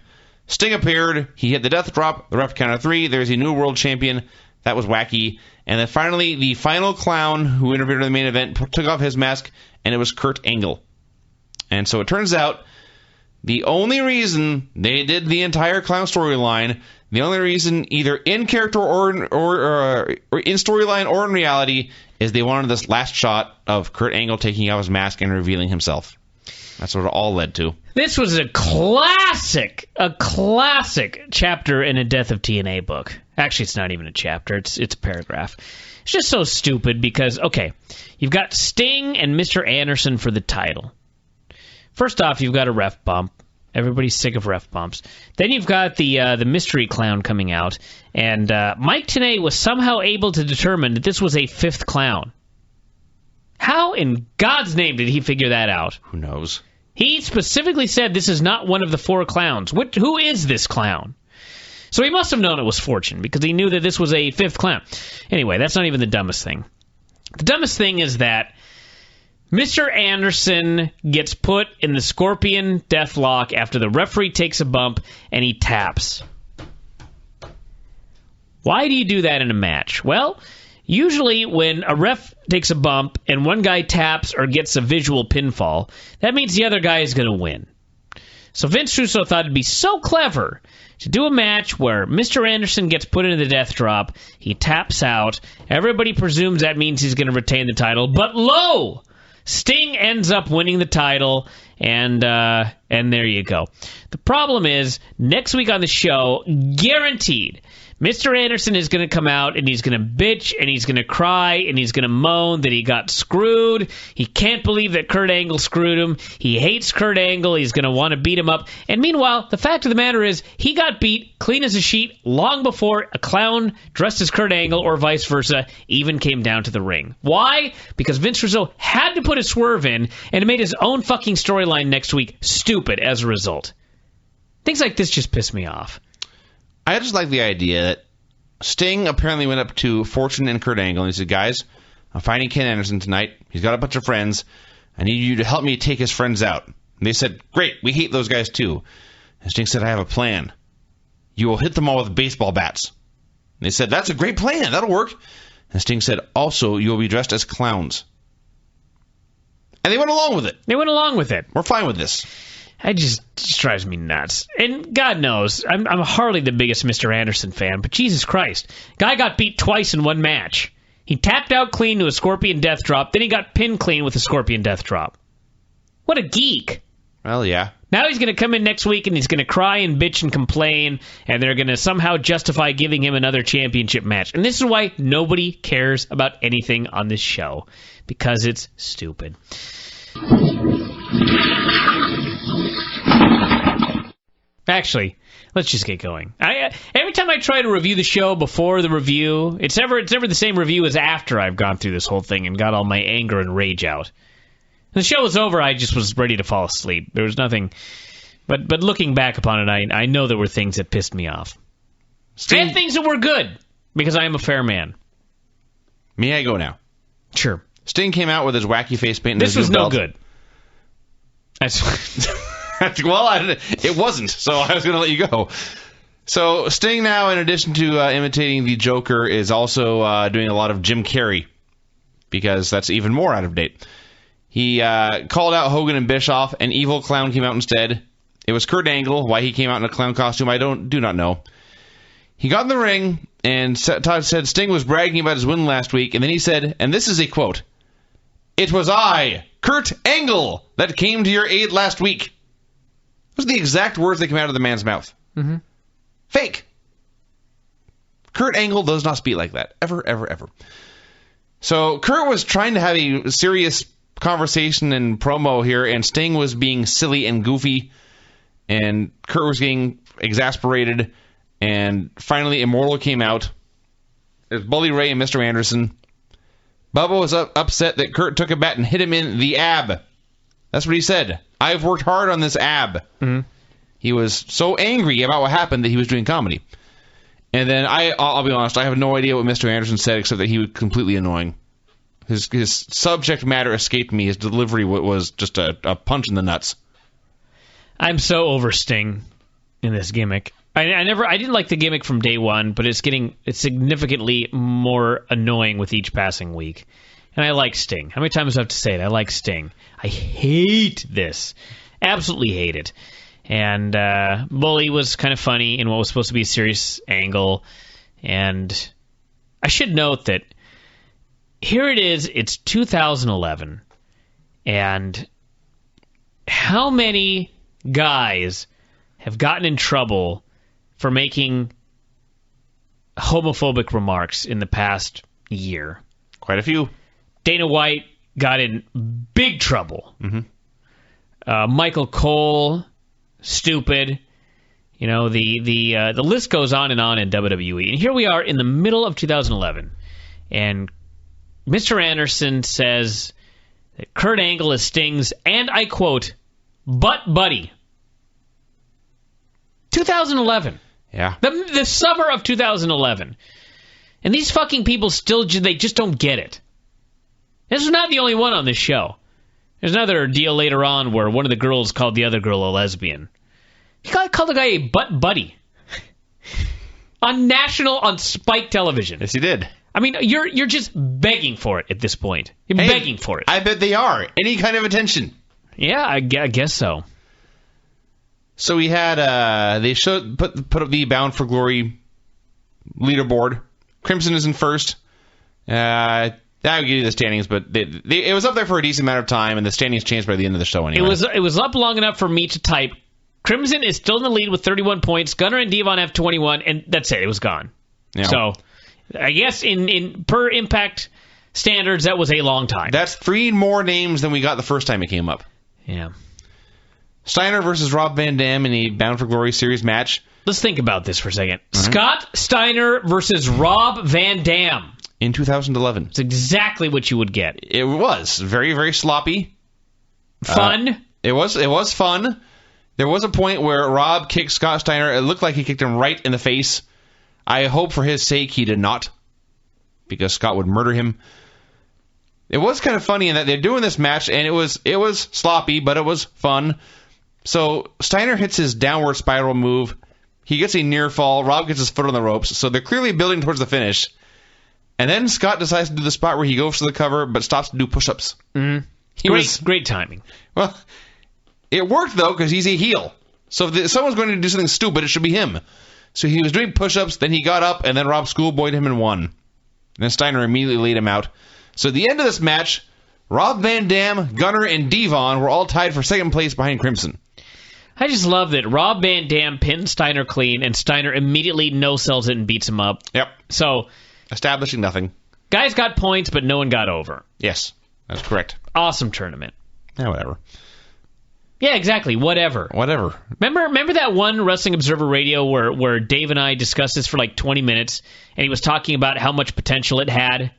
Sting appeared. He hit the death drop. The ref counted 3. There's a new world champion. That was wacky. And then finally, the final clown who interfered in the main event took off his mask, and it was Kurt Angle. And so it turns out the only reason they did the entire clown storyline, the only reason either in character or in storyline or in reality, is they wanted this last shot of Kurt Angle taking off his mask and revealing himself. That's what it all led to. This was a classic chapter in a Death of TNA book. Actually, it's not even a chapter. It's a paragraph. It's just so stupid because, okay, you've got Sting and Mr. Anderson for the title. First off, you've got a ref bump. Everybody's sick of ref bumps. Then you've got the mystery clown coming out, and Mike Tenay was somehow able to determine that this was a 5th clown. How in God's name did he figure that out? Who knows? He specifically said this is not one of the 4 clowns. Who is this clown? So he must have known it was Fortune, because he knew that this was a 5th clown. Anyway, that's not even the dumbest thing. The dumbest thing is that Mr. Anderson gets put in the Scorpion Deathlock after the referee takes a bump and he taps. Why do you do that in a match? Well, usually when a ref takes a bump and one guy taps or gets a visual pinfall, that means the other guy is going to win. So Vince Russo thought it'd be so clever to do a match where Mr. Anderson gets put into the death drop, he taps out, everybody presumes that means he's going to retain the title, but lo! Sting ends up winning the title, and there you go. The problem is, next week on the show, guaranteed, Mr. Anderson is going to come out and he's going to bitch and he's going to cry and he's going to moan that he got screwed. He can't believe that Kurt Angle screwed him. He hates Kurt Angle. He's going to want to beat him up. And meanwhile, the fact of the matter is he got beat clean as a sheet long before a clown dressed as Kurt Angle or vice versa even came down to the ring. Why? Because Vince Russo had to put a swerve in and it made his own fucking storyline next week stupid as a result. Things like this just piss me off. I just like the idea that Sting apparently went up to Fortune and Kurt Angle and he said, guys, I'm fighting Ken Anderson tonight. He's got a bunch of friends. I need you to help me take his friends out. And they said, great, we hate those guys too. And Sting said, I have a plan. You will hit them all with baseball bats. And they said, that's a great plan. That'll work. And Sting said, also, you will be dressed as clowns. And they went along with it. We're fine with this. It just drives me nuts. And God knows, I'm hardly the biggest Mr. Anderson fan, but Jesus Christ. Guy got beat twice in one match. He tapped out clean to a Scorpion Death Drop, then he got pinned clean with a Scorpion Death Drop. What a geek. Well, yeah. Now he's going to come in next week and he's going to cry and bitch and complain, and they're going to somehow justify giving him another championship match. And this is why nobody cares about anything on this show, because it's stupid. Actually, let's just get going. Every time I try to review the show before the review, it's never the same review as after I've gone through this whole thing and got all my anger and rage out. The show was over, I just was ready to fall asleep. There was nothing... But looking back upon it, I know there were things that pissed me off. And things that were good, because I am a fair man. May I go now? Sure. Sting came out with his wacky face paint. This was no good. Well, it wasn't, so I was going to let you go. So Sting now, in addition to imitating the Joker, is also doing a lot of Jim Carrey, because that's even more out of date. He called out Hogan and Bischoff. An evil clown came out instead. It was Kurt Angle. Why he came out in a clown costume, I do not know. He got in the ring, and Todd said Sting was bragging about his win last week, and then he said, and this is a quote, "It was I, Kurt Angle, that came to your aid last week." Those are the exact words that came out of the man's mouth. Mm-hmm. Fake. Kurt Angle does not speak like that. Ever, ever, ever. So Kurt was trying to have a serious conversation and promo here, and Sting was being silly and goofy, and Kurt was getting exasperated, and finally Immortal came out. There's Bully Ray and Mr. Anderson. Bubba was upset that Kurt took a bat and hit him in the ab. That's what he said. "I've worked hard on this ab." Mm-hmm. He was so angry about what happened that he was doing comedy. And then I'll be honest, I have no idea what Mr. Anderson said, except that he was completely annoying. His subject matter escaped me. His delivery was just a punch in the nuts. I'm so over Sting in this gimmick. I didn't like the gimmick from day one, but it's significantly more annoying with each passing week. And I like Sting. How many times do I have to say it? I like Sting. I hate this. Absolutely hate it. And Bully was kind of funny in what was supposed to be a serious angle. And I should note that here it is, it's 2011, and how many guys have gotten in trouble for making homophobic remarks in the past year? Quite a few. Dana White got in big trouble. Mm-hmm. Michael Cole, stupid. You know, the list goes on in WWE. And here we are in the middle of 2011, and Mr. Anderson says that Kurt Angle is Sting's, and I quote, butt buddy. 2011. Yeah. The summer of 2011. And these fucking people they just don't get it. This is not the only one on this show. There's another deal later on where one of the girls called the other girl a lesbian. He called the guy a butt buddy. on Spike Television. Yes, he did. I mean, you're just begging for it at this point. You're begging for it. I bet they are. Any kind of attention. Yeah, I guess so. So we had they put up the Bound for Glory leaderboard. Crimson is in first. I would give you the standings, but it was up there for a decent amount of time, and the standings changed by the end of the show anyway. It was up long enough for me to type. Crimson is still in the lead with 31 points. Gunner and Devon have 21, and that's it. It was gone. Yeah. So I guess in per Impact standards, that was a long time. That's 3 more names than we got the first time it came up. Yeah. Steiner versus Rob Van Dam in the Bound for Glory series match. Let's think about this for a second. Mm-hmm. Scott Steiner versus Rob Van Dam. In 2011. It's exactly what you would get. It was very, very sloppy. Fun. It was fun. There was a point where Rob kicked Scott Steiner. It looked like he kicked him right in the face. I hope for his sake he did not, because Scott would murder him. It was kind of funny in that they're doing this match, and it was sloppy, but it was fun. So Steiner hits his downward spiral move. He gets a near fall. Rob gets his foot on the ropes. So they're clearly building towards the finish. And then Scott decides to do the spot where he goes for the cover, but stops to do push-ups. Mm-hmm. Great timing. Well, it worked, though, because he's a heel. So if someone's going to do something stupid, it should be him. So he was doing push-ups, then he got up, and then Rob schoolboyed him and won. then Steiner immediately laid him out. So at the end of this match, Rob Van Dam, Gunner, and Devon were all tied for second place behind Crimson. I just love that Rob Van Dam pinned Steiner clean, and Steiner immediately no-sells it and beats him up. Yep. So, establishing nothing. Guys got points, but no one got over. Yes, that's correct. Awesome tournament. Yeah, whatever. Yeah, exactly. Whatever. Remember that one Wrestling Observer Radio where Dave and I discussed this for like 20 minutes, and he was talking about how much potential it had?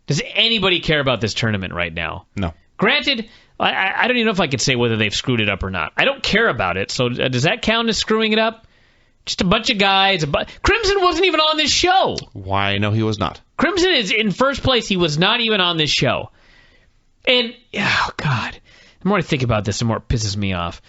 Does anybody care about this tournament right now? No. Granted, I don't even know if I could say whether they've screwed it up or not. I don't care about it, so does that count as screwing it up? Just a bunch of guys. Crimson wasn't even on this show. Why? No, he was not. Crimson is in first place. He was not even on this show. And, oh, God. The more I think about this, the more it pisses me off.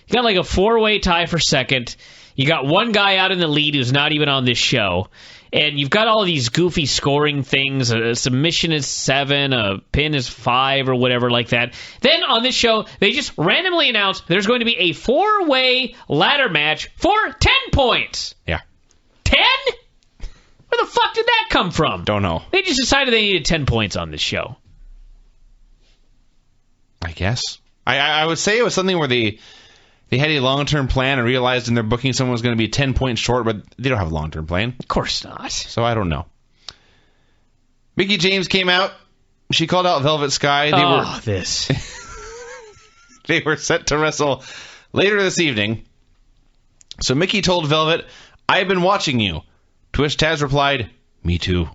You got like a 4-way tie for second. You got one guy out in the lead who's not even on this show. And you've got all these goofy scoring things. A submission is 7, a pin is 5, or whatever like that. Then on this show, they just randomly announce there's going to be a 4-way ladder match for 10 points. Yeah. 10? Where the fuck did that come from? Don't know. They just decided they needed 10 points on this show. I guess. I would say it was something where they had a long-term plan and realized in their booking someone was going to be 10 points short, but they don't have a long-term plan. Of course not. So I don't know. Mickie James came out. She called out Velvet Sky. They were set to wrestle later this evening. So Mickie told Velvet, "I've been watching you." To which Taz replied, "Me too."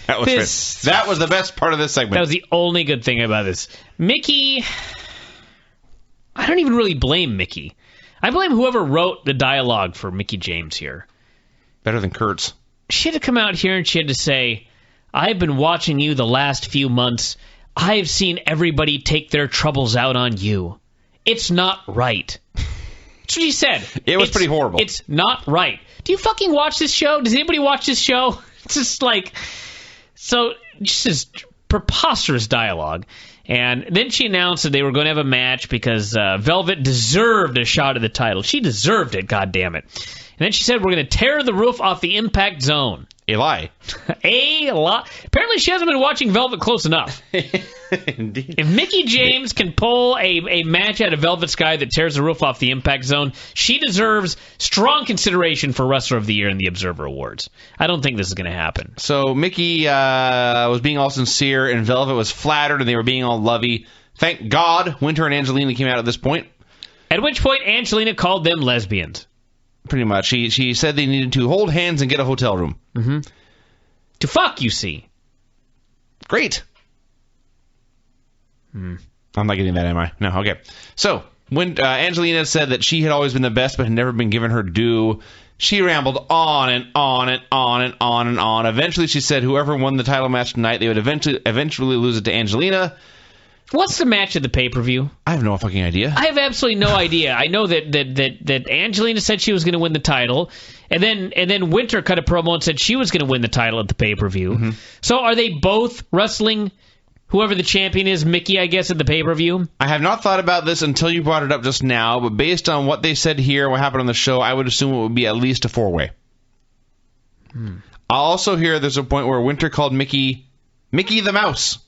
That was the best part of this segment. That was the only good thing about this. Mickie, I don't even really blame Mickie. I blame whoever wrote the dialogue for Mickie James here. Better than Kurt's. She had to come out here and she had to say, "I've been watching you the last few months. I've seen everybody take their troubles out on you. It's not right." That's what she said. It was pretty horrible. It's not right. Do you fucking watch this show? Does anybody watch this show? It's just like... So, just this preposterous dialogue. And then she announced that they were going to have a match because Velvet deserved a shot at the title. She deserved it, goddammit. And then she said, "We're going to tear the roof off the Impact Zone." A lie. A lie. Apparently she hasn't been watching Velvet close enough. Indeed. If Mickie James can pull a match out of Velvet Sky that tears the roof off the Impact Zone, she deserves strong consideration for Wrestler of the Year in the Observer Awards. I don't think this is going to happen. So Mickie was being all sincere, and Velvet was flattered, and they were being all lovey. Thank God Winter and Angelina came out at this point. At which point Angelina called them lesbians. Pretty much. She said they needed to hold hands and get a hotel room. Mm-hmm. To fuck, you see. Great. I'm not getting that, am I? No, okay. So, when Angelina said that she had always been the best but had never been given her due, she rambled on and on and on and on and on. Eventually, she said whoever won the title match tonight, they would eventually lose it to Angelina. What's the match at the pay-per-view? I have no fucking idea. I have absolutely no idea. I know that Angelina said she was going to win the title, and then Winter cut a promo and said she was going to win the title at the pay-per-view. Mm-hmm. So are they both wrestling whoever the champion is, Mickie, I guess, at the pay-per-view? I have not thought about this until you brought it up just now, but based on what they said here, what happened on the show, I would assume it would be at least a 4-way. I also hear there's a point where Winter called Mickie the Mouse.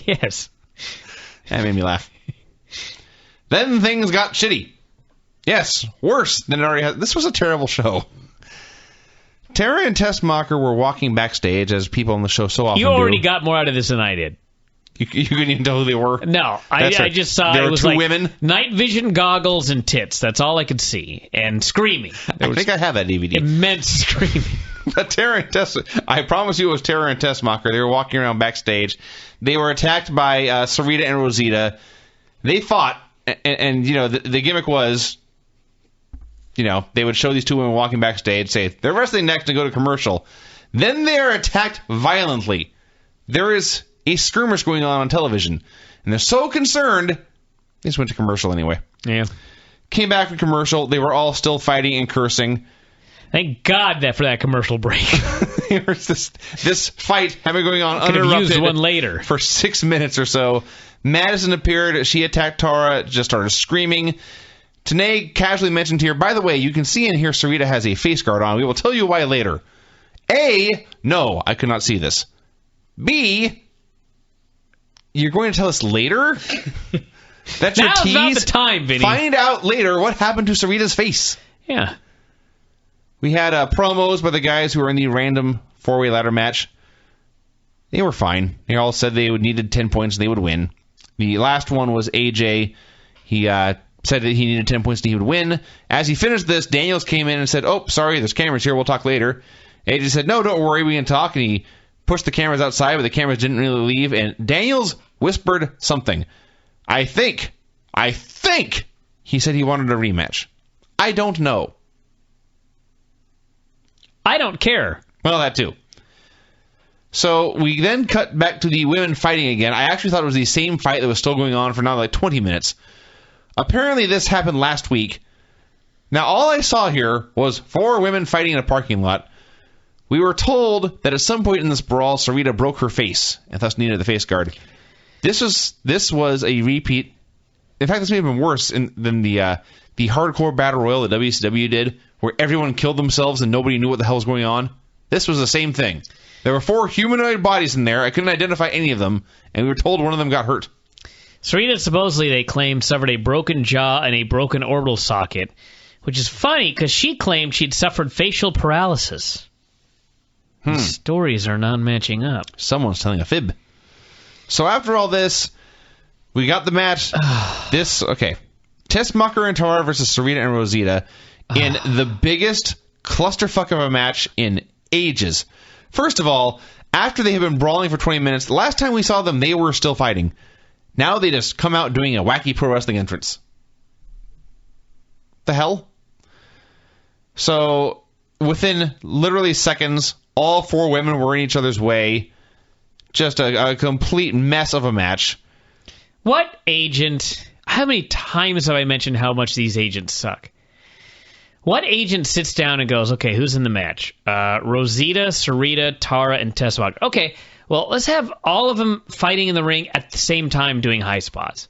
Yes. That made me laugh. Then things got shitty. Yes, worse than it already has. This was a terrible show. Tara and Tessmacher were walking backstage, as people on the show so often do. You already got more out of this than I did. You couldn't even tell who they were? No, I just saw there it were was two like women. Night vision goggles and tits. That's all I could see. And screaming. I think I have that DVD. Immense screaming. But Tara and Tess, I promise you it was Tara and Tessmacher. They were walking around backstage. They were attacked by Sarita and Rosita. They fought, and you know, the gimmick was, you know, they would show these two women walking backstage, say, they're wrestling next, and go to commercial. Then they are attacked violently. There is a skirmish going on television. And they're so concerned, they just went to commercial anyway. Yeah. Came back from commercial. They were all still fighting and cursing. Thank God for that commercial break. There was this fight having going on Could uninterrupted have used one later. For 6 minutes or so. Madison appeared. She attacked Tara, just started screaming. Tanae casually mentioned here, by the way, you can see and hear Sarita has a face guard on. We will tell you why later. A, no, I could not see this. B, you're going to tell us later? That's your tease? Now's not the time, Vinny. Find out later what happened to Sarita's face. Yeah. We had promos by the guys who were in the random four-way ladder match. They were fine. They all said they needed 10 points and they would win. The last one was AJ. He said that he needed 10 points and he would win. As he finished this, Daniels came in and said, oh, sorry, there's cameras here. We'll talk later. AJ said, no, don't worry, we can talk. And he pushed the cameras outside, but the cameras didn't really leave. And Daniels whispered something. I think he said he wanted a rematch. I don't know. I don't care. Well, that too. So we then cut back to the women fighting again. I actually thought it was the same fight that was still going on for now like 20 minutes. Apparently this happened last week. Now all I saw here was 4 women fighting in a parking lot. We were told that at some point in this brawl, Sarita broke her face and thus needed the face guard. This was a repeat. In fact, this may have been worse than the hardcore battle royal that WCW did, where everyone killed themselves and nobody knew what the hell was going on. This was the same thing. There were 4 humanoid bodies in there. I couldn't identify any of them, and we were told one of them got hurt. Sarita supposedly, they claimed, suffered a broken jaw and a broken orbital socket, which is funny because she claimed she'd suffered facial paralysis. These stories are not matching up. Someone's telling a fib. So after all this, we got the match. Tessmacher and Tara versus Sarita and Rosita in the biggest clusterfuck of a match in ages. First of all, after they had been brawling for 20 minutes, the last time we saw them, they were still fighting. Now they just come out doing a wacky pro wrestling entrance. The hell? So, within literally seconds, all 4 women were in each other's way. Just a complete mess of a match. What agent... How many times have I mentioned how much these agents suck? What agent sits down and goes, okay, who's in the match? Rosita, Sarita, Tara, and Tessmacher. Okay, well, let's have all of them fighting in the ring at the same time doing high spots.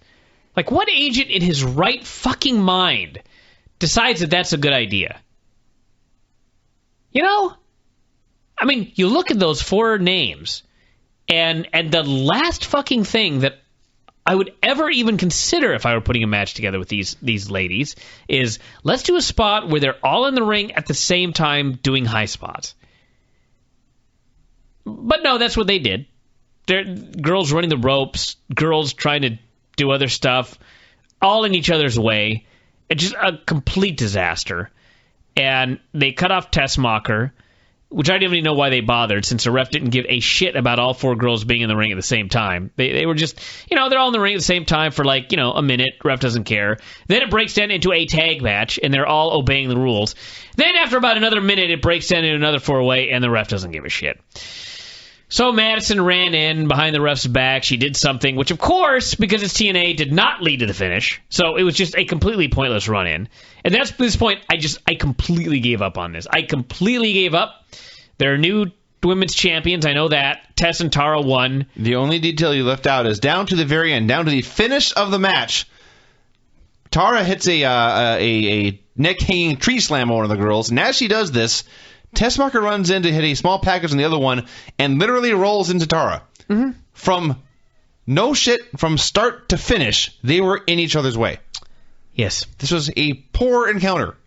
Like, what agent in his right fucking mind decides that that's a good idea? You know? I mean, you look at those 4 names, and the last fucking thing that I would ever even consider if I were putting a match together with these ladies is let's do a spot where they're all in the ring at the same time doing high spots. But no, that's what they did. They're girls running the ropes, girls trying to do other stuff, all in each other's way. It's just a complete disaster. And they cut off Tessmacher, which I didn't even know why they bothered, since the ref didn't give a shit about all 4 girls being in the ring at the same time. They were just, they're all in the ring at the same time for a minute. Ref doesn't care. Then it breaks down into a tag match, and they're all obeying the rules. Then after about another minute, it breaks down into another 4-way, and the ref doesn't give a shit. So Madison ran in behind the ref's back. She did something, which of course, because it's TNA, did not lead to the finish. So it was just a completely pointless run-in. And that's this point, I completely gave up on this. I completely gave up. There are new women's champions, I know that. Tess and Tara won. The only detail you left out is down to the very end, down to the finish of the match. Tara hits a neck-hanging tree slam on one of the girls, and as she does this, Tessmacher runs in to hit a small package on the other one and literally rolls into Tara. Mm-hmm. From start to finish, they were in each other's way. Yes. This was a poor encounter.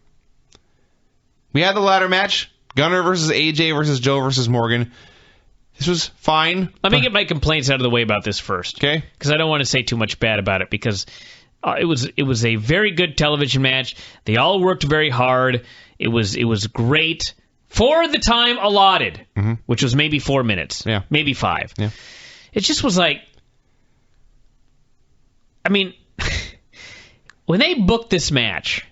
We had the ladder match. Gunner versus AJ versus Joe versus Morgan. This was fine. Let me get my complaints out of the way about this first. Okay. Because I don't want to say too much bad about it, because it was a very good television match. They all worked very hard. It was great for the time allotted, which was maybe 4 minutes. Yeah. Maybe 5. Yeah. It just was like, I mean, when they booked this match,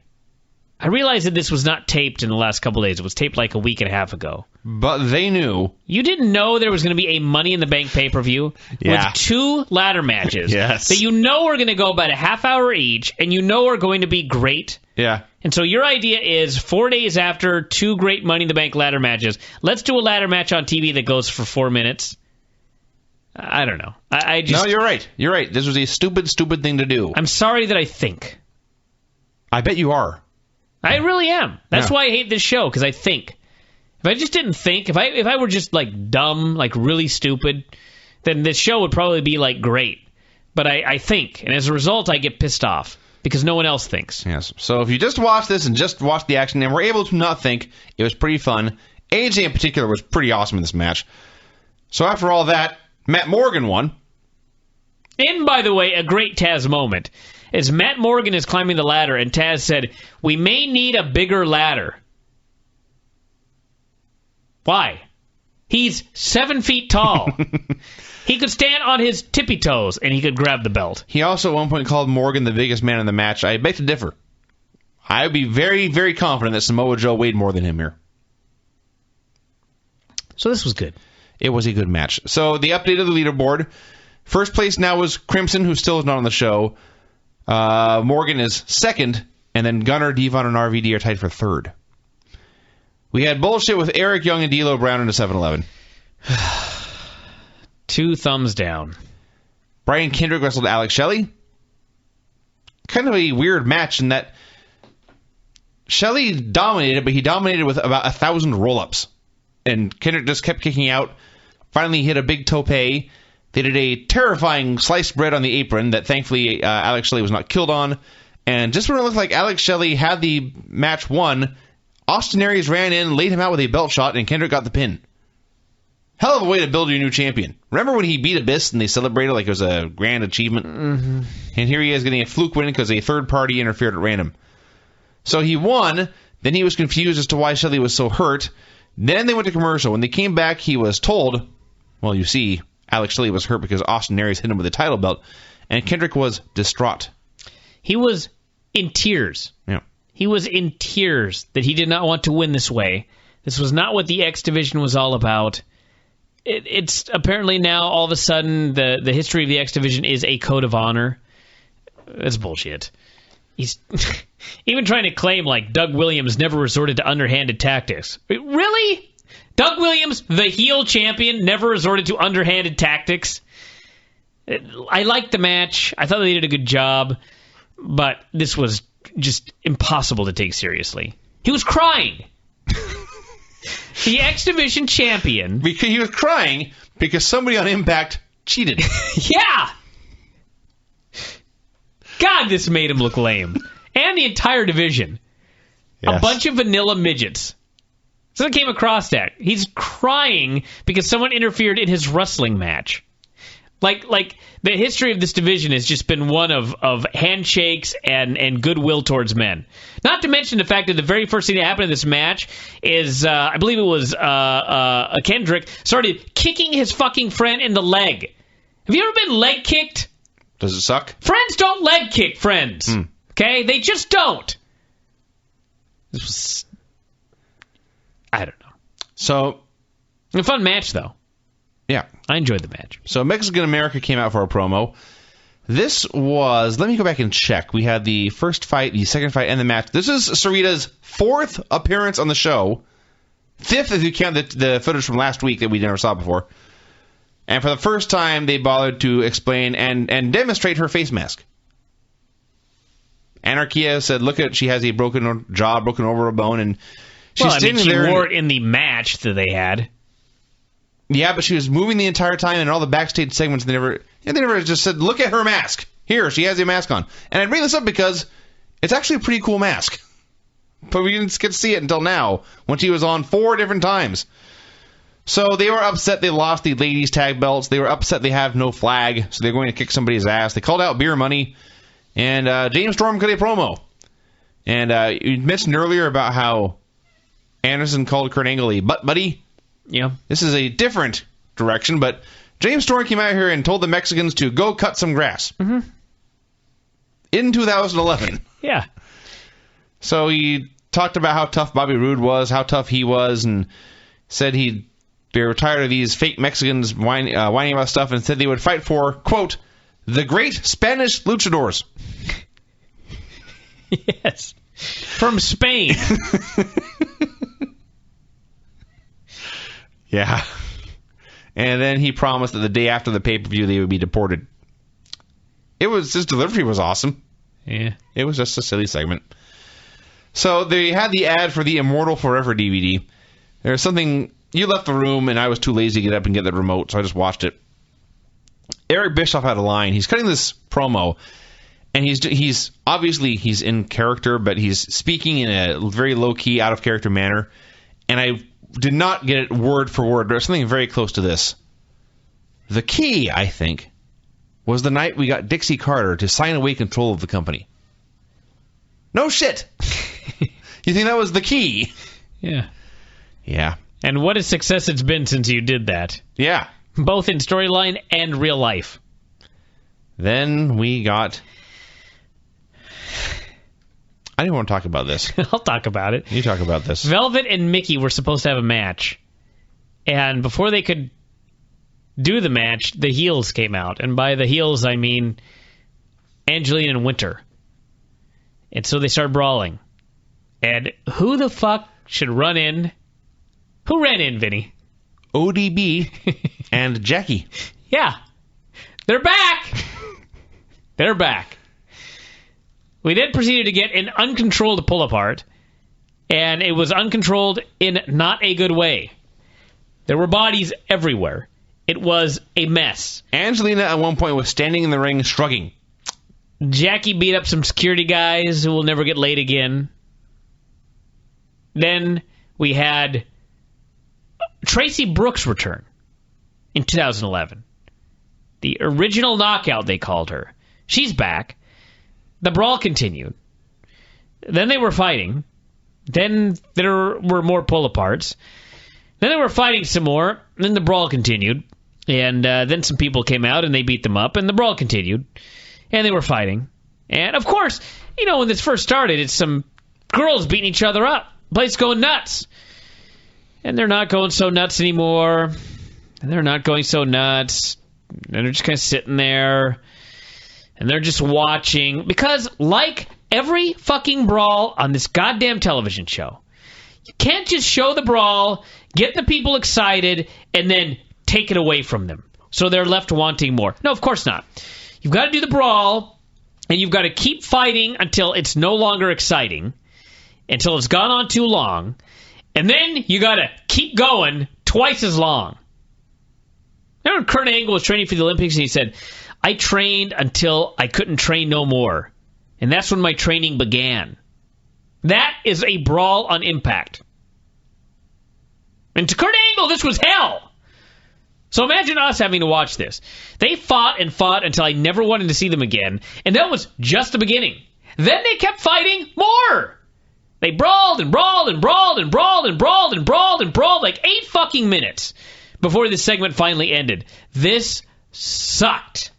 I realized that this was not taped in the last couple of days. It was taped like a week and a half ago. But they knew. You didn't know there was going to be a Money in the Bank pay-per-view with 2 ladder matches Yes. that you know are going to go about a half hour each, and you know are going to be great. Yeah. And so your idea is 4 days after 2 great Money in the Bank ladder matches, let's do a ladder match on TV that goes for 4 minutes. I don't know. I just... No, you're right. You're right. This was a stupid thing to do. I'm sorry that I think. I bet you are. I really am. That's why I hate this show, because I think. If I just didn't think, if I were just like dumb, like really stupid, then this show would probably be like great. But I think, and as a result, I get pissed off because no one else thinks. Yes. So if you just watch this and just watch the action and were able to not think, it was pretty fun. AJ in particular was pretty awesome in this match. So after all that, Matt Morgan won. And by the way, a great Taz moment. As Matt Morgan is climbing the ladder, and Taz said, "We may need a bigger ladder." Why? He's 7 feet tall. He could stand on his tippy toes, and he could grab the belt. He also at one point called Morgan the biggest man in the match. I beg to differ. I would be very, very confident that Samoa Joe weighed more than him here. So this was good. It was a good match. So the update of the leaderboard. First place now was Crimson, who still is not on the show. Morgan is second, and then Gunner, Devon, and RVD are tied for third. We had bullshit with Eric Young and D'Lo Brown into 7-Eleven. 2 thumbs down. Brian Kendrick wrestled Alex Shelley. Kind of a weird match in that Shelley dominated, but he dominated with about 1,000 roll-ups. And Kendrick just kept kicking out. Finally hit a big tope. They did a terrifying sliced bread on the apron that thankfully Alex Shelley was not killed on. And just when it looked like Alex Shelley had the match won, Austin Aries ran in, laid him out with a belt shot, and Kendrick got the pin. Hell of a way to build your new champion. Remember when he beat Abyss and they celebrated like it was a grand achievement? Mm-hmm. And here he is getting a fluke win because a third party interfered at random. So he won. Then he was confused as to why Shelley was so hurt. Then they went to commercial. When they came back, he was told, well, you see, Alex Shelley was hurt because Austin Aries hit him with a title belt. And Kendrick was distraught. He was in tears. Yeah. He was in tears that he did not want to win this way. This was not what the X Division was all about. It's apparently now, all of a sudden, the history of the X Division is a code of honor. That's bullshit. He's even trying to claim, like, Doug Williams never resorted to underhanded tactics. Really? Doug Williams, the heel champion, never resorted to underhanded tactics? I liked the match. I thought they did a good job. But this was just impossible to take seriously. He was crying. The X Division champion. Because he was crying because somebody on Impact cheated. Yeah! God, this made him look lame. And the entire division. Yes. A bunch of vanilla midgets. So I came across that. He's crying because someone interfered in his wrestling match. Like the history of this division has just been one of handshakes and goodwill towards men. Not to mention the fact that the very first thing that happened in this match is, I believe it was Kendrick started kicking his fucking friend in the leg. Have you ever been leg kicked? Does it suck? Friends don't leg kick friends. Okay? They just don't. This was... I don't know. So... A fun match, though. Yeah. I enjoyed the match. So Mexican America came out for a promo. This was... Let me go back and check. We had the first fight, the second fight, and the match. This is Sarita's 4th appearance on the show. 5th if you count the footage from last week that we never saw before. And for the first time, they bothered to explain and demonstrate her face mask. Anarchia said, look at, she has a broken jaw, broken over a bone, and she's standing there. She wore it in the match that they had. Yeah, but she was moving the entire time, and all the backstage segments, they never just said, look at her mask. Here, she has a mask on. And I bring this up because it's actually a pretty cool mask. But we didn't get to see it until now, when she was on 4 different times. So they were upset they lost the ladies' tag belts. They were upset they have no flag, so they're going to kick somebody's ass. They called out Beer Money, and James Storm cut a promo. And you mentioned earlier about how Anderson called Kurt Angle a butt buddy. Yeah. This is a different direction, but James Storm came out here and told the Mexicans to go cut some grass. Mm-hmm. In 2011. Yeah. So he talked about how tough Bobby Roode was, how tough he was, and said they were tired of these fake Mexicans whining about stuff, and said they would fight for, quote, the great Spanish luchadors. Yes. From Spain. Yeah. And then he promised that the day after the pay-per-view they would be deported. His delivery was awesome. Yeah. It was just a silly segment. So they had the ad for the Immortal Forever DVD. There's something... You left the room, and I was too lazy to get up and get the remote, so I just watched it. Eric Bischoff had a line. He's cutting this promo, and he's obviously he's in character, but he's speaking in a very low-key, out-of-character manner. And I did not get it word for word, but something very close to this. The key, I think, was the night we got Dixie Carter to sign away control of the company. No shit! You think that was the key? Yeah. Yeah. And what a success it's been since you did that. Yeah. Both in storyline and real life. Then we got... I didn't want to talk about this. I'll talk about it. You talk about this. Velvet and Mickie were supposed to have a match. And before they could do the match, the heels came out. And by the heels, I mean Angelina and Winter. And so they started brawling. And who the fuck should run in? Who ran in, Vinny? ODB and Jackie. Yeah. They're back. They're back. We then proceeded to get an uncontrolled pull-apart, and it was uncontrolled in not a good way. There were bodies everywhere. It was a mess. Angelina at one point was standing in the ring shrugging. Jackie beat up some security guys who will never get laid again. Then we had Tracy Brooks return in 2011. The original knockout, they called her. She's back. The brawl continued. Then they were fighting. Then there were more pull-aparts. Then they were fighting some more. Then the brawl continued. And then some people came out and they beat them up. And the brawl continued. And they were fighting. And, of course, you know, when this first started, it's some girls beating each other up. Place going nuts. And they're not going so nuts anymore. And they're not going so nuts. And they're just kind of sitting there. And they're just watching. Because, like every fucking brawl on this goddamn television show, you can't just show the brawl, get the people excited, and then take it away from them. So they're left wanting more. No, of course not. You've got to do the brawl, and you've got to keep fighting until it's no longer exciting, until it's gone on too long, and then you got to keep going twice as long. Remember when Kurt Angle was training for the Olympics, and he said, I trained until I couldn't train no more, and that's when my training began. That is a brawl on Impact. And to Kurt Angle, this was hell. So imagine us having to watch this. They fought and fought until I never wanted to see them again, and that was just the beginning. Then they kept fighting more. They brawled and brawled and brawled and brawled and brawled and brawled and brawled like 8 fucking minutes before this segment finally ended. This sucked.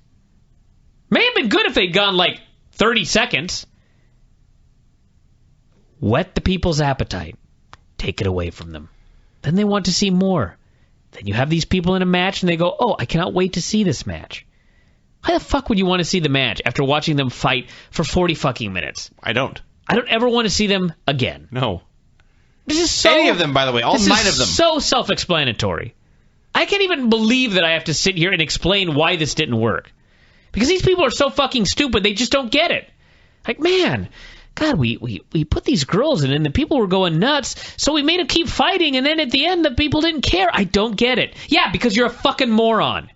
May have been good if they'd gone like 30 seconds. Whet the people's appetite. Take it away from them. Then they want to see more. Then you have these people in a match and they go, oh, I cannot wait to see this match. Why the fuck would you want to see the match after watching them fight for 40 fucking minutes? I don't. I don't ever want to see them again. No. This is so... Any of them, by the way. All 9 of them. So self-explanatory. I can't even believe that I have to sit here and explain why this didn't work. Because these people are so fucking stupid, they just don't get it. Like, man, God, we put these girls in and the people were going nuts, so we made them keep fighting, and then at the end, the people didn't care. I don't get it. Yeah, because you're a fucking moron.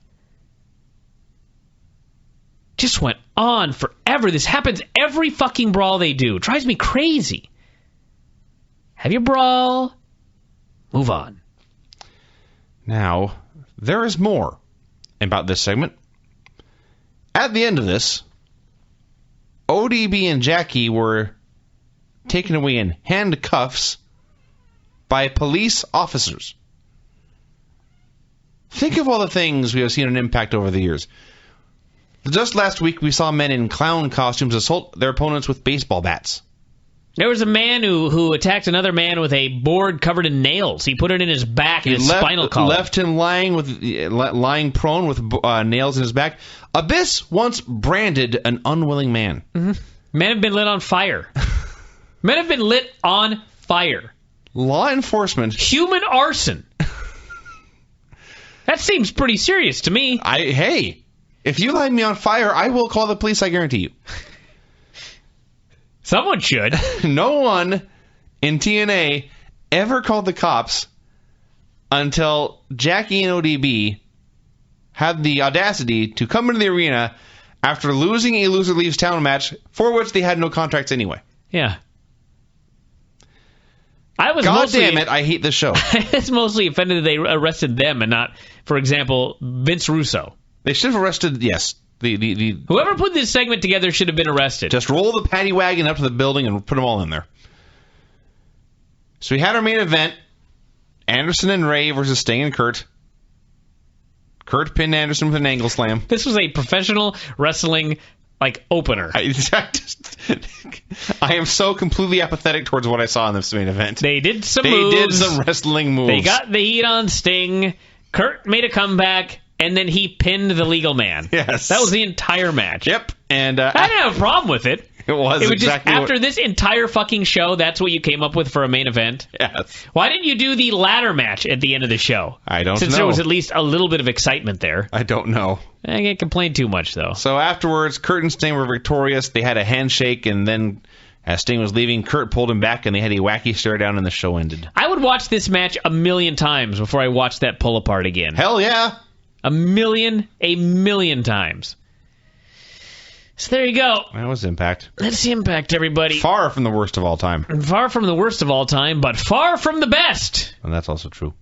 Just went on forever. This happens every fucking brawl they do. It drives me crazy. Have your brawl. Move on. Now, there is more about this segment. At the end of this, ODB and Jackie were taken away in handcuffs by police officers. Think of all the things we have seen on Impact over the years. Just last week, we saw men in clown costumes assault their opponents with baseball bats. There was a man who attacked another man with a board covered in nails. He put it in his back and his spinal column. Left him lying prone with nails in his back. Abyss once branded an unwilling man. Mm-hmm. Men have been lit on fire. Men have been lit on fire. Law enforcement. Human arson. That seems pretty serious to me. Hey, if you light me on fire, I will call the police, I guarantee you. Someone should. No one in TNA ever called the cops until Jackie and ODB had the audacity to come into the arena after losing a loser leaves town match for which they had no contracts anyway. Yeah. God damn it, I hate this show. I was mostly offended that they arrested them and not, for example, Vince Russo. They should have arrested, yes. Whoever put this segment together should have been arrested. Just roll the paddy wagon up to the building and put them all in there. So we had our main event, Anderson and Ray versus Sting and Kurt. Kurt pinned Anderson with an angle slam. This was a professional wrestling opener. I am so completely apathetic towards what I saw in this main event. They did some moves. They did some wrestling moves. They got the heat on Sting. Kurt made a comeback, and then he pinned the legal man. Yes. That was the entire match. Yep. And I didn't have a problem with it. It was exactly just after this entire fucking show, that's what you came up with for a main event? Yes. Why didn't you do the ladder match at the end of the show? I don't know. Since there was at least a little bit of excitement there. I don't know. I can't complain too much, though. So afterwards, Kurt and Sting were victorious. They had a handshake, and then as Sting was leaving, Kurt pulled him back, and they had a wacky stare down, and the show ended. I would watch this match 1,000,000 times before I watched that pull apart again. Hell yeah. 1,000,000 times. So there you go. That was Impact. That's Impact, everybody. Far from the worst of all time. Far from the worst of all time, but far from the best. And that's also true.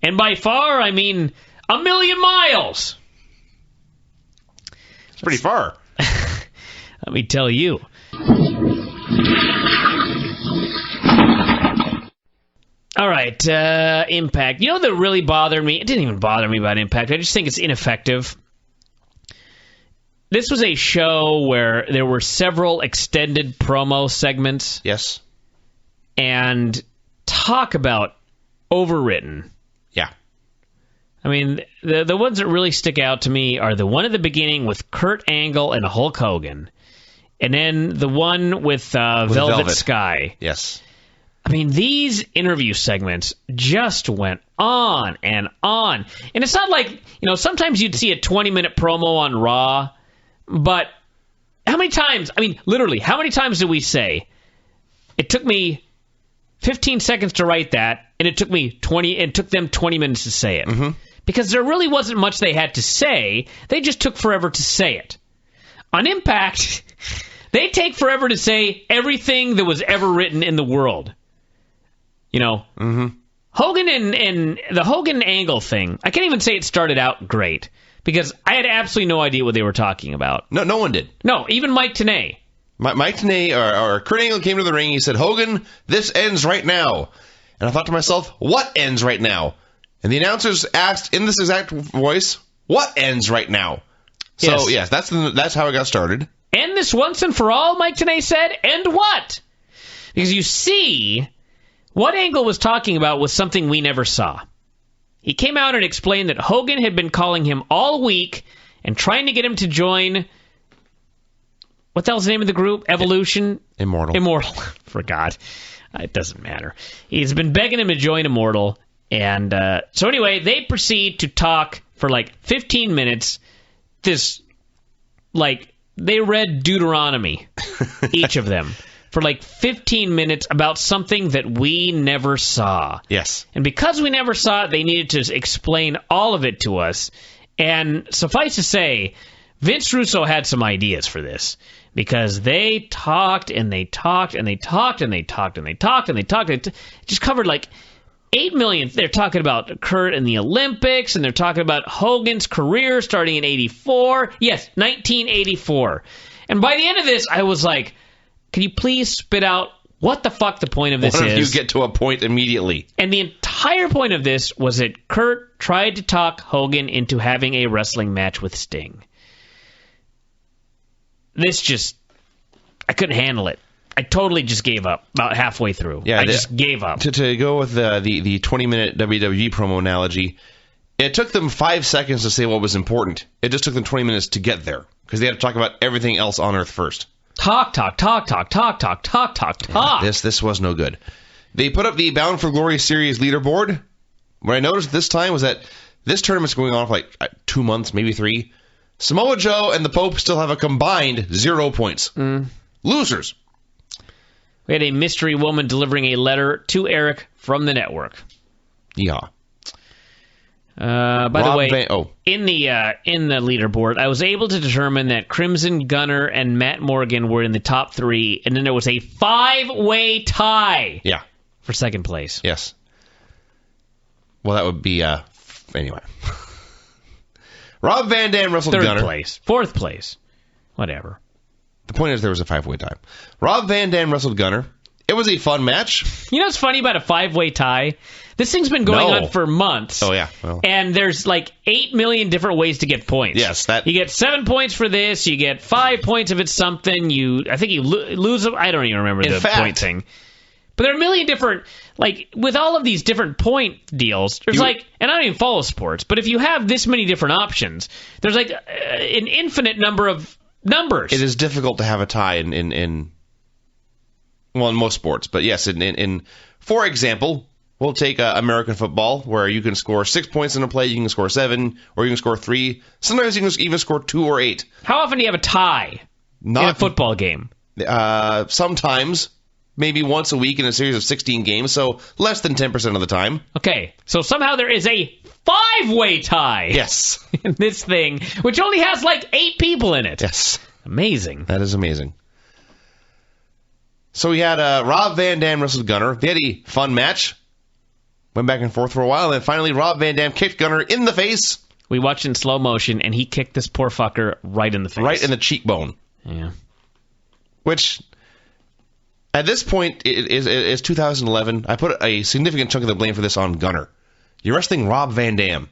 And by far, I mean 1,000,000 miles. It's pretty far. Let me tell you. All right, Impact. You know that really bothered me? It didn't even bother me about Impact. I just think it's ineffective. This was a show where there were several extended promo segments. Yes. And talk about overwritten. Yeah. I mean, the ones that really stick out to me are the one at the beginning with Kurt Angle and Hulk Hogan. And then the one with Velvet Sky. Yes. I mean, these interview segments just went on and on. And it's not like, sometimes you'd see a 20-minute promo on Raw. But how many times, literally, how many times did we say, it took me 15 seconds to write that, and it took them 20 minutes to say it? Mm-hmm. Because there really wasn't much they had to say. They just took forever to say it. On Impact, they take forever to say everything that was ever written in the world. Mm-hmm. Hogan and the Hogan Angle thing, I can't even say it started out great. Because I had absolutely no idea what they were talking about. No one did. No, even Mike Tenay. Mike Tenay, or Kurt Angle came to the ring. He said, "Hogan, this ends right now." And I thought to myself, what ends right now? And the announcers asked in this exact voice, what ends right now? So, yes, that's how it got started. End this once and for all, Mike Tenay said. End what? Because you see, what Angle was talking about was something we never saw. He came out and explained that Hogan had been calling him all week and trying to get him to join, what the hell's the name of the group? Evolution? Immortal. Forgot. It doesn't matter. He's been begging him to join Immortal. And so anyway, they proceed to talk for 15 minutes. They read Deuteronomy, each of them. For 15 minutes about something that we never saw. Yes. And because we never saw it, they needed to explain all of it to us. And suffice to say, Vince Russo had some ideas for this. Because they talked and they talked and they talked and they talked and they talked and they talked. It just covered 8 million. They're talking about Kurt and the Olympics, and they're talking about Hogan's career starting in 84. Yes, 1984. And by the end of this, I was like, can you please spit out what the fuck the point of this is? Why don't you get to a point immediately? And the entire point of this was that Kurt tried to talk Hogan into having a wrestling match with Sting. I couldn't handle it. I totally just gave up about halfway through. Yeah, I just gave up. To go with the 20-minute WWE promo analogy, it took them 5 seconds to say what was important. It just took them 20 minutes to get there because they had to talk about everything else on Earth first. Talk. Yeah, this was no good. They put up the Bound for Glory series leaderboard. What I noticed this time was that this tournament's going on for 2 months, maybe 3. Samoa Joe and the Pope still have a combined 0 points. Losers. We had a mystery woman delivering a letter to Eric from the network. Yeah. By the way, in the leaderboard, I was able to determine that Crimson Gunner and Matt Morgan were in the top 3, and then there was a 5-way tie. Yeah. For second place. Yes. Well, that would be anyway. Rob Van Dam wrestled Gunner. 3rd place, 4th place, whatever. The point is there was a 5-way tie. Rob Van Dam wrestled Gunner. It was a fun match. You know what's funny about a 5-way tie? This thing's been going on for months. Oh, yeah. Well. And there's like 8 million different ways to get points. Yes. You get 7 points for this. You get 5 points if it's something. I think you lose. I don't even remember the point thing. But there are a million different, like, with all of these different point deals, there's and I don't even follow sports, but if you have this many different options, there's like an infinite number of numbers. It is difficult to have a tie in most sports, but yes, for example, we'll take American football, where you can score 6 points in a play, you can score 7, or you can score 3. Sometimes you can even score 2 or 8. How often do you have a tie in a football game? Sometimes. Maybe once a week in a series of 16 games, so less than 10% of the time. Okay, so somehow there is a 5-way tie. Yes. In this thing, which only has like 8 people in it. Yes. Amazing. That is amazing. So we had Rob Van Dam wrestled Gunner. They had a fun match. Went back and forth for a while, and finally Rob Van Dam kicked Gunner in the face. We watched in slow motion, and he kicked this poor fucker right in the face. Right in the cheekbone. Yeah. Which... At this point, it is 2011. I put a significant chunk of the blame for this on Gunner. You're wrestling Rob Van Dam.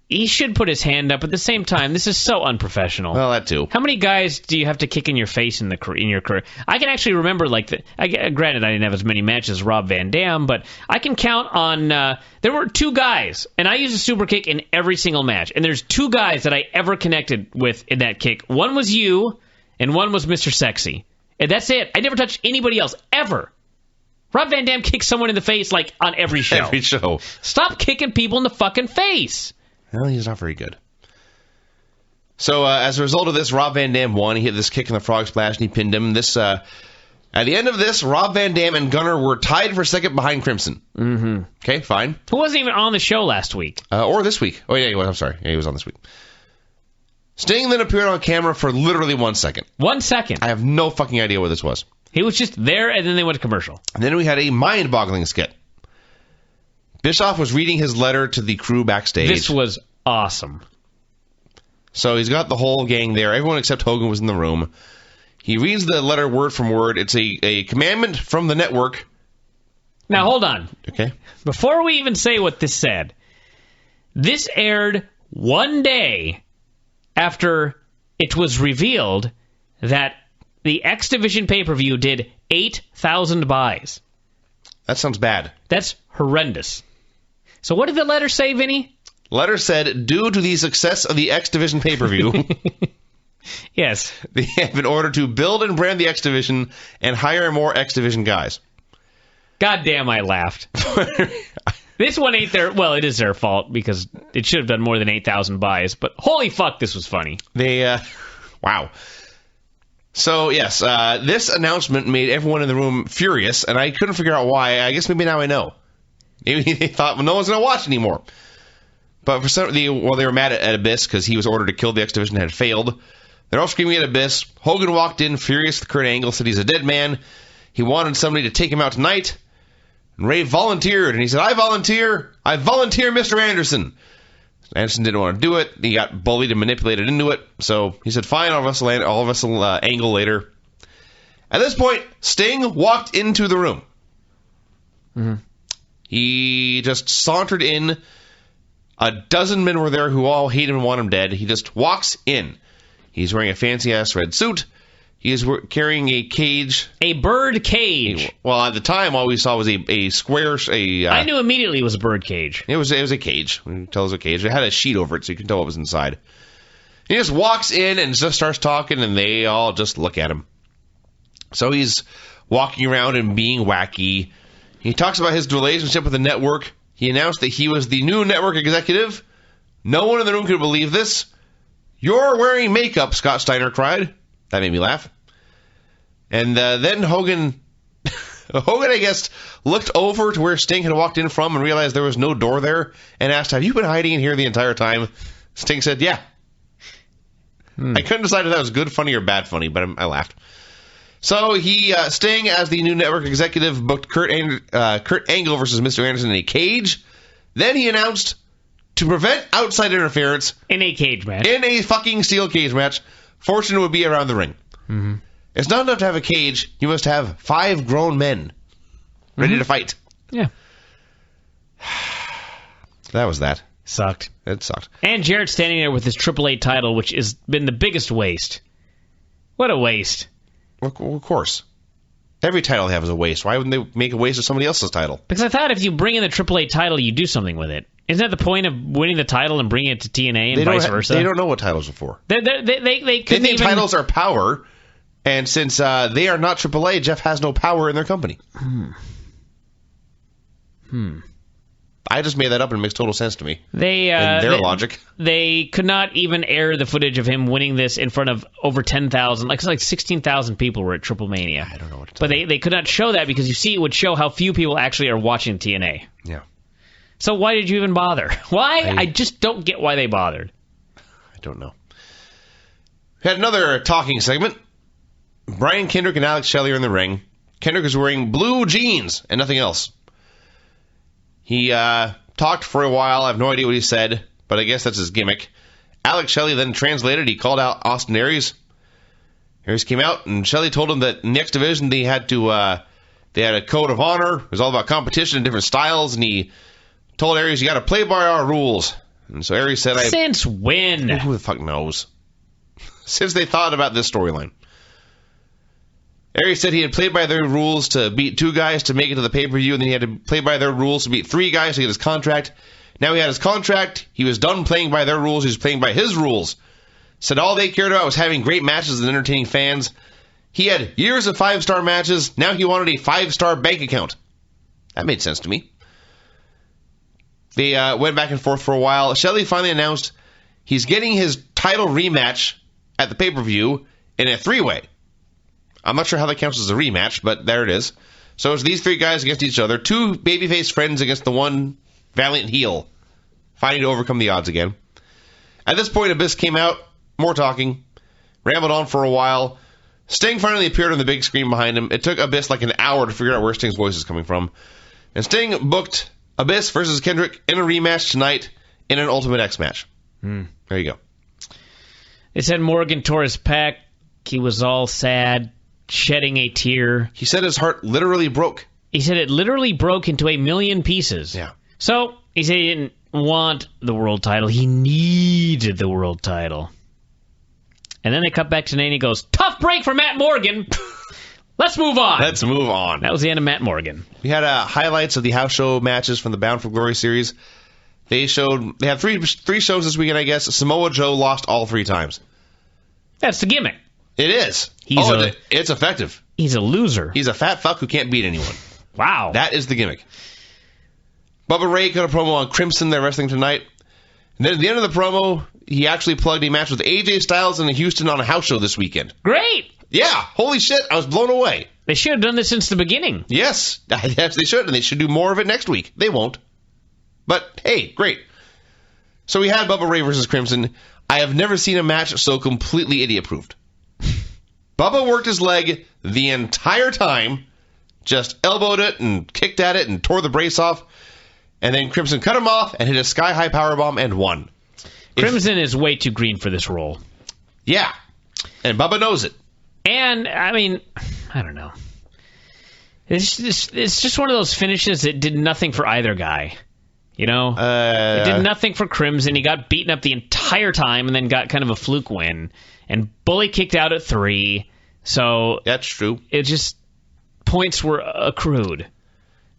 He should put his hand up. At the same time, this is so unprofessional. Well, that too. How many guys do you have to kick in your face in your career? I can actually remember, granted, I didn't have as many matches as Rob Van Dam, but I can count on, there were 2 guys, and I used a super kick in every single match, and there's 2 guys that I ever connected with in that kick. One was you, and one was Mr. Sexy. And that's it. I never touched anybody else, ever. Rob Van Dam kicks someone in the face, like, on every show. Every show. Stop kicking people in the fucking face. Well, he's not very good. So, as a result of this, Rob Van Dam won. He hit this kick in the frog splash, and he pinned him. At the end of this, Rob Van Dam and Gunner were tied for second behind Crimson. Mm-hmm. Okay, fine. Who wasn't even on the show last week? Or this week. Oh, yeah, he was. I'm sorry. Yeah, he was on this week. Sting then appeared on camera for literally 1 second. 1 second. I have no fucking idea what this was. He was just there, and then they went to commercial. And then we had a mind-boggling skit. Bischoff was reading his letter to the crew backstage. This was awesome. So he's got the whole gang there. Everyone except Hogan was in the room. He reads the letter word from word. It's a commandment from the network. Now, hold on. Okay. Before we even say what this said, this aired one day after it was revealed that the X Division pay-per-view did 8,000 buys. That sounds bad. That's horrendous. So what did the letter say, Vinny? Letter said, due to the success of the X Division pay-per-view, yes, they have been ordered to build and brand the X Division and hire more X Division guys. God damn, I laughed. This one ain't their... Well, it is their fault because it should have done more than 8,000 buys. But holy fuck, this was funny. Wow. So, yes, this announcement made everyone in the room furious, and I couldn't figure out why. I guess maybe now I know. Maybe they thought, well, no one's going to watch anymore. But for they were mad at Abyss because he was ordered to kill the X Division and had failed. They're all screaming at Abyss. Hogan walked in, furious with Kurt Angle, said he's a dead man. He wanted somebody to take him out tonight. And Ray volunteered, and he said, I volunteer, Mr. Anderson. Anderson didn't want to do it. He got bullied and manipulated into it. So he said, fine, I'll wrestle Angle later. At this point, Sting walked into the room. Mm-hmm. He just sauntered in. A dozen men were there who all hate him and want him dead. He just walks in. He's wearing a fancy-ass red suit. He is carrying a cage. A bird cage. Well, at the time, all we saw was a square... I knew immediately it was a bird cage. It was a cage. We can tell it was a cage. It had a sheet over it, so you can tell what was inside. He just walks in and just starts talking, and they all just look at him. So he's walking around and being wacky. He talks about his relationship with the network. He announced that he was the new network executive. No one in the room could believe this. You're wearing makeup, Scott Steiner cried. That made me laugh. And then Hogan Hogan, I guess, looked over to where Sting had walked in from and realized there was no door there and asked, have you been hiding in here the entire time? Sting said, yeah. I couldn't decide if that was good funny or bad funny, but I laughed. So Sting, as the new network executive, booked Kurt Angle versus Mr. Anderson in a cage. Then he announced, to prevent outside interference, in a cage match. In a fucking steel cage match, Fortune would be around the ring. Mm-hmm. It's not enough to have a cage. You must have 5 grown men ready to fight. Yeah. That was that. Sucked. It sucked. And Jarrett standing there with his AAA title, which has been the biggest waste. What a waste. Of course. Every title they have is a waste. Why wouldn't they make a waste of somebody else's title? Because I thought if you bring in the AAA title, you do something with it. Isn't that the point of winning the title and bringing it to TNA and vice versa? They don't know what titles are for. They think titles are power, and since they are not AAA, Jeff has no power in their company. I just made that up and it makes total sense to me. Their logic. They could not even air the footage of him winning this in front of over 10,000. Like 16,000 people were at Triple Mania. I don't know what to tell you. But they could not show that because you see it would show how few people actually are watching TNA. Yeah. So why did you even bother? Why? I just don't get why they bothered. I don't know. We had another talking segment. Bryan, Kendrick, and Alex Shelley are in the ring. Kendrick is wearing blue jeans and nothing else. He talked for a while. I have no idea what he said, but I guess that's his gimmick. Alex Shelley then translated. He called out Austin Aries. Aries came out, and Shelley told him that in the X Division they had a code of honor. It was all about competition and different styles, and he told Aries, you got to play by our rules. And so Aries said, Since when? Who the fuck knows? Since they thought about this storyline. Aries said he had played by their rules to beat 2 guys to make it to the pay-per-view, and then he had to play by their rules to beat 3 guys to get his contract. Now he had his contract. He was done playing by their rules. He was playing by his rules. Said all they cared about was having great matches and entertaining fans. He had years of 5-star matches. Now he wanted a 5-star bank account. That made sense to me. They went back and forth for a while. Shelley finally announced he's getting his title rematch at the pay-per-view in a 3-way. I'm not sure how that counts as a rematch, but there it is. So it's these 3 guys against each other. 2 babyface friends against the one valiant heel. Fighting to overcome the odds again. At this point, Abyss came out. More talking. Rambled on for a while. Sting finally appeared on the big screen behind him. It took Abyss like an hour to figure out where Sting's voice is coming from. And Sting booked Abyss versus Kendrick in a rematch tonight in an Ultimate X match. There you go. They said Morgan tore his pec. He was all sad, shedding a tear. He said his heart literally broke. He said it literally broke into a million pieces. Yeah. So he said he didn't want the world title. He needed the world title. And then they cut back to Nate and he goes, tough break for Matt Morgan. Let's move on. Let's move on. That was the end of Matt Morgan. We had highlights of the house show matches from the Bound for Glory series. They had three shows this weekend, I guess. Samoa Joe lost all 3 times. That's the gimmick. It is. It's effective. He's a loser. He's a fat fuck who can't beat anyone. Wow. That is the gimmick. Bubba Ray cut a promo on Crimson. They're wrestling tonight. And then at the end of the promo, he actually plugged a match with AJ Styles in Houston on a house show this weekend. Great. Yeah. Holy shit. I was blown away. They should have done this since the beginning. Yes. Yes, they should. And they should do more of it next week. They won't. But, hey, great. So we had Bubba Ray versus Crimson. I have never seen a match so completely idiot-proofed. Bubba worked his leg the entire time, just elbowed it and kicked at it and tore the brace off, and then Crimson cut him off and hit a sky-high powerbomb and won. Crimson is way too green for this role. Yeah, and Bubba knows it. And, I mean, I don't know. It's just one of those finishes that did nothing for either guy. You know? It did nothing for Crimson. He got beaten up the entire time and then got kind of a fluke win. And Bully kicked out at 3. So that's true. It just, points were accrued.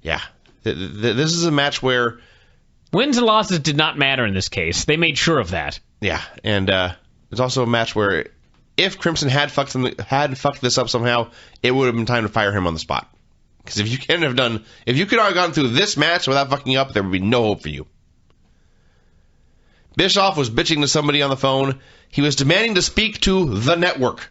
Yeah. This is a match where wins and losses did not matter in this case. They made sure of that. Yeah. And it's also a match where if Crimson had fucked this up somehow, it would have been time to fire him on the spot. Because if you could have gotten through this match without fucking up, there would be no hope for you. Bischoff was bitching to somebody on the phone. He was demanding to speak to the network.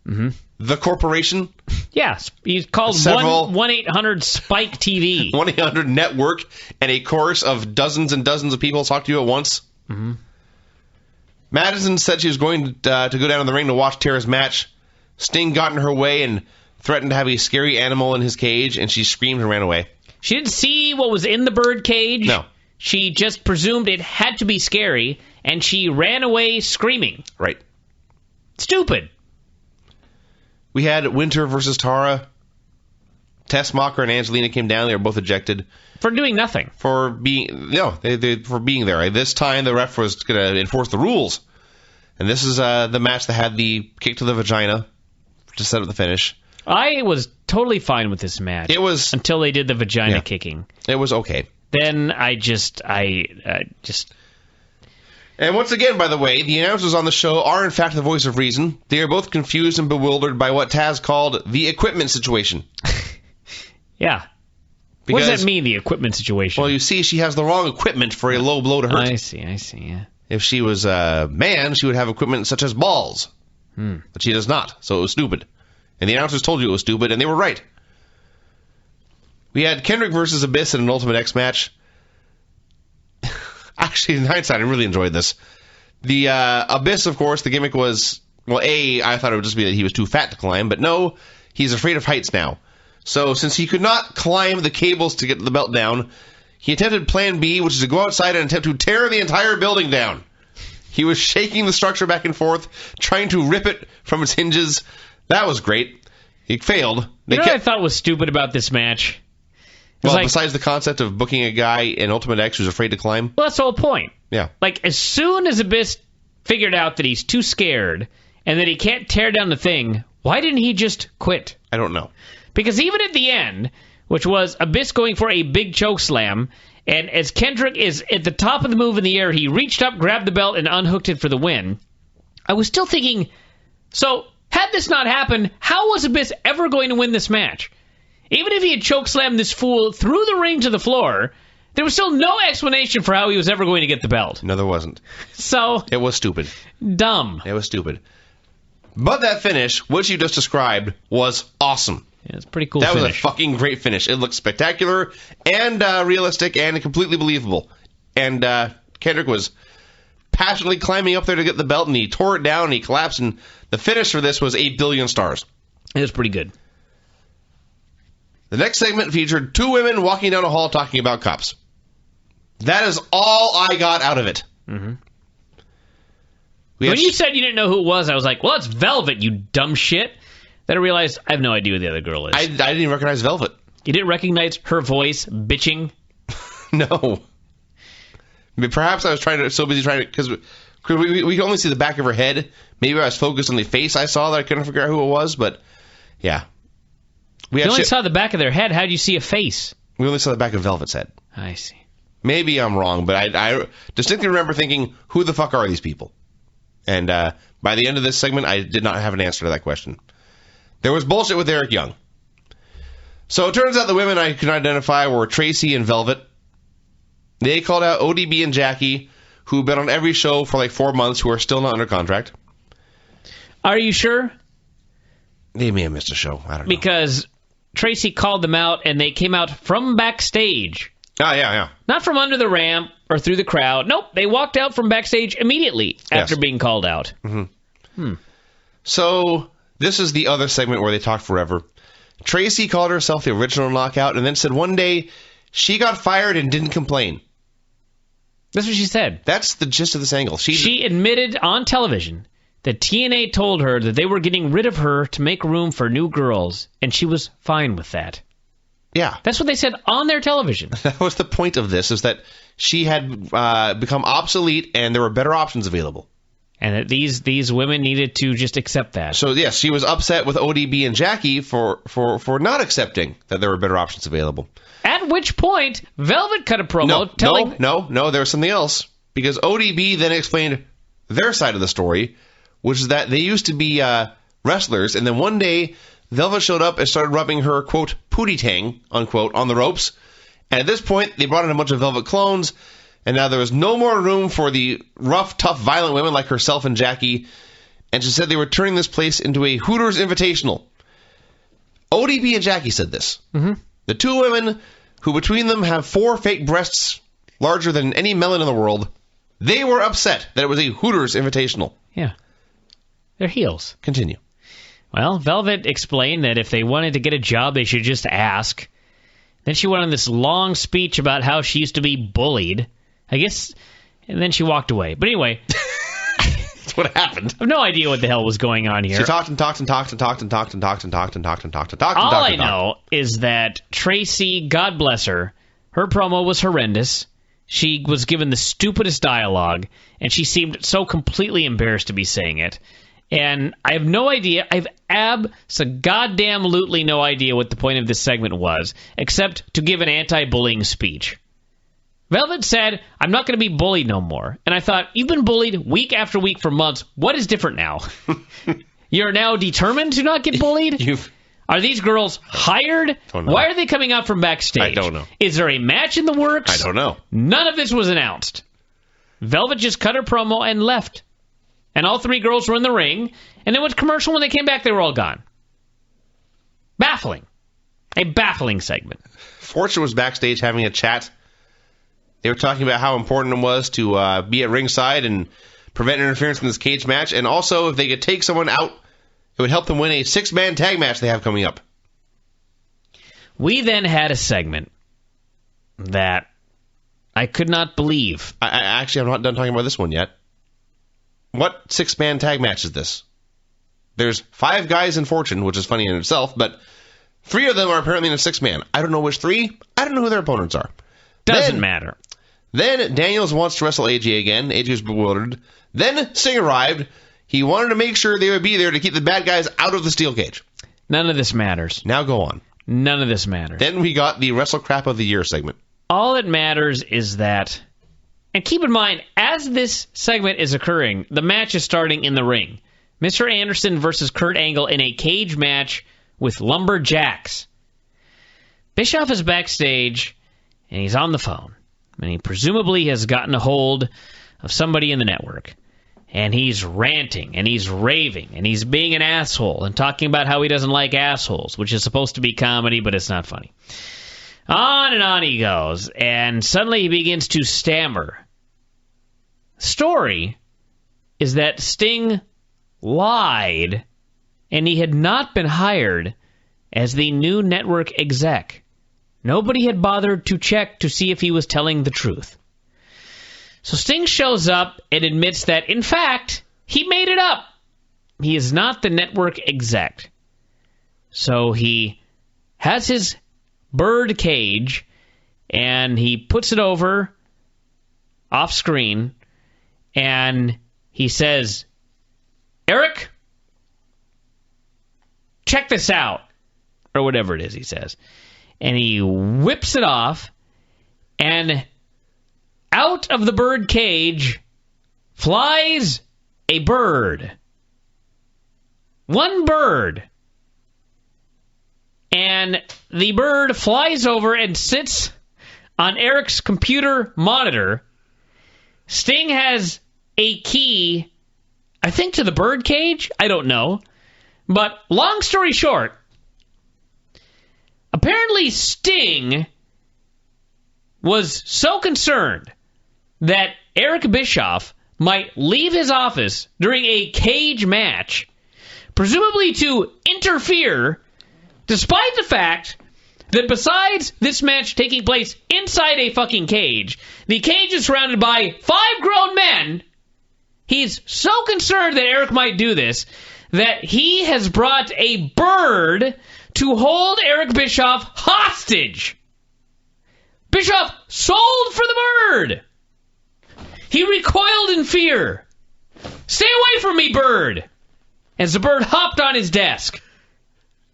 Mm-hmm. the corporation. Yeah, he's called Several- 1-800-SPIKE-TV. 1-800 network, and a chorus of dozens and dozens of people talk to you at once. Mm-hmm. Madison said she was going to go down in the ring to watch Tara's match. Sting got in her way and threatened to have a scary animal in his cage, and she screamed and ran away. She didn't see what was in the bird cage. No. She just presumed it had to be scary, and she ran away screaming. Right. Stupid. We had Winter versus Tara. Tess Mocker and Angelina came down. They were both ejected. For doing nothing. For being for being there. This time the ref was going to enforce the rules. And this is the match that had the kick to the vagina to set up the finish. I was totally fine with this match. It was until they did the vagina kicking. It was okay. Then I just. And once again, by the way, the announcers on the show are in fact the voice of reason. They are both confused and bewildered by what Taz called the equipment situation. Yeah. What does that mean, the equipment situation? Well, you see, she has the wrong equipment for a low blow to hurt. I see, yeah. If she was a man, she would have equipment such as balls. But she does not, so it was stupid. And the announcers told you it was stupid, and they were right. We had Kendrick versus Abyss in an Ultimate X match. Actually, in hindsight, I really enjoyed this. The Abyss, of course, the gimmick was, well, I thought it would just be that he was too fat to climb, but no, he's afraid of heights now. So since he could not climb the cables to get the belt down, he attempted Plan B, which is to go outside and attempt to tear the entire building down. He was shaking the structure back and forth, trying to rip it from its hinges. That was great. He failed. You know what I thought was stupid about this match? Well, besides the concept of booking a guy in Ultimate X who's afraid to climb? Well, that's the whole point. Yeah. Like, as soon as Abyss figured out that he's too scared and that he can't tear down the thing, why didn't he just quit? I don't know. Because even at the end, which was Abyss going for a big choke slam, and as Kendrick is at the top of the move in the air, he reached up, grabbed the belt, and unhooked it for the win. I was still thinking, so had this not happened, how was Abyss ever going to win this match? Even if he had chokeslammed this fool through the ring to the floor, there was still no explanation for how he was ever going to get the belt. No, there wasn't. So it was stupid. Dumb. It was stupid. But that finish, which you just described, was awesome. Yeah, it's a pretty cool finish. That was a fucking great finish. It looked spectacular and realistic and completely believable. And Kendrick was passionately climbing up there to get the belt, and he tore it down, and he collapsed, and the finish for this was 8 billion stars. It was pretty good. The next segment featured two women walking down a hall talking about cops. That is all I got out of it. Mm-hmm. When you said you didn't know who it was, I was like, well, it's Velvet, you dumb shit. Then I realized I have no idea who the other girl is. I didn't even recognize Velvet. You didn't recognize her voice bitching? No. I mean, perhaps I was so busy trying to, because we can only see the back of her head. Maybe I was focused on the face I saw that I couldn't figure out who it was, but yeah. You only saw the back of their head. How did you see a face? We only saw the back of Velvet's head. I see. Maybe I'm wrong, but I distinctly remember thinking, who the fuck are these people? And by the end of this segment, I did not have an answer to that question. There was bullshit with Eric Young. So it turns out the women I could identify were Tracy and Velvet. They called out ODB and Jackie, who've been on every show for like 4 months, who are still not under contract. Are you sure? They may have missed a show. I don't know. Because Tracy called them out, and they came out from backstage. Oh, yeah. Not from under the ramp or through the crowd. Nope, they walked out from backstage immediately after being called out. Mm-hmm. So this is the other segment where they talked forever. Tracy called herself the original knockout and then said one day she got fired and didn't complain. That's what she said. That's the gist of this angle. She admitted on television that TNA told her that they were getting rid of her to make room for new girls, and she was fine with that. Yeah. That's what they said on their television. That was the point of this, is that she had become obsolete and there were better options available. And that these women needed to just accept that. So, yes, she was upset with ODB and Jackie for not accepting that there were better options available. At which point, Velvet cut a promo telling... No, there was something else. Because ODB then explained their side of the story, which is that they used to be wrestlers, and then one day Velvet showed up and started rubbing her, quote, pootie tang, unquote, on the ropes. And at this point, they brought in a bunch of Velvet clones, and now there was no more room for the rough, tough, violent women like herself and Jackie. and she said they were turning this place into a Hooters Invitational. ODB and Jackie said this. Mm-hmm. The two women, who between them have 4 fake breasts larger than any melon in the world, they were upset that it was a Hooters Invitational. Yeah. They're heels. Continue. Well, Velvet explained that if they wanted to get a job, they should just ask. Then she went on this long speech about how she used to be bullied. I guess, and then she walked away. But anyway... That's what happened. I have no idea what the hell was going on here. She talked and talked and talked and talked and talked and talked and talked and talked and talked and talked. All I know is that Tracy, God bless her, her promo was horrendous. She was given the stupidest dialogue, and she seemed so completely embarrassed to be saying it. And I have no idea. I have goddamn-lutely no idea what the point of this segment was, except to give an anti-bullying speech. Velvet said, I'm not going to be bullied no more. And I thought, you've been bullied week after week for months. What is different now? You're now determined to not get bullied? Are these girls hired? Why are they coming out from backstage? I don't know. Is there a match in the works? I don't know. None of this was announced. Velvet just cut her promo and left. And all 3 girls were in the ring. And then went to commercial. When they came back, they were all gone. Baffling. A baffling segment. Fortune was backstage having a chat. They were talking about how important it was to be at ringside and prevent interference in this cage match. And also, if they could take someone out, it would help them win a 6-man tag match they have coming up. We then had a segment that I could not believe. I'm not done talking about this one yet. What 6-man tag match is this? There's 5 guys in Fortune, which is funny in itself, but 3 of them are apparently in a 6-man. I don't know which 3. I don't know who their opponents are. Doesn't matter. Then Daniels wants to wrestle AJ again. AJ was bewildered. Then Sting arrived. He wanted to make sure they would be there to keep the bad guys out of the steel cage. None of this matters. Now go on. None of this matters. Then we got the Wrestle Crap of the Year segment. All that matters is that, and keep in mind, as this segment is occurring, the match is starting in the ring. Mr. Anderson versus Kurt Angle in a cage match with lumberjacks. Bischoff is backstage, and he's on the phone. And he presumably has gotten a hold of somebody in the network. And he's ranting, and he's raving, and he's being an asshole, and talking about how he doesn't like assholes, which is supposed to be comedy, but it's not funny. On and on he goes, and suddenly he begins to stammer. Story is that Sting lied, and he had not been hired as the new network exec. Nobody had bothered to check to see if he was telling the truth. So Sting shows up and admits that, in fact, he made it up. He is not the network exec. So he has his bird cage, and he puts it over off screen, and he says, Eric, check this out, or whatever it is he says. And he whips it off, and out of the bird cage flies a bird. One bird. And the bird flies over and sits on Eric's computer monitor. Sting has a key, I think, to the bird cage. I don't know. But long story short, apparently Sting was so concerned that Eric Bischoff might leave his office during a cage match, presumably to interfere, despite the fact that besides this match taking place inside a fucking cage, the cage is surrounded by 5 grown men. He's so concerned that Eric might do this that he has brought a bird to hold Eric Bischoff hostage. Bischoff sold for the bird. He recoiled in fear. Stay away from me, bird! As the bird hopped on his desk.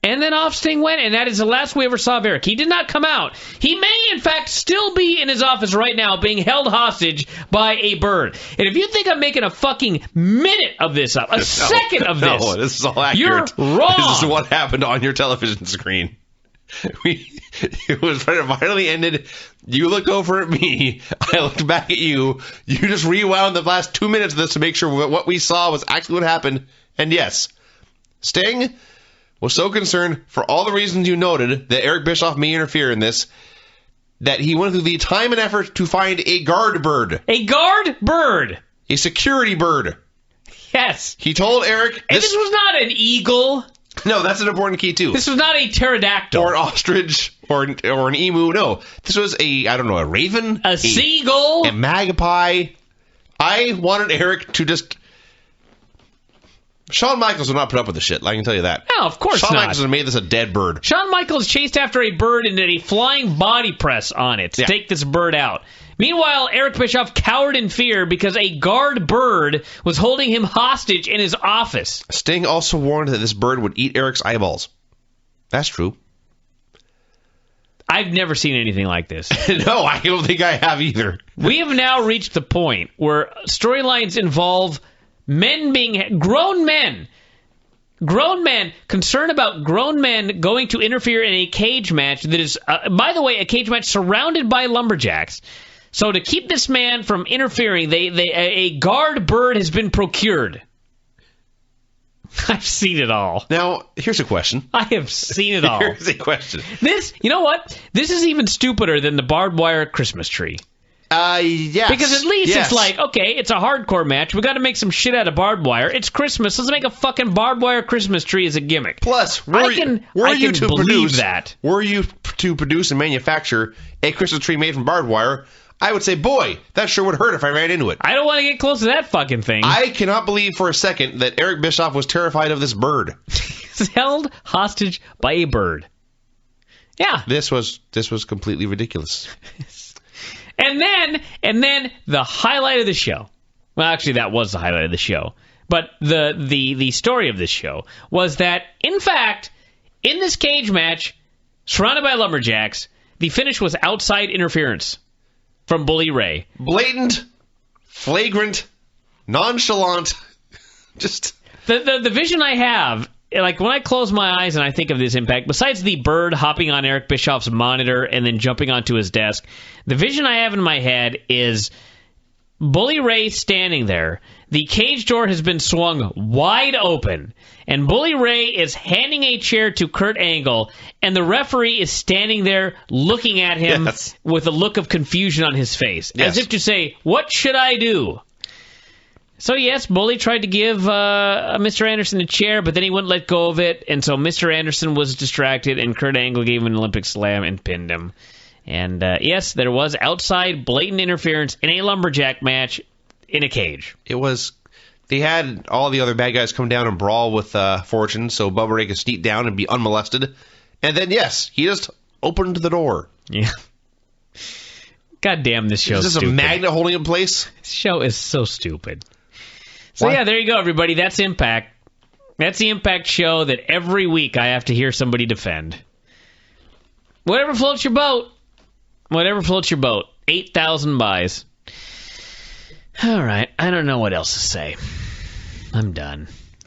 And then off Sting went, and that is the last we ever saw of Eric. He did not come out. He may, in fact, still be in his office right now being held hostage by a bird. And if you think I'm making a fucking minute of this up, second of this, no, this is all accurate. You're wrong. This is what happened on your television screen. It was finally ended. You looked over at me. I looked back at you. You just rewound the last 2 minutes of this to make sure what we saw was actually what happened. And yes, Sting was so concerned for all the reasons you noted that Eric Bischoff may interfere in this that he went through the time and effort to find a guard bird. A guard bird? A security bird. Yes. He told Eric... And this was not an eagle. No, that's an important key, too. This was not a pterodactyl. Or an ostrich, or an emu. No, this was a raven. A seagull. A magpie. I wanted Eric to just... Shawn Michaels would not put up with the shit, I can tell you that. No, of course Shawn not. Michaels would have made this a dead bird. Shawn Michaels chased after a bird and did a flying body press on it to take this bird out. Meanwhile, Eric Bischoff cowered in fear because a guard bird was holding him hostage in his office. Sting also warned that this bird would eat Eric's eyeballs. That's true. I've never seen anything like this. No, I don't think I have either. We have now reached the point where storylines involve grown men concerned about grown men going to interfere in a cage match that is, by the way, a cage match surrounded by lumberjacks. So to keep this man from interfering, a guard bird has been procured. I've seen it all. Now, here's a question. I have seen it all. Here's a question. You know what? This is even stupider than the barbed wire Christmas tree. Yes. Because at least it's like, okay, it's a hardcore match. We got to make some shit out of barbed wire. It's Christmas. Let's make a fucking barbed wire Christmas tree as a gimmick. Plus, were you to produce and manufacture a Christmas tree made from barbed wire, I would say, boy, that sure would hurt if I ran into it. I don't want to get close to that fucking thing. I cannot believe for a second that Eric Bischoff was terrified of this bird. He's held hostage by a bird. Yeah. This was completely ridiculous. And then the highlight of the show. Well, actually, that was the highlight of the show. But the story of this show was that, in fact, in this cage match, surrounded by lumberjacks, the finish was outside interference from Bully Ray. Blatant, flagrant, nonchalant. Just the vision I have, like when I close my eyes and I think of this impact, besides the bird hopping on Eric Bischoff's monitor and then jumping onto his desk, the vision I have in my head is Bully Ray standing there. The cage door has been swung wide open, and Bully Ray is handing a chair to Kurt Angle, and the referee is standing there looking at him with a look of confusion on his face, as if to say, what should I do? So yes, Bully tried to give Mr. Anderson a chair, but then he wouldn't let go of it, and so Mr. Anderson was distracted, and Kurt Angle gave him an Olympic slam and pinned him. And yes, there was outside blatant interference in a lumberjack match in a cage. It was. They had all the other bad guys come down and brawl with Fortune, so Bubba Ray could sneak down and be unmolested. And then yes, he just opened the door. Yeah. God damn, this show's stupid. Is this a magnet holding in place? This show is so stupid. So yeah, there you go, everybody. That's Impact. That's the Impact show that every week I have to hear somebody defend. Whatever floats your boat. Whatever floats your boat. 8,000 buys. All right. I don't know what else to say. I'm done.